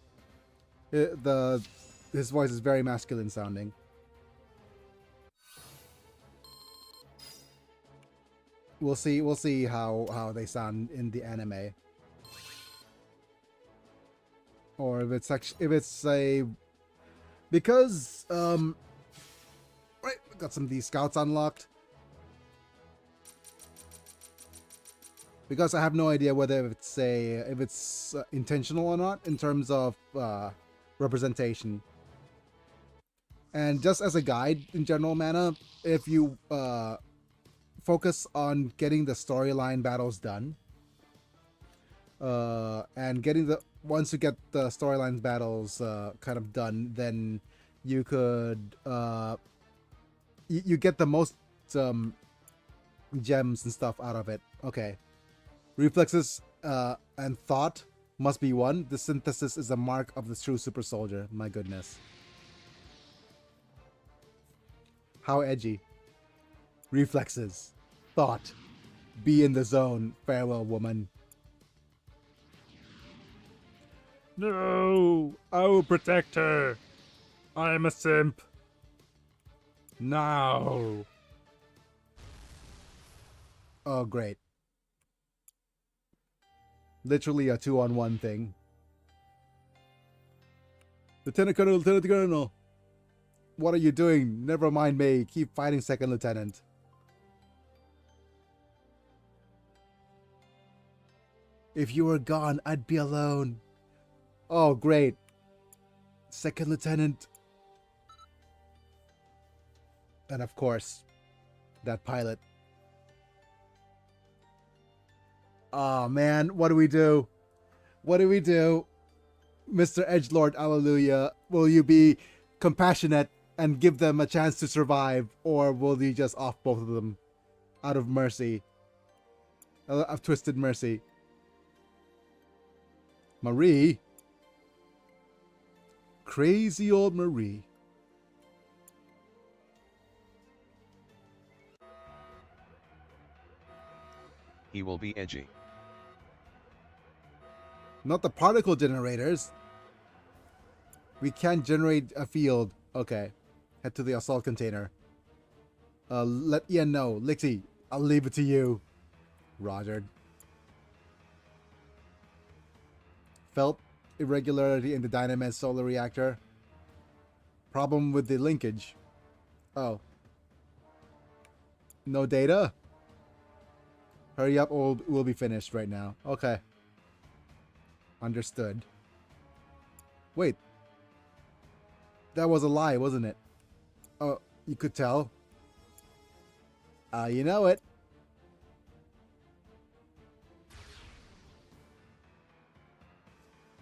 His voice is very masculine sounding. We'll see how they sound in the anime. Or if it's a because right, got some of these scouts unlocked. Because I have no idea whether it's intentional or not in terms of representation. And just as a guide in general manner, if you focus on getting the storyline battles done, and once you get the storyline battles kind of done, then you could you get the most gems and stuff out of it. Okay. Reflexes and thought must be one. The synthesis is a mark of the true super soldier. My goodness. How edgy. Reflexes. Thought. Be in the zone. Farewell, woman. No! I will protect her. I am a simp. No. Oh, great. Literally a 2-on-1 thing. Lieutenant Colonel. What are you doing? Never mind me. Keep fighting, Second Lieutenant. If you were gone, I'd be alone. Oh, great. Second Lieutenant. And of course, that pilot. Oh man, what do we do? What do we do? Mr. Edgelord, Alleluia, will you be compassionate and give them a chance to survive, or will you just off both of them out of mercy? Of twisted mercy. Marie? Crazy old Marie. He will be edgy. Not the particle generators. We can't generate a field. Okay. Head to the assault container. Let Ian know. Lixie, I'll leave it to you. Roger. Felt irregularity in the Dynamet solar reactor. Problem with the linkage. Oh. No data? Hurry up or we'll be finished right now. Okay. Understood. Wait. That was a lie, wasn't it? Oh, you could tell. You know it.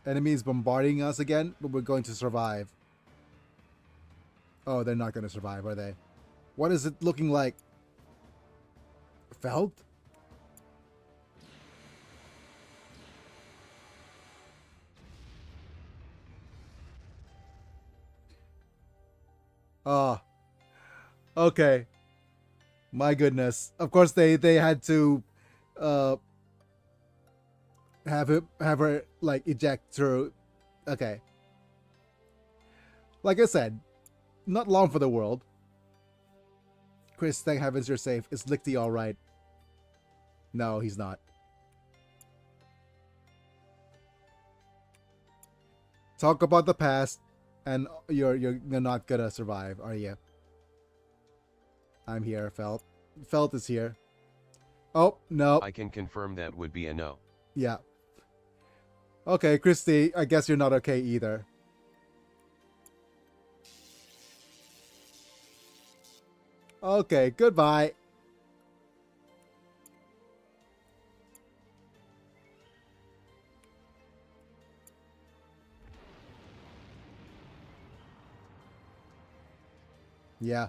Enemies bombarding us again, but we're going to survive. Oh, they're not going to survive, are they? What is it looking like? Felt? Ah. Okay. My goodness. Of course they had to have her like eject through. Okay. Like I said, not long for the world. Chris, thank heavens you're safe. Is Lichty alright? No, he's not. Talk about the past, and you're not gonna survive, are you? I'm here, Felt. Felt is here. Oh, no. I can confirm that would be a no. Yeah. Okay, Christy, I guess you're not okay either. Okay, goodbye. Yeah.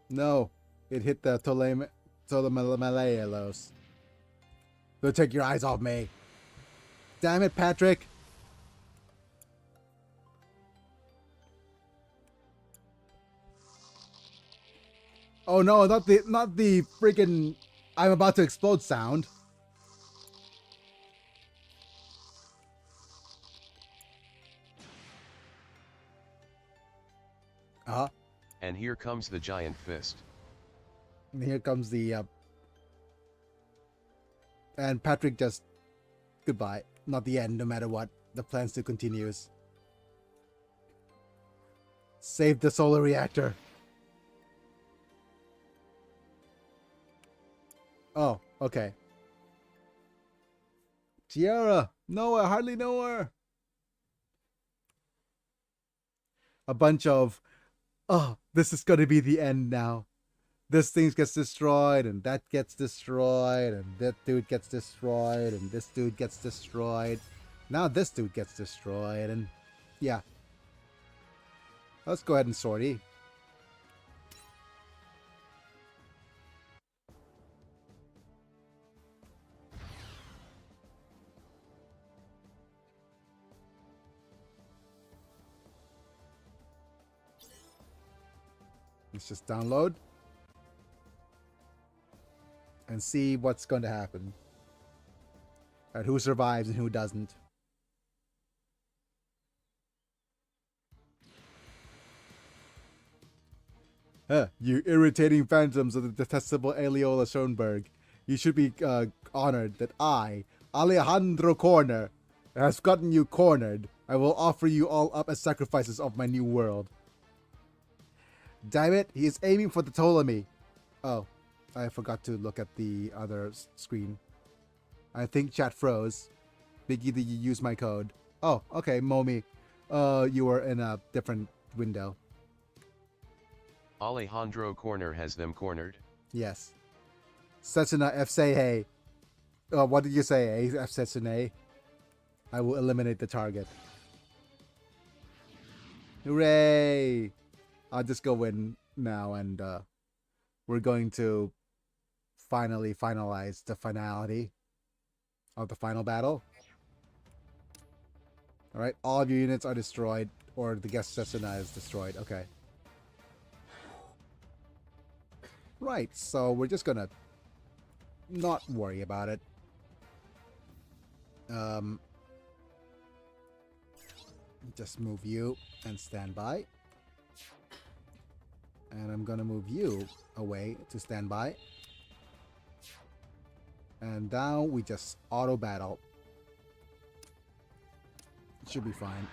No, it hit the Ptolemaios. Don't take your eyes off me. Damn it, Patrick. Oh no, not the freaking I'm about to explode sound. Uh-huh. And here comes the giant fist. And here comes the and Patrick just goodbye. Not the end, no matter what. The plan still continues. Save the solar reactor. Oh, okay. Tiara! No, I hardly know her. A bunch of, oh, this is gonna be the end now. This thing gets destroyed, and that gets destroyed, and that dude gets destroyed, and this dude gets destroyed. Now this dude gets destroyed, and yeah. Let's go ahead and sortie. Let's just download and see what's going to happen. And who survives and who doesn't. You irritating phantoms of the detestable Aeolus Schoenberg. You should be honored that I, Alejandro Corner, has gotten you cornered. I will offer you all up as sacrifices of my new world. Damn it, he is aiming for the Ptolemy. Oh, I forgot to look at the other screen. I think chat froze. Biggy, did you use my code? Oh, okay, Momi. You were in a different window. Alejandro Corner has them cornered. Yes. Setsuna F say hey. What did you say, F Setsune? I will eliminate the target. Hooray! I'll just go in now and we're going to finally finalize the finality of the final battle. Alright, all of your units are destroyed, or the guest Cessna is destroyed. Okay. Right, so we're just gonna not worry about it. Just move you and stand by. And I'm gonna move you away to stand by. And now we just auto battle. It should be fine.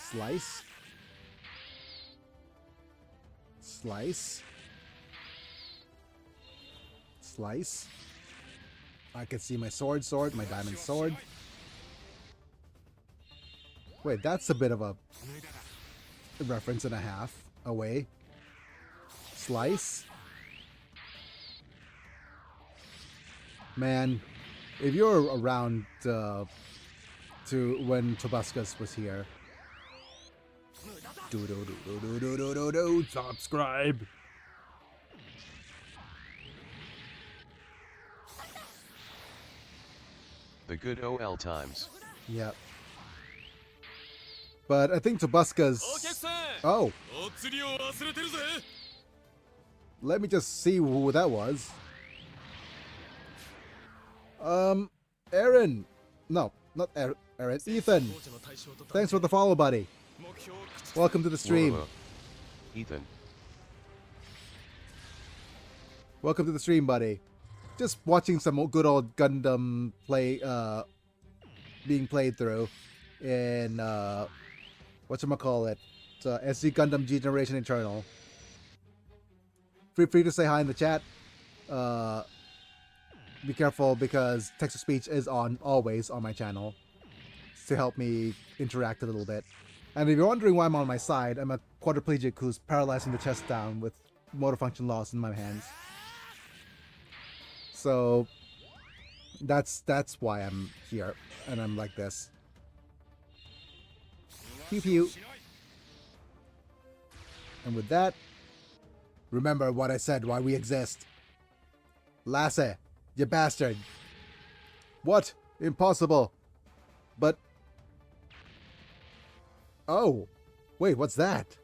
Slice. Slice. Slice. I can see my sword, my diamond sword. Wait, that's a bit of a reference and a half away. Slice. Man, if you're around to when Tobuscus was here, subscribe. The good OL times. Yep. But I think Tobuscus. Oh. Let me just see who that was. Aaron. No, not Aaron. Ethan. Thanks for the follow, buddy. Welcome to the stream. Whoa. Ethan. Welcome to the stream, buddy. Just watching some good old Gundam play, being played through in, whatchamacallit, SC Gundam G Generation Eternal. Feel free to say hi in the chat. Be careful because text-to-speech is on always on my channel to help me interact a little bit. And if you're wondering why I'm on my side, I'm a quadriplegic who's paralyzing the chest down with motor function loss in my hands. So that's why I'm here and I'm like this. Pew pew. And with that, remember what I said, why we exist. Lasse, you bastard. What? Impossible. But... Oh. Wait, what's that?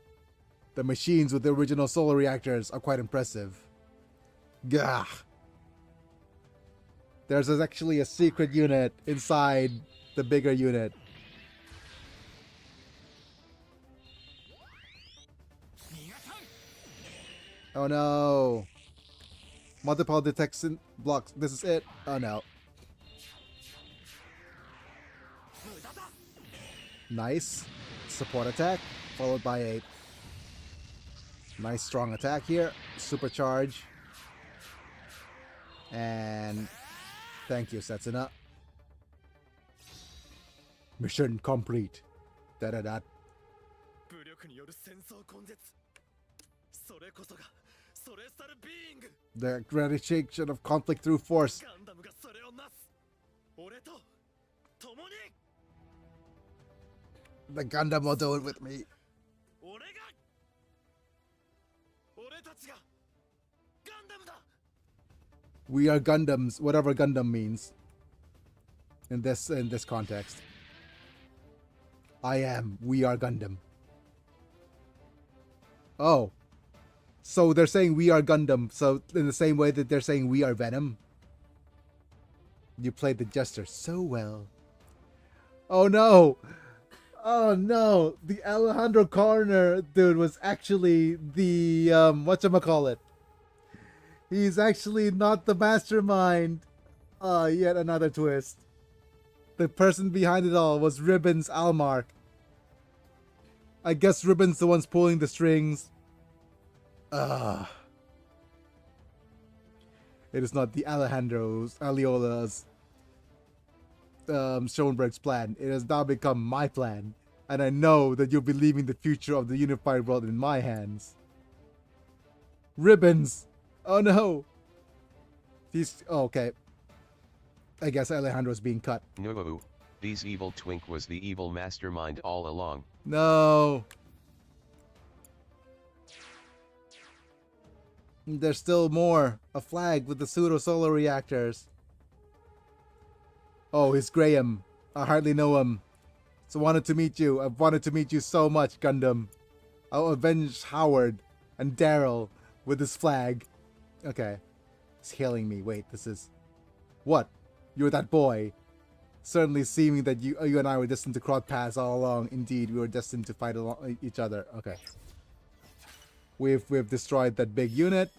The machines with the original solar reactors are quite impressive. Gah. There's actually a secret unit inside the bigger unit. Oh no. Multiple detection blocks. This is it. Oh no. Nice. Support attack. Followed by a nice strong attack here. Supercharge. And thank you, Setsuna. Mission complete. Da-da-da. The eradication of conflict through force. The Gundam will do it with me. We are Gundams, whatever Gundam means. In this context. We are Gundam. Oh. So they're saying we are Gundam, so in the same way that they're saying we are Venom. You played the jester so well. Oh no! Oh no! The Alejandro Corner dude was actually the, whatchamacallit. He's actually not the mastermind. Yet another twist. The person behind it all was Ribbons Almark. I guess Ribbons the one's pulling the strings. It is not the Aliola's, Schoenberg's plan. It has now become my plan. And I know that you'll be leaving the future of the unified world in my hands. Ribbons! Oh no! He's... Oh, okay. I guess Alejandro's being cut. No, B's evil twink was the evil mastermind all along. No. There's still more. A flag with the pseudo-solar reactors. Oh, he's Graham. I hardly know him. So wanted to meet you. I've wanted to meet you so much, Gundam. I'll avenge Howard and Daryl with this flag. Okay. It's hailing me. Wait, this is... What? You're that boy. Certainly seeming that you and I were destined to cross paths all along. Indeed, we were destined to fight each other. Okay. We've destroyed that big unit.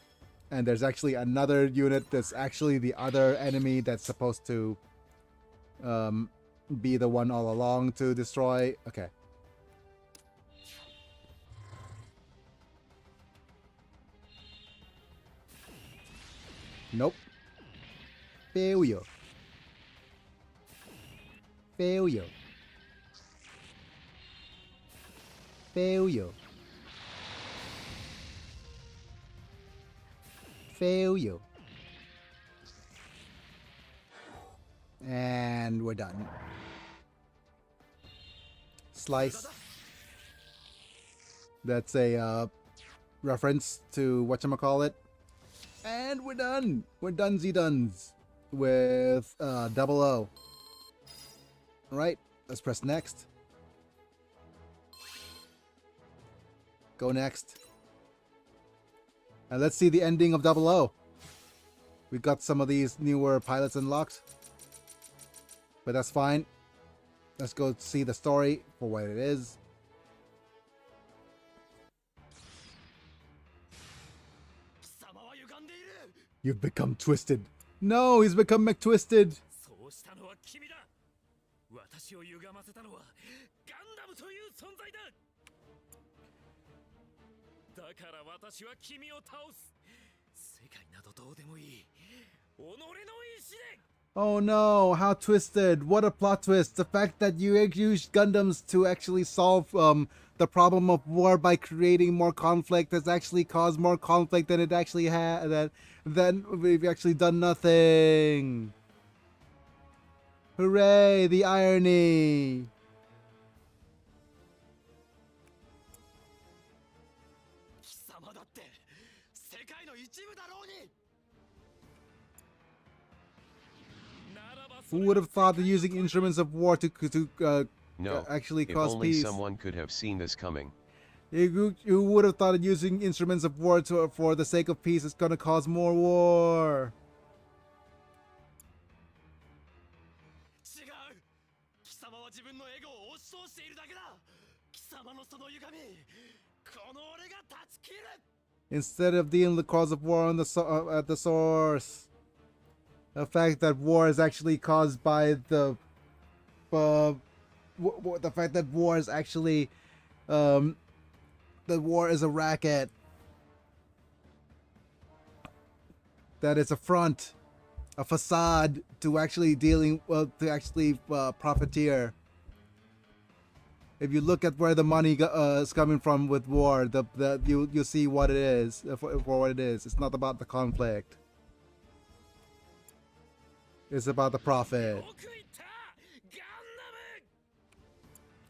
And there's actually another unit that's actually the other enemy that's supposed to be the one all along to destroy. Okay. Nope. Failure. Failure. Failure. Failure. And we're done. Slice. That's a reference to whatchamacallit. And we're done. We're donezy-duns with 00. Alright, let's press next. Go next. And let's see the ending of 00. We got some of these newer pilots unlocked. But that's fine. Let's go see the story for what it is. You've become twisted. No, he's become McTwisted. そうしたのは君だ。私を歪ませたのはガンダムという存在だ。だから私は君を倒す。世界などどうでもいい。己の意志で。 Oh no, how twisted. What a plot twist. The fact that you used Gundams to actually solve the problem of war by creating more conflict has actually caused more conflict than it actually had. Then we've actually done nothing. Hooray, the irony. Who would have thought that using instruments of war to No, actually if cause only peace? someone could have seen this coming. You would have thought that using instruments of war for the sake of peace is going to cause more war. 違う。貴様は自分のエゴを押し通しているだけだ。貴様のその歪み、この俺が断ち切る。 Instead of dealing with the cause of war on at the source. The fact that war is actually caused by the fact that war is actually that war is a racket. That it's a front, a facade to actually profiteer. If you look at where the money is coming from with war, you see what it is for what it is. It's not about the conflict. It's about the profit.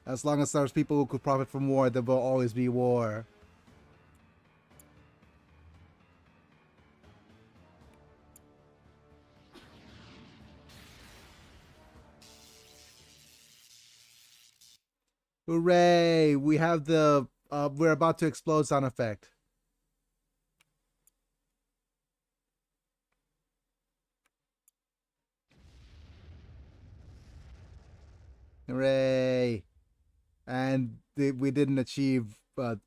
As long as there's people who could profit from war, there will always be war. Hooray! We have the we're about to explode sound effect. Hooray! And we didn't achieve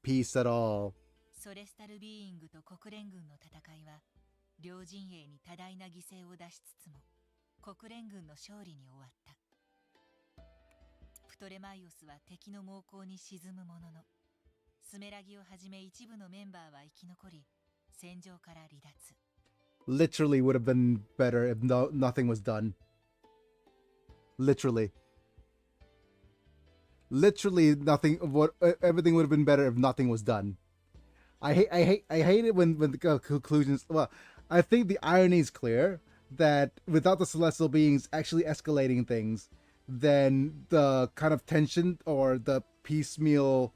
peace at all. ソレスタルビーイングと国連軍の戦いは両陣営に多大な犠牲を出しつつも国連軍の勝利に終わった。プトレマイオスは敵の猛攻に沈むものの、スメラギをはじめ一部のメンバーは生き残り、戦場から離脱。Literally would have been better if nothing was done. Literally nothing. Everything would have been better if nothing was done. I hate it when the conclusions. Well, I think the irony is clear that without the celestial beings actually escalating things, then the kind of tension or the piecemeal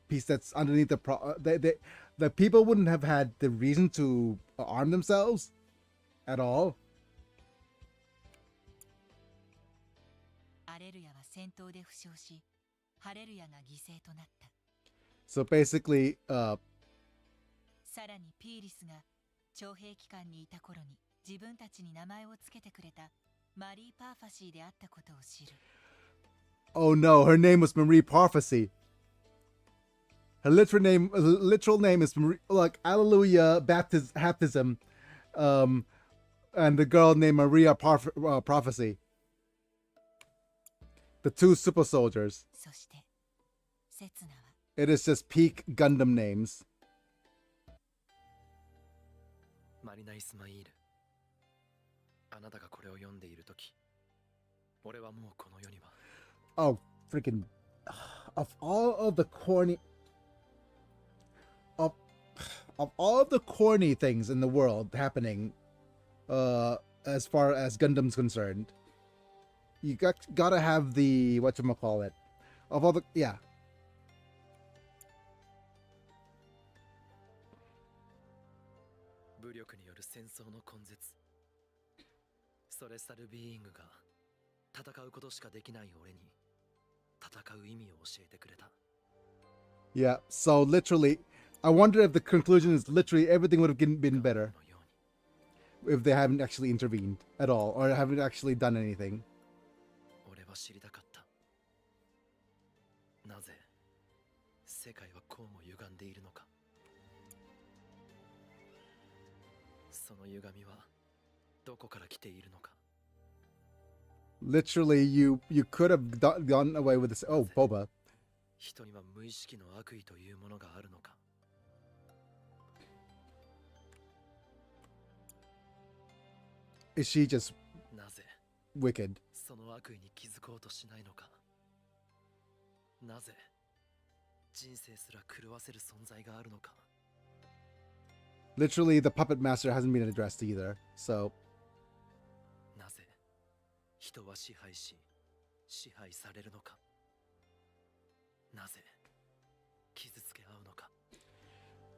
piece that's underneath the people wouldn't have had the reason to arm themselves at all. アレルヤは戦闘で負傷し、ハレルヤが犠牲となった。 So basically, さらにピーリスが徴兵期間にいた頃に自分たちに名前をつけてくれたマリー・パーファシーであったことを知る。 oh no, her name was Marie Prophecy. Her literal name is Marie, like Alleluia Baptism, and the girl named Maria Prophecy. The two super soldiers. そしてセツナは It is just peak Gundam names. マリナ・イスマイール、あなたがこれを読んでいるとき、俺はもうこの世には Oh, freaking! Of all of the corny, of all of the corny things in the world happening, as far as Gundam's concerned, you gotta have the whatchamacallit. Of all the yeah. 武力による戦争の根絶、それさるビーイングが戦うことしかできない俺に戦う意味を教えてくれた。 Yeah, so literally, I wonder if the conclusion is literally everything would have been better のように if they haven't actually intervened at all or haven't actually done anything. 俺は知りたかった。なぜ世界はこうも歪んでいるのか。その歪みはどこから来ているのか。 Literally, you could have gone away with this. Oh, Boba. 人には無意識の悪意というものがあるのか。 Is she just なぜ wicked? その悪意に気づこうとしないのか。なぜ人生すら狂わせる存在があるのか。 Literally, the puppet master hasn't been addressed either. So なぜ人は支配し支配されるのか。なぜ傷つけ合うのか。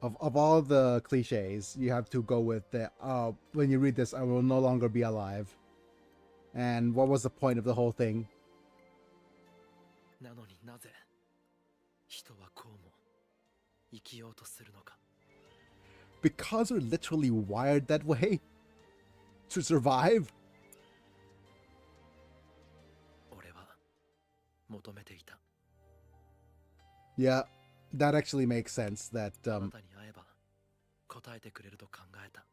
of all the cliches, you have to go with the when you read this, I will no longer be alive. And what was the point of the whole thing? なのになぜ人はこうも生きようとするのか。 Because we're literally wired that way to survive. 俺は求めていた。 Yeah, that actually makes sense. That あなたに会えば答えてくれると考えた。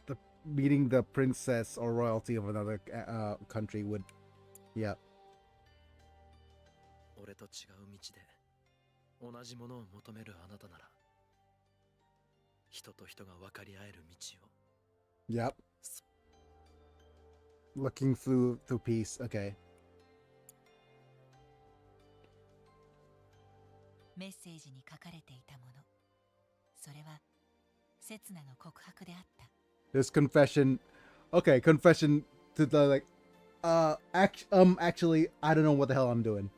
the meeting the princess or royalty of another country would, yeah. 俺と違う道で同じものを求めるあなたなら人と人が分かり合える道を。 Yep. Looking through peace. Okay. メッセージに書かれていたもの、それはセツナの告白であった。 This confession. Okay, confession to the like. Actually, I don't know what the hell I'm doing.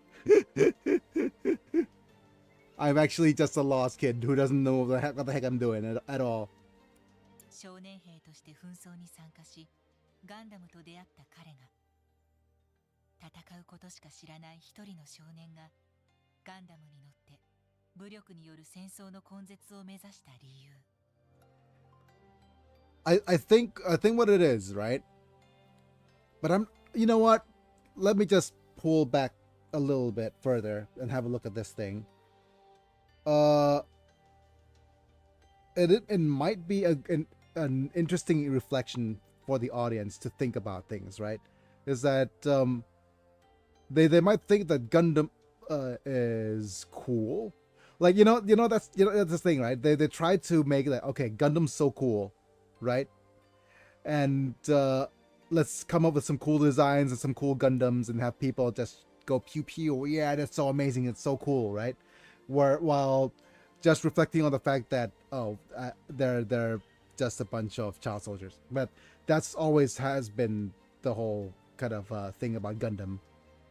I'm actually just a lost kid who doesn't know what the heck I'm doing at all. 少年兵として紛争に参加し、ガンダムと出会った彼が戦うことしか知らない一人の少年がガンダムに乗って武力による戦争の根絶を目指した理由。 I think what it is, right? But you know what? Let me just pull back a little bit further and have a look at this thing. It might be an interesting reflection for the audience to think about things, right? Is that they might think that Gundam is cool, like that's the thing, right? They try to make that, okay, Gundam's so cool, right? And let's come up with some cool designs and some cool Gundams and have people just go pew pew, yeah, that's so amazing, it's so cool, right? While just reflecting on the fact that they're just a bunch of child soldiers. But that's always has been the whole kind of thing about Gundam,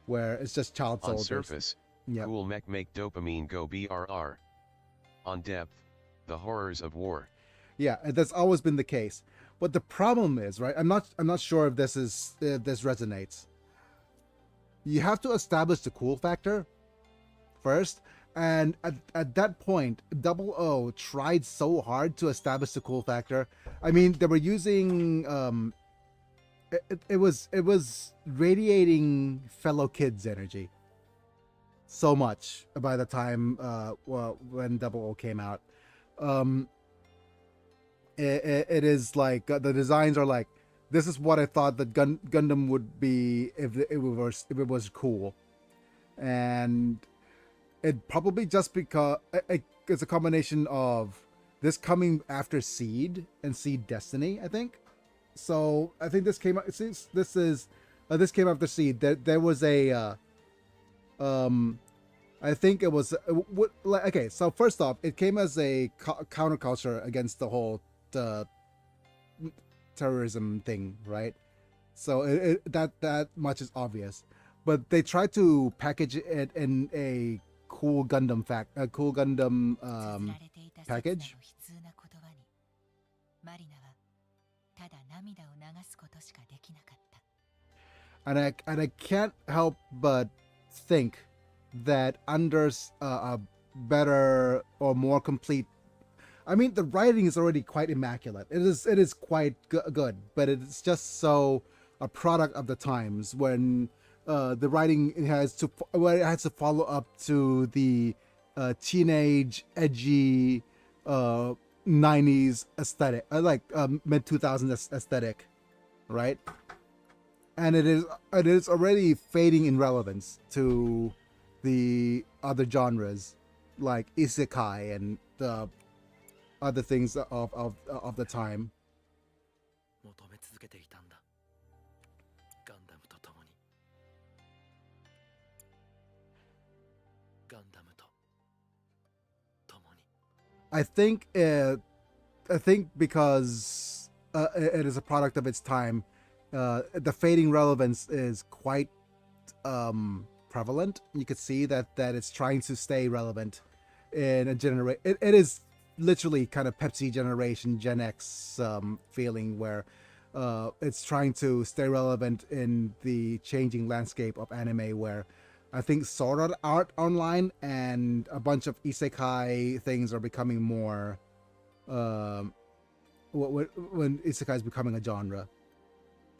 where it's just child On soldiers. surface, Yep. cool mech make dopamine go BRR. On depth, the horrors of war. Yeah, and that's always been the case. But the problem is, right? I'm not sure if this resonates. You have to establish the cool factor first, and at that point, Double O tried so hard to establish the cool factor. I mean, they were using it was radiating fellow kids energy so much by the time when Double O came out. It is like the designs are like, this is what I thought that Gundam would be if it was cool, and it probably just because it's a combination of this coming after Seed and Seed Destiny, I think. So I think this came out since this came after Seed. There was a I think it was okay. So first off, it came as a counterculture against the whole terrorism thing, right? So that much is obvious, but they tried to package it in a cool Gundam package. And I can't help but think that under a better or more complete, I mean, the writing is already quite immaculate. It is quite good, but it's just so a product of the times when the writing it has to follow up to the teenage edgy 90s aesthetic, like mid 2000s aesthetic, right? And it is already fading in relevance to the other genres like isekai and other things of the time. 求め続けていたんだ。ガンダムと共に。ガンダムと共に。I think because it is a product of its time, the fading relevance is quite prevalent. You could see that it's trying to stay relevant in a generation. It is literally kind of Pepsi generation, Gen X feeling where it's trying to stay relevant in the changing landscape of anime, where I think Sword Art Online and a bunch of isekai things are becoming more when isekai is becoming a genre.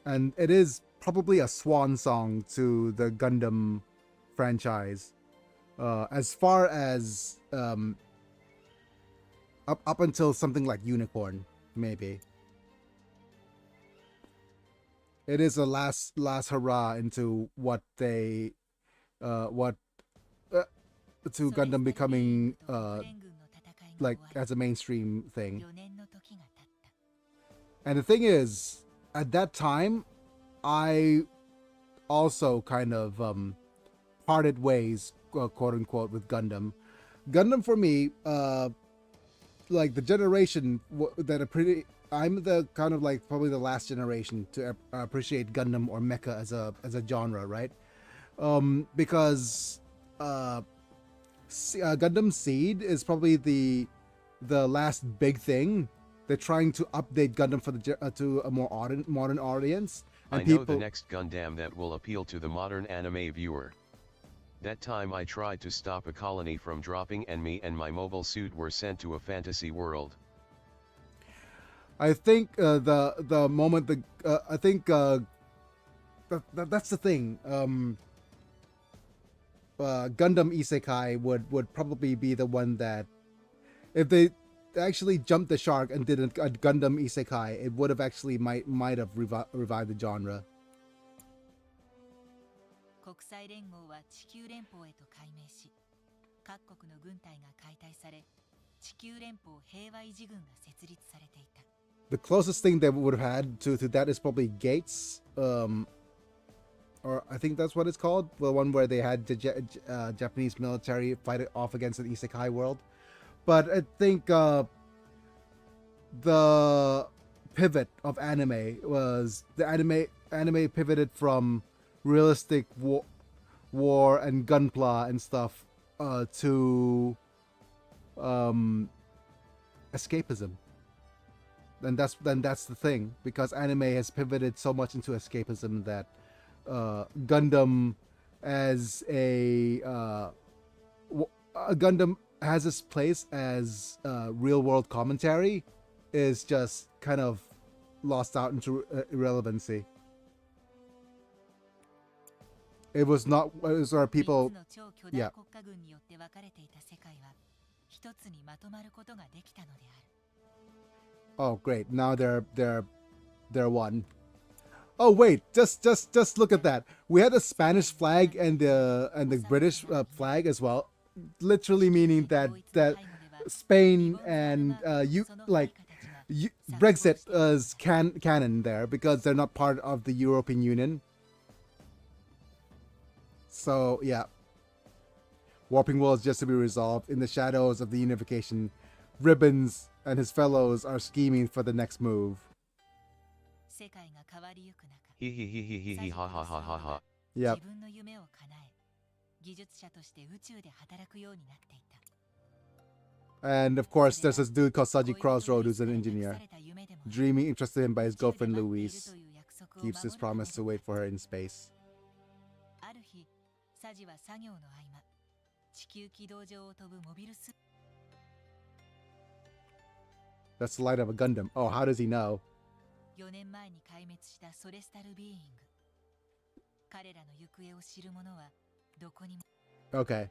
And it is probably a swan song to the Gundam franchise, as far as up until something like Unicorn, maybe. It is a last hurrah into what they to Gundam becoming like as a mainstream thing. And the thing is, at that time, I also kind of parted ways, quote unquote, with Gundam. Gundam for me, like the generation that I'm the kind of like probably the last generation to appreciate Gundam or mecha as a genre, right? Because Gundam Seed is probably the last big thing. They're trying to update Gundam for to a more modern audience. And I know the next Gundam that will appeal to the modern anime viewer. That time I tried to stop a colony from dropping and me and my mobile suit were sent to a fantasy world. I think the moment I think that's the thing. Gundam Isekai would probably be the one that, if they actually jumped the shark and did a Gundam Isekai, it would have actually might have revived the genre. 国際連合は地球連邦へと改名し、各国の軍隊が解体され、地球連邦平和維持軍が設立されていた。The closest thing they would have had to that is probably Gates, or I think that's what it's called, the one where they had the Japanese military fight it off against an Isekai world. But I think the pivot of anime was the anime pivoted from realistic war and gunpla and stuff to escapism. Then that's the thing, because anime has pivoted so much into escapism that Gundam as Gundam has its place as real world commentary is just kind of lost out into irrelevancy. It was not. It was where people. Yeah. Oh, great! Now they're one. Oh wait, just look at that. We had the Spanish flag and the British flag as well, literally meaning that Spain and Brexit is canon there because they're not part of the European Union. So yeah, Warping World is just to be resolved. In the shadows of the unification, Ribbons and his fellows are scheming for the next move. Hee hee hee hee hee hee ha ha ha ha ha. Yep. And of course, there's this dude called Saji Crossroad who's an engineer. Dreaming interested in by his girlfriend Louise. Keeps his promise to wait for her in space. That's the light of a Gundam. Oh, how does he know? Okay.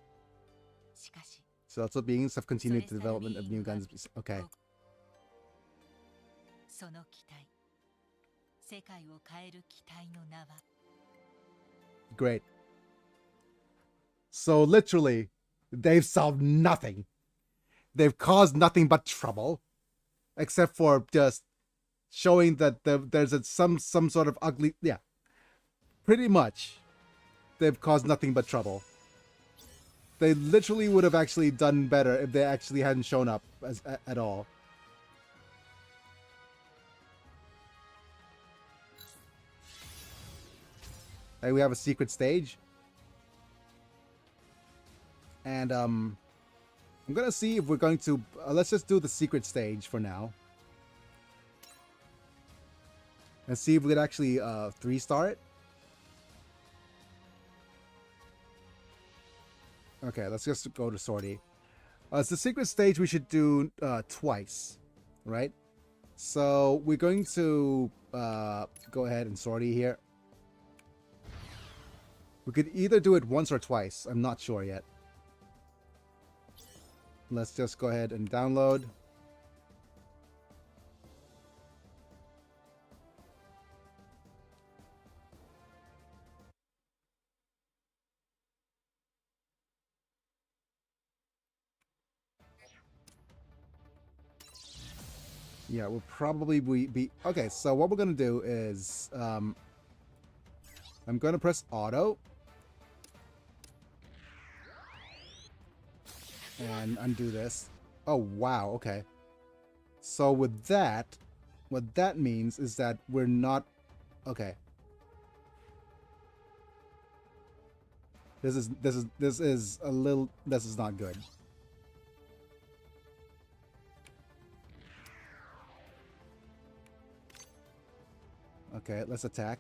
So also beings have continued the development of new guns. Okay. Great. So literally, they've solved nothing. They've caused nothing but trouble, except for just showing that there's some sort of ugly. Yeah, pretty much, they've caused nothing but trouble. They literally would have actually done better if they actually hadn't shown up at all. Hey, we have a secret stage. And I'm gonna see if we're going to let's just do the secret stage for now and see if we could actually 3-star it. Okay, let's just go to sortie. It's the secret stage we should do twice, right? So we're going to go ahead and sortie here. We could either do it once or twice. I'm not sure yet. Let's just go ahead and download. Yeah, we'll probably be okay. So what we're gonna do is I'm gonna press auto and undo this. Oh wow, okay. So with that, what that means is that we're not okay. This is a little, this is not good. Okay, let's attack.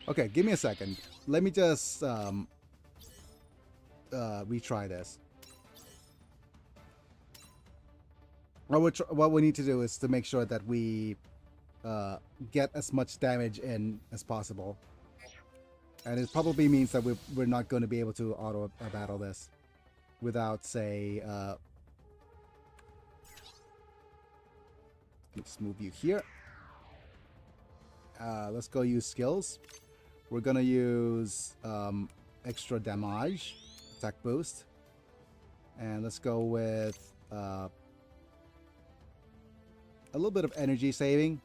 Okay, give me a second. Let me just retry this. What we need to do is to make sure that we get as much damage in as possible. And it probably means that we're not going to be able to auto battle this without, say, let's move you here. Let's go use skills. We're gonna use extra damage, attack boost, and let's go with a little bit of energy saving.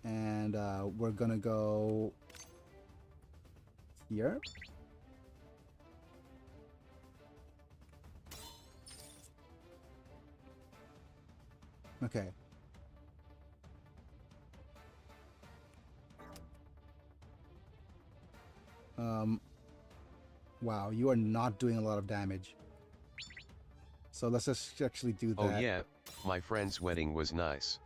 And we're gonna go here. Okay. Wow, you are not doing a lot of damage. So let's just actually do that. Oh yeah, my friend's wedding was nice.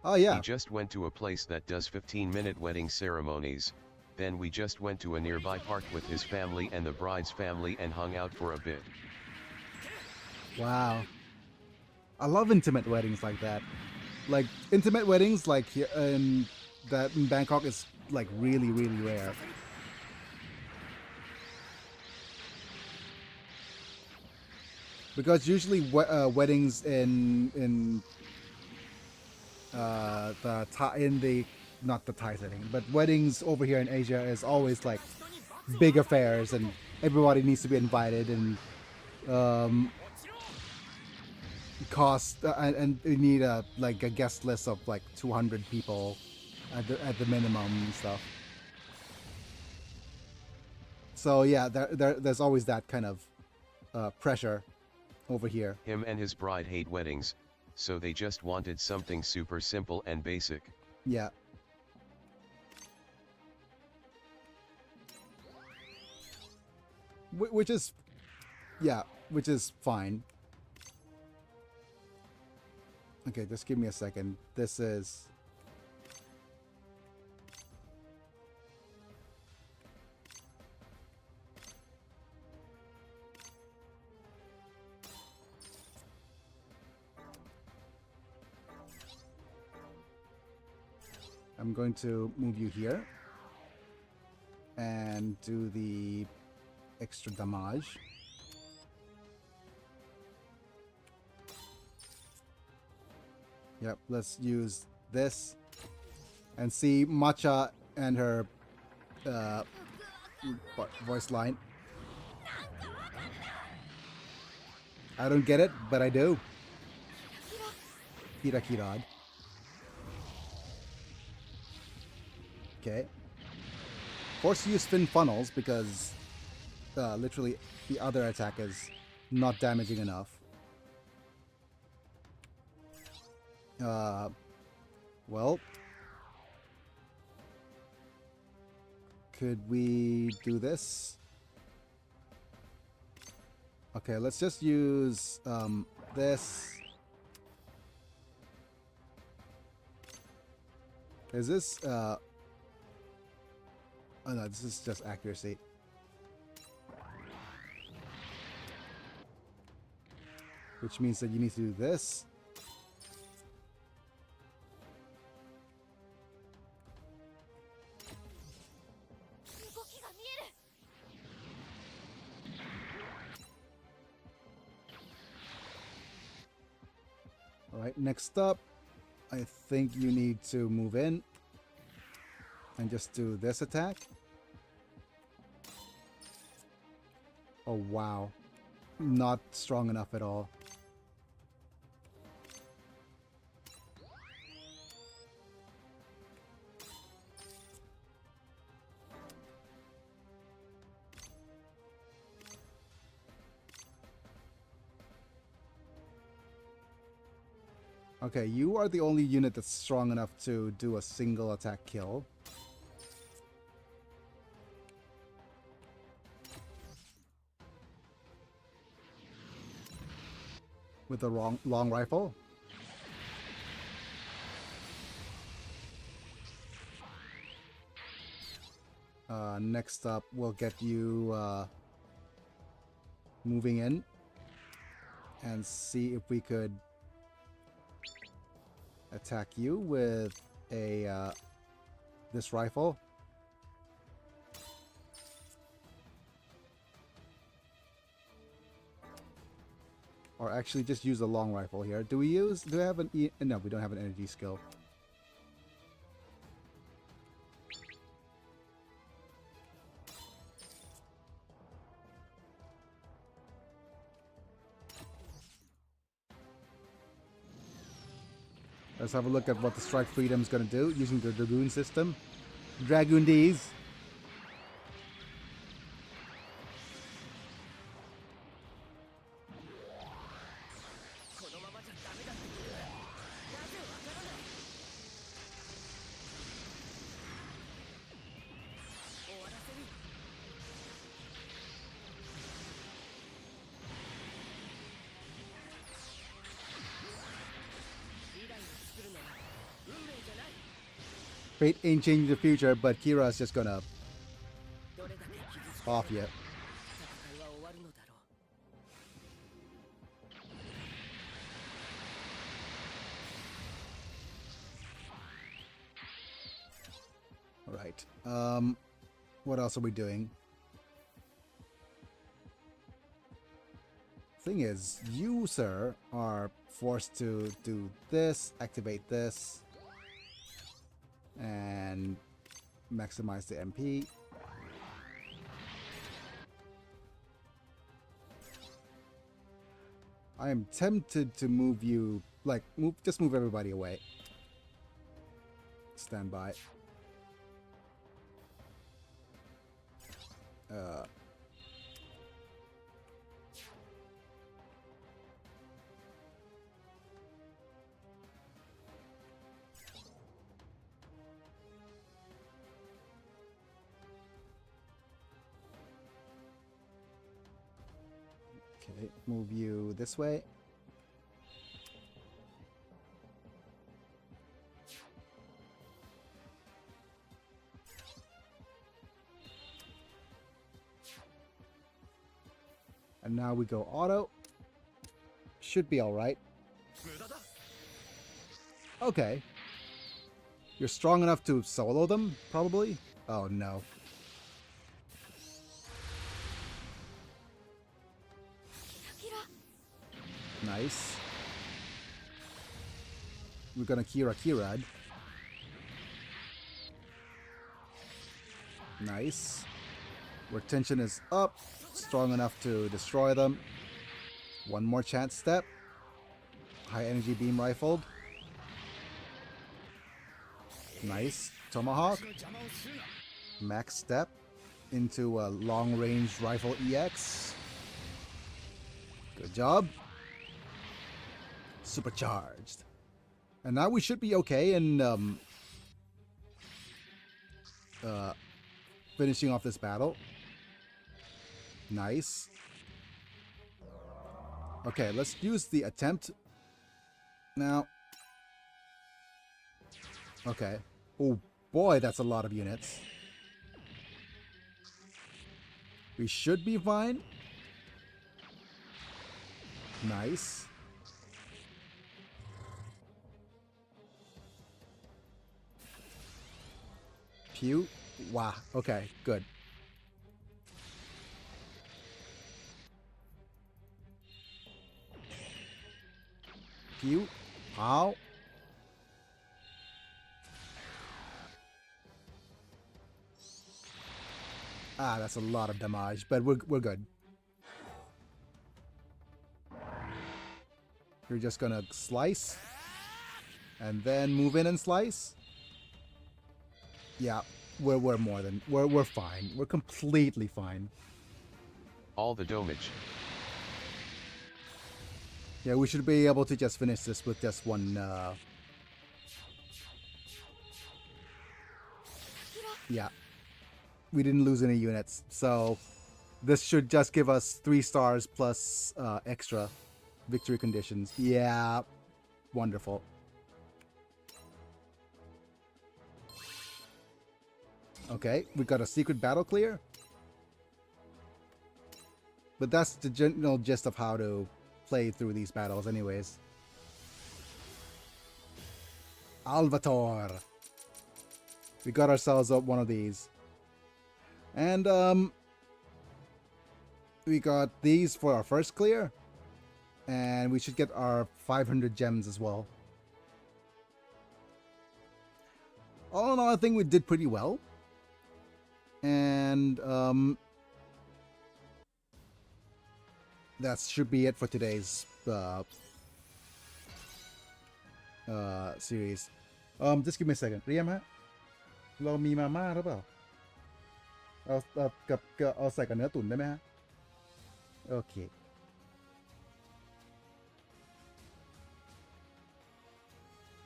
Oh yeah. He just went to a place that does 15-minute wedding ceremonies, then we just went to a nearby park with his family and the bride's family and hung out for a bit. Wow. I love intimate weddings like that. Like intimate weddings like here in Bangkok is like really, really rare. Because usually weddings in the not the Thai setting, but weddings over here in Asia is always like big affairs and everybody needs to be invited and cost and you need like a guest list of like 200 people at the minimum and stuff. So yeah, there's always that kind of pressure over here. Him and his bride hate weddings, so they just wanted something super simple and basic. Yeah. Which is fine. Okay, just give me a second. This is... I'm going to move you here and do the extra damage. Yep, let's use this and see Matcha and her voice line. I don't get it, but I do. Kira Kirad. Okay. Force use fin funnels because literally the other attack is not damaging enough. Well, could we do this? Okay, let's just use this. Is this oh no, this is just accuracy. Which means that you need to do this. Alright, next up, I think you need to move in and just do this attack. Oh wow, not strong enough at all. Okay, you are the only unit that's strong enough to do a single attack kill. With the long rifle. Next up, we'll get you moving in and see if we could attack you with a this rifle. Or actually just use the long rifle here. Do we have an no, we don't have an energy skill. Let's have a look at what the Strike Freedom is going to do using the Dragoon system. Dragoon D's. Fate ain't changing the future, but Kira's just gonna off you. Alright. What else are we doing? Thing is, you, sir, are forced to do this, activate this, and maximize the MP. I am tempted to move you, like, just move everybody away. Stand by. Okay, move you this way. And now we go auto. Should be alright. Okay. You're strong enough to solo them, probably? Oh no. Nice. We're gonna Kira'd. Nice. Retention is up. Strong enough to destroy them. One more chance step. High energy beam rifled. Nice. Tomahawk. Max step into a long range rifle EX. Good job. Supercharged. And now we should be okay in finishing off this battle. Nice. Okay, let's use the attempt now. Okay. Oh boy, that's a lot of units. We should be fine. Nice. Pew. Wow. Okay, good. Pew. Ow. Ah, that's a lot of damage, but we're good. You're just gonna slice and then move in and slice. Yeah, we're fine. We're completely fine. All the damage. Yeah, we should be able to just finish this with just one. Yeah, we didn't lose any units, so this should just give us 3 stars plus extra victory conditions. Yeah, wonderful. Okay, we got a secret battle clear. But that's the general gist of how to play through these battles anyways. Alvator. We got ourselves up one of these. And we got these for our first clear. And we should get our 500 gems as well. All in all, I think we did pretty well. And that should be it for today's series. Just give me a second. เรียมฮะเรามีมาม่าหรือเปล่าเอาใส่กับเนื้อตุ๋นได้ไหมฮะโอเค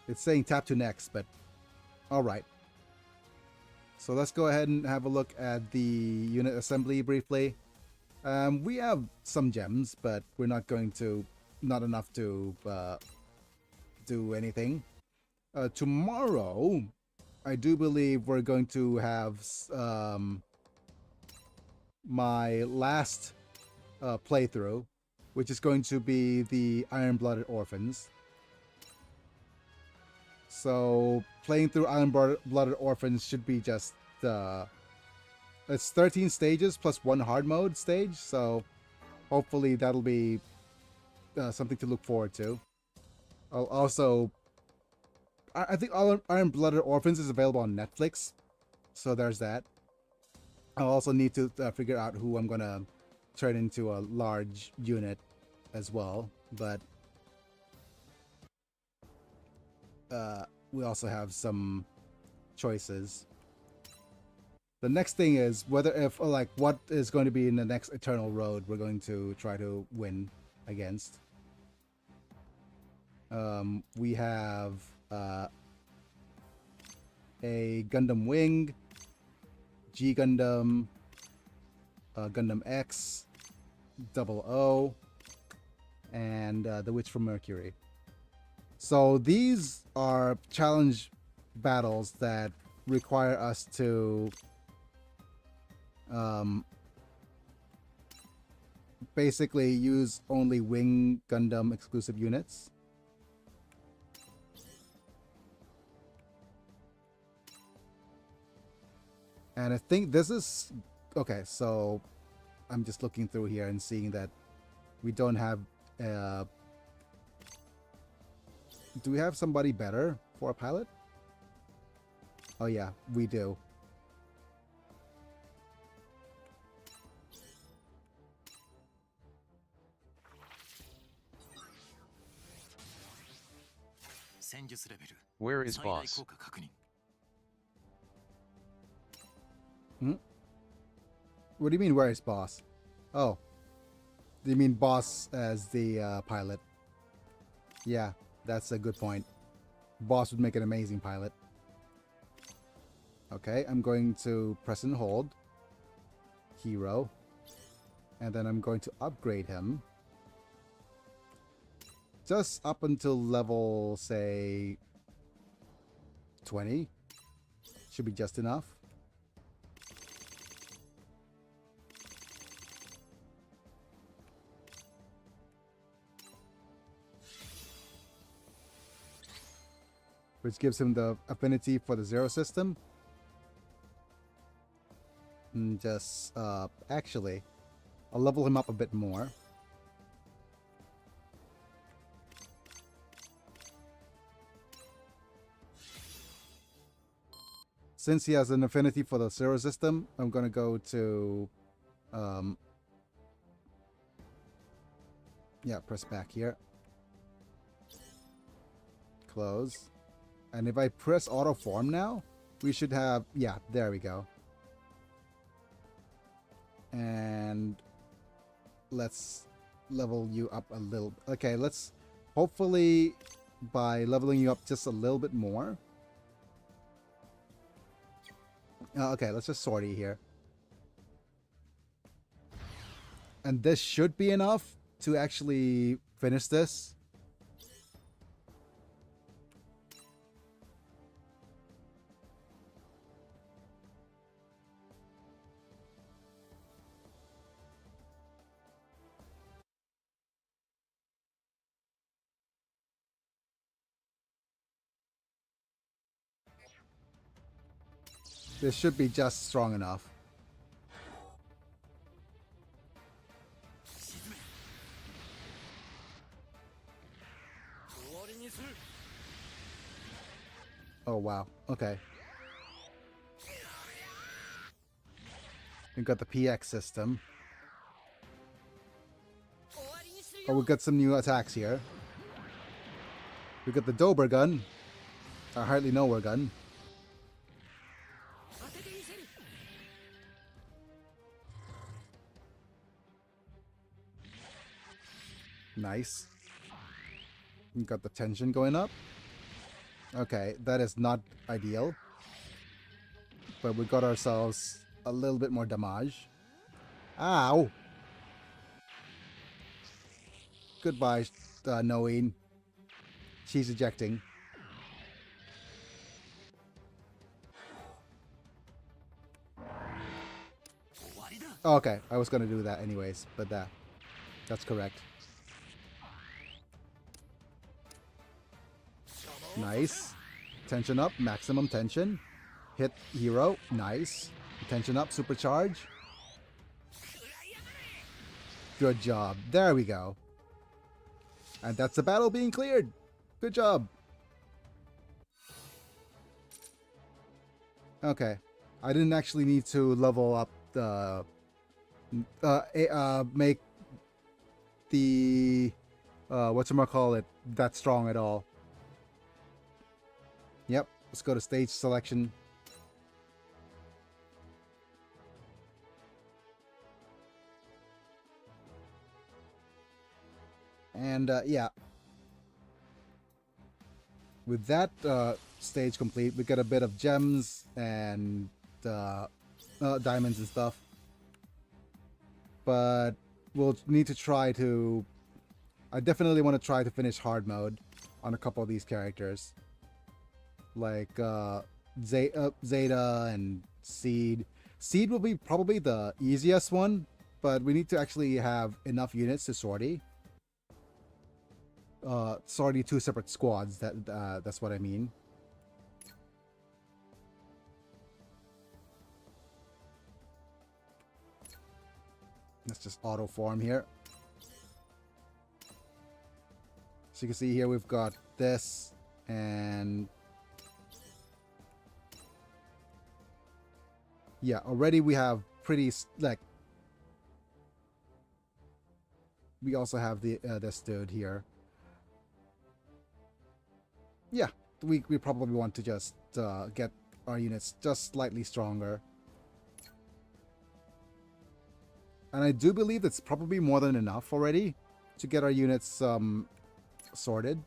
It's saying tap to next, but all right. So let's go ahead and have a look at the unit assembly briefly. We have some gems, but we're not enough to do anything. Tomorrow, I do believe we're going to have my last playthrough, which is going to be the Iron-Blooded Orphans. So playing through Iron-Blooded Orphans should be just it's 13 stages plus one hard mode stage, so hopefully that'll be something to look forward to. I'll also I think Iron-Blooded Orphans is available on Netflix, so there's that. I'll also need to figure out who I'm gonna turn into a large unit as well, but we also have some choices. The next thing is what is going to be in the next Eternal Road we're going to try to win against. We have a Gundam Wing, G Gundam, Gundam X, 00, and the Witch from Mercury. So these are challenge battles that require us to basically use only Wing Gundam exclusive units. And I think this is okay, so I'm just looking through here and seeing that we don't have do we have somebody better for a pilot? Oh yeah, we do. Where is boss? What do you mean, where is boss? Oh, do you mean boss as the pilot? Yeah, that's a good point. Boss would make an amazing pilot. Okay, I'm going to press and hold hero, and then I'm going to upgrade him just up until level, say, 20. Should be just enough. Which gives him the affinity for the Zero system. And just, actually, I'll level him up a bit more. Since he has an affinity for the Zero system, I'm going to go to, yeah, press back here. Close. And if I press auto form now, we should have, yeah, there we go. And let's level you up a little. Okay, let's hopefully by leveling you up just a little bit more. Okay, let's just sortie here. And this should be enough to actually finish this. This should be just strong enough. Oh wow, okay. We've got the PX system. Oh, we've got some new attacks here. We got the Dober gun. I hardly know our gun. Nice. We got the tension going up. Okay, that is not ideal. But we got ourselves a little bit more damage. Ow! Goodbye, Noeen. She's ejecting. Okay, I was gonna do that anyways, but that's correct. Nice. Tension up, maximum tension. Hit hero, nice. Tension up, supercharge. Good job. There we go. And that's the battle being cleared. Good job. Okay. I didn't actually need to level up the make the whatchamacallit that strong at all. Yep, let's go to stage selection. And yeah, with that stage complete, we get a bit of gems and diamonds and stuff. But we'll need to try to... I definitely want to try to finish hard mode on a couple of these characters. Like Zeta and Seed. Seed will be probably the easiest one, but we need to actually have enough units to sortie. Sortie two separate squads, that's what I mean. Let's just auto form here. So you can see here we've got this and yeah, already we have pretty like we also have the this dude here. Yeah, we probably want to just get our units just slightly stronger. And I do believe it's probably more than enough already to get our units sorted.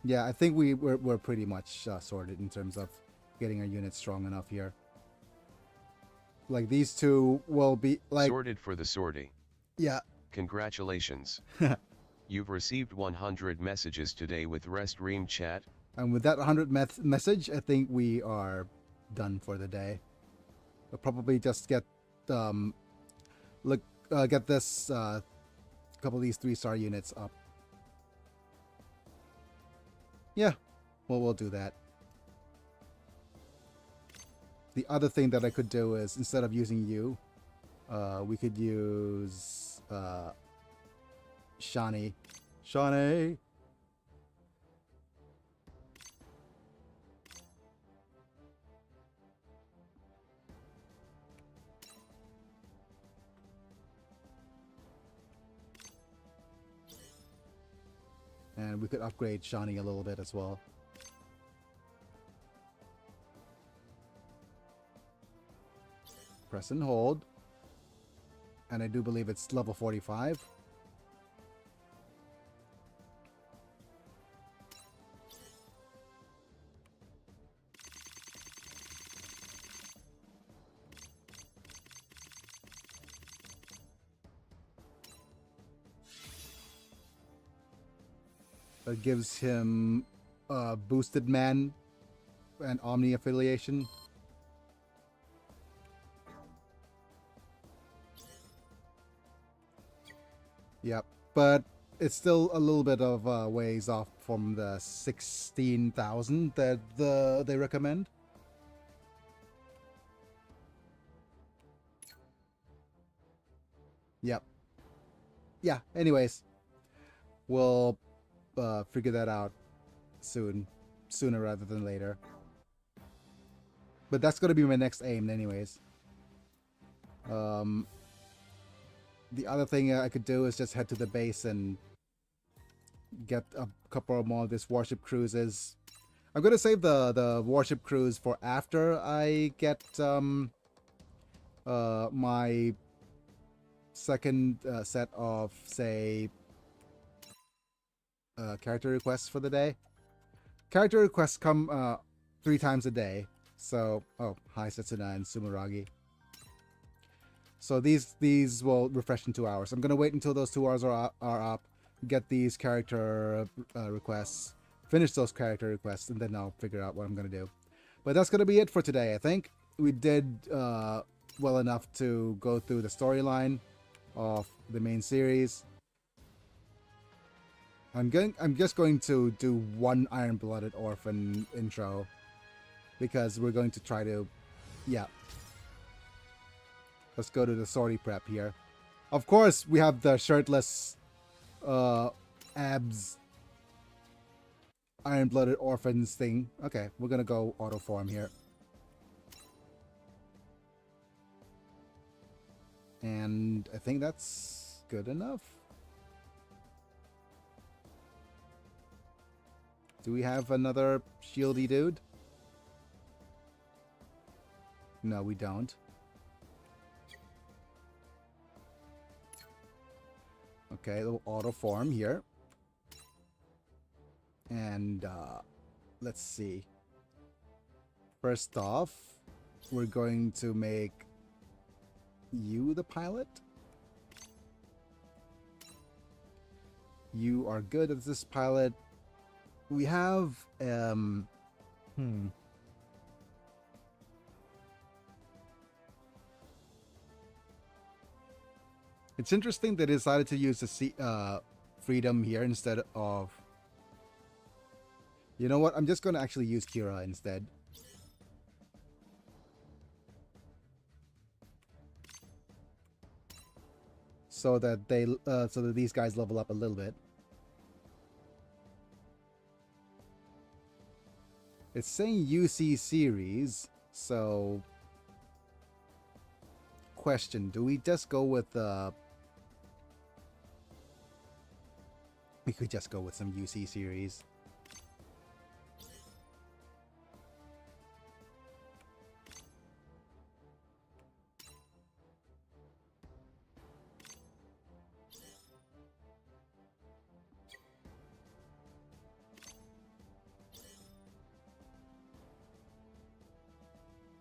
Yeah, I think we're pretty much sorted in terms of getting our units strong enough here. Like these two will be like... Sorted for the sortie. Yeah. Congratulations. You've received 100 messages today with Rest Ream Chat. And with that 100 message, I think we are done for the day. We'll probably just get get this couple of these 3-star units up. Yeah, well, we'll do that. The other thing that I could do is, instead of using you, we could use Shani. Shani! And we could upgrade Shani a little bit as well. Press and hold. And I do believe it's level 45. That gives him boosted man and Omni affiliation. Yep, but it's still a little bit of ways off from the 16,000 that they recommend. Yep. Yeah, anyways. We'll figure that out sooner rather than later. But that's going to be my next aim anyways. the other thing I could do is just head to the base and get a couple more of these warship cruises. I'm gonna save the warship cruise for after I get my second set of, say, character requests for the day. Character requests come 3 times a day. So, oh, hi Setsuna and Sumeragi. So these will refresh in 2 hours. I'm gonna wait until those 2 hours are up, get these character requests, finish those character requests, and then I'll figure out what I'm gonna do. But that's gonna be it for today. I think we did well enough to go through the storyline of the main series. I'm just going to do one Iron-Blooded Orphan intro because we're going to try to, yeah. Let's go to the sortie prep here. Of course, we have the shirtless abs Iron-Blooded Orphans thing. Okay, we're gonna go auto form here. And I think that's good enough. Do we have another shieldy dude? No, we don't. Okay, a little auto form here. And let's see. First off, we're going to make you the pilot. You are good at this pilot. We have It's interesting they decided to use the Freedom here instead of... You know what? I'm just going to actually use Kira instead. So that these guys level up a little bit. It's saying UC series, so question, do we just go with we could just go with some UC series.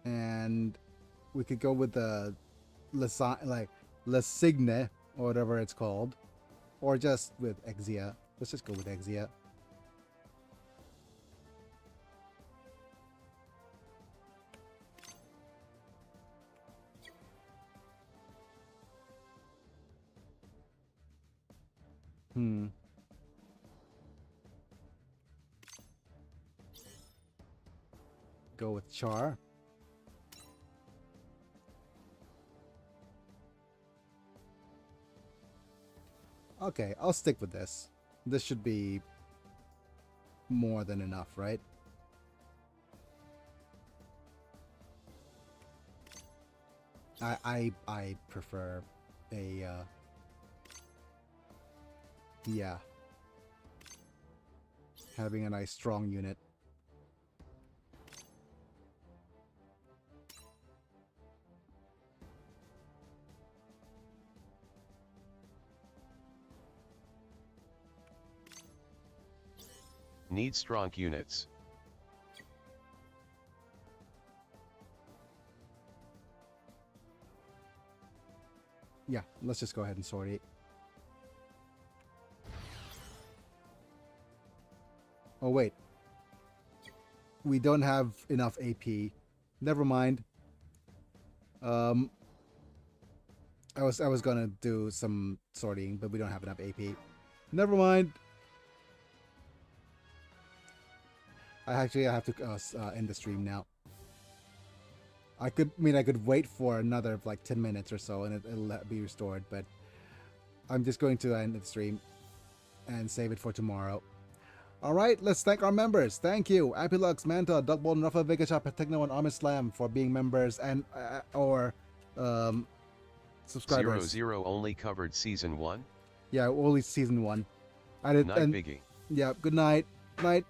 And we could go with the Lesigne, or whatever it's called. Or just with Exia. Let's just go with Exia. Go with Char. Okay, I'll stick with this. This should be more than enough, right? I prefer a yeah, having a nice strong unit. Need strong units. Yeah, let's just go ahead and sort it. Oh wait, we don't have enough AP. Never mind. I was gonna do some sorting, but we don't have enough AP. Never mind. I have to end the stream now. I could wait for another like 10 minutes or so and it'll be restored, but I'm just going to end the stream and save it for tomorrow. Alright, let's thank our members. Thank you, Apilux, Manta, Duckball, Rafa, Vegashop, Techno, and Armin Slam for being members and subscribers. 00 only covered season 1? Yeah, only season 1. I did, Night, and Biggie. yeah, good night. Night,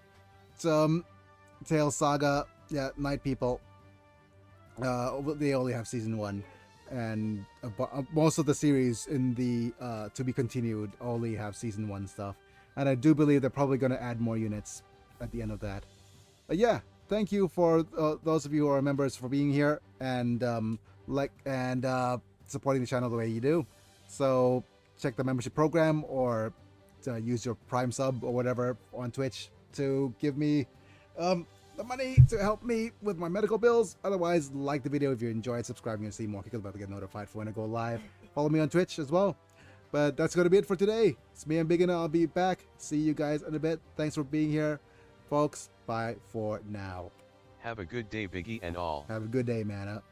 Tales Saga. Yeah, night, people. They only have season 1, and most of the series in the to be continued only have season 1 stuff. And I do believe they're probably going to add more units at the end of that. But yeah, thank you for those of you who are members for being here and supporting the channel the way you do. So check the membership program or use your Prime sub or whatever on Twitch to give me the money to help me with my medical bills. Otherwise, like the video if you enjoyed, subscribing and see more because about to get notified for when I go live. Follow me on Twitch as well. But that's going to be it for today. It's me and Biggy, and I'll be back. See you guys in a bit. Thanks for being here, folks. Bye for now. Have a good day, Biggie and all. Have a good day, man.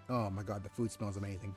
Oh my god, the food smells amazing.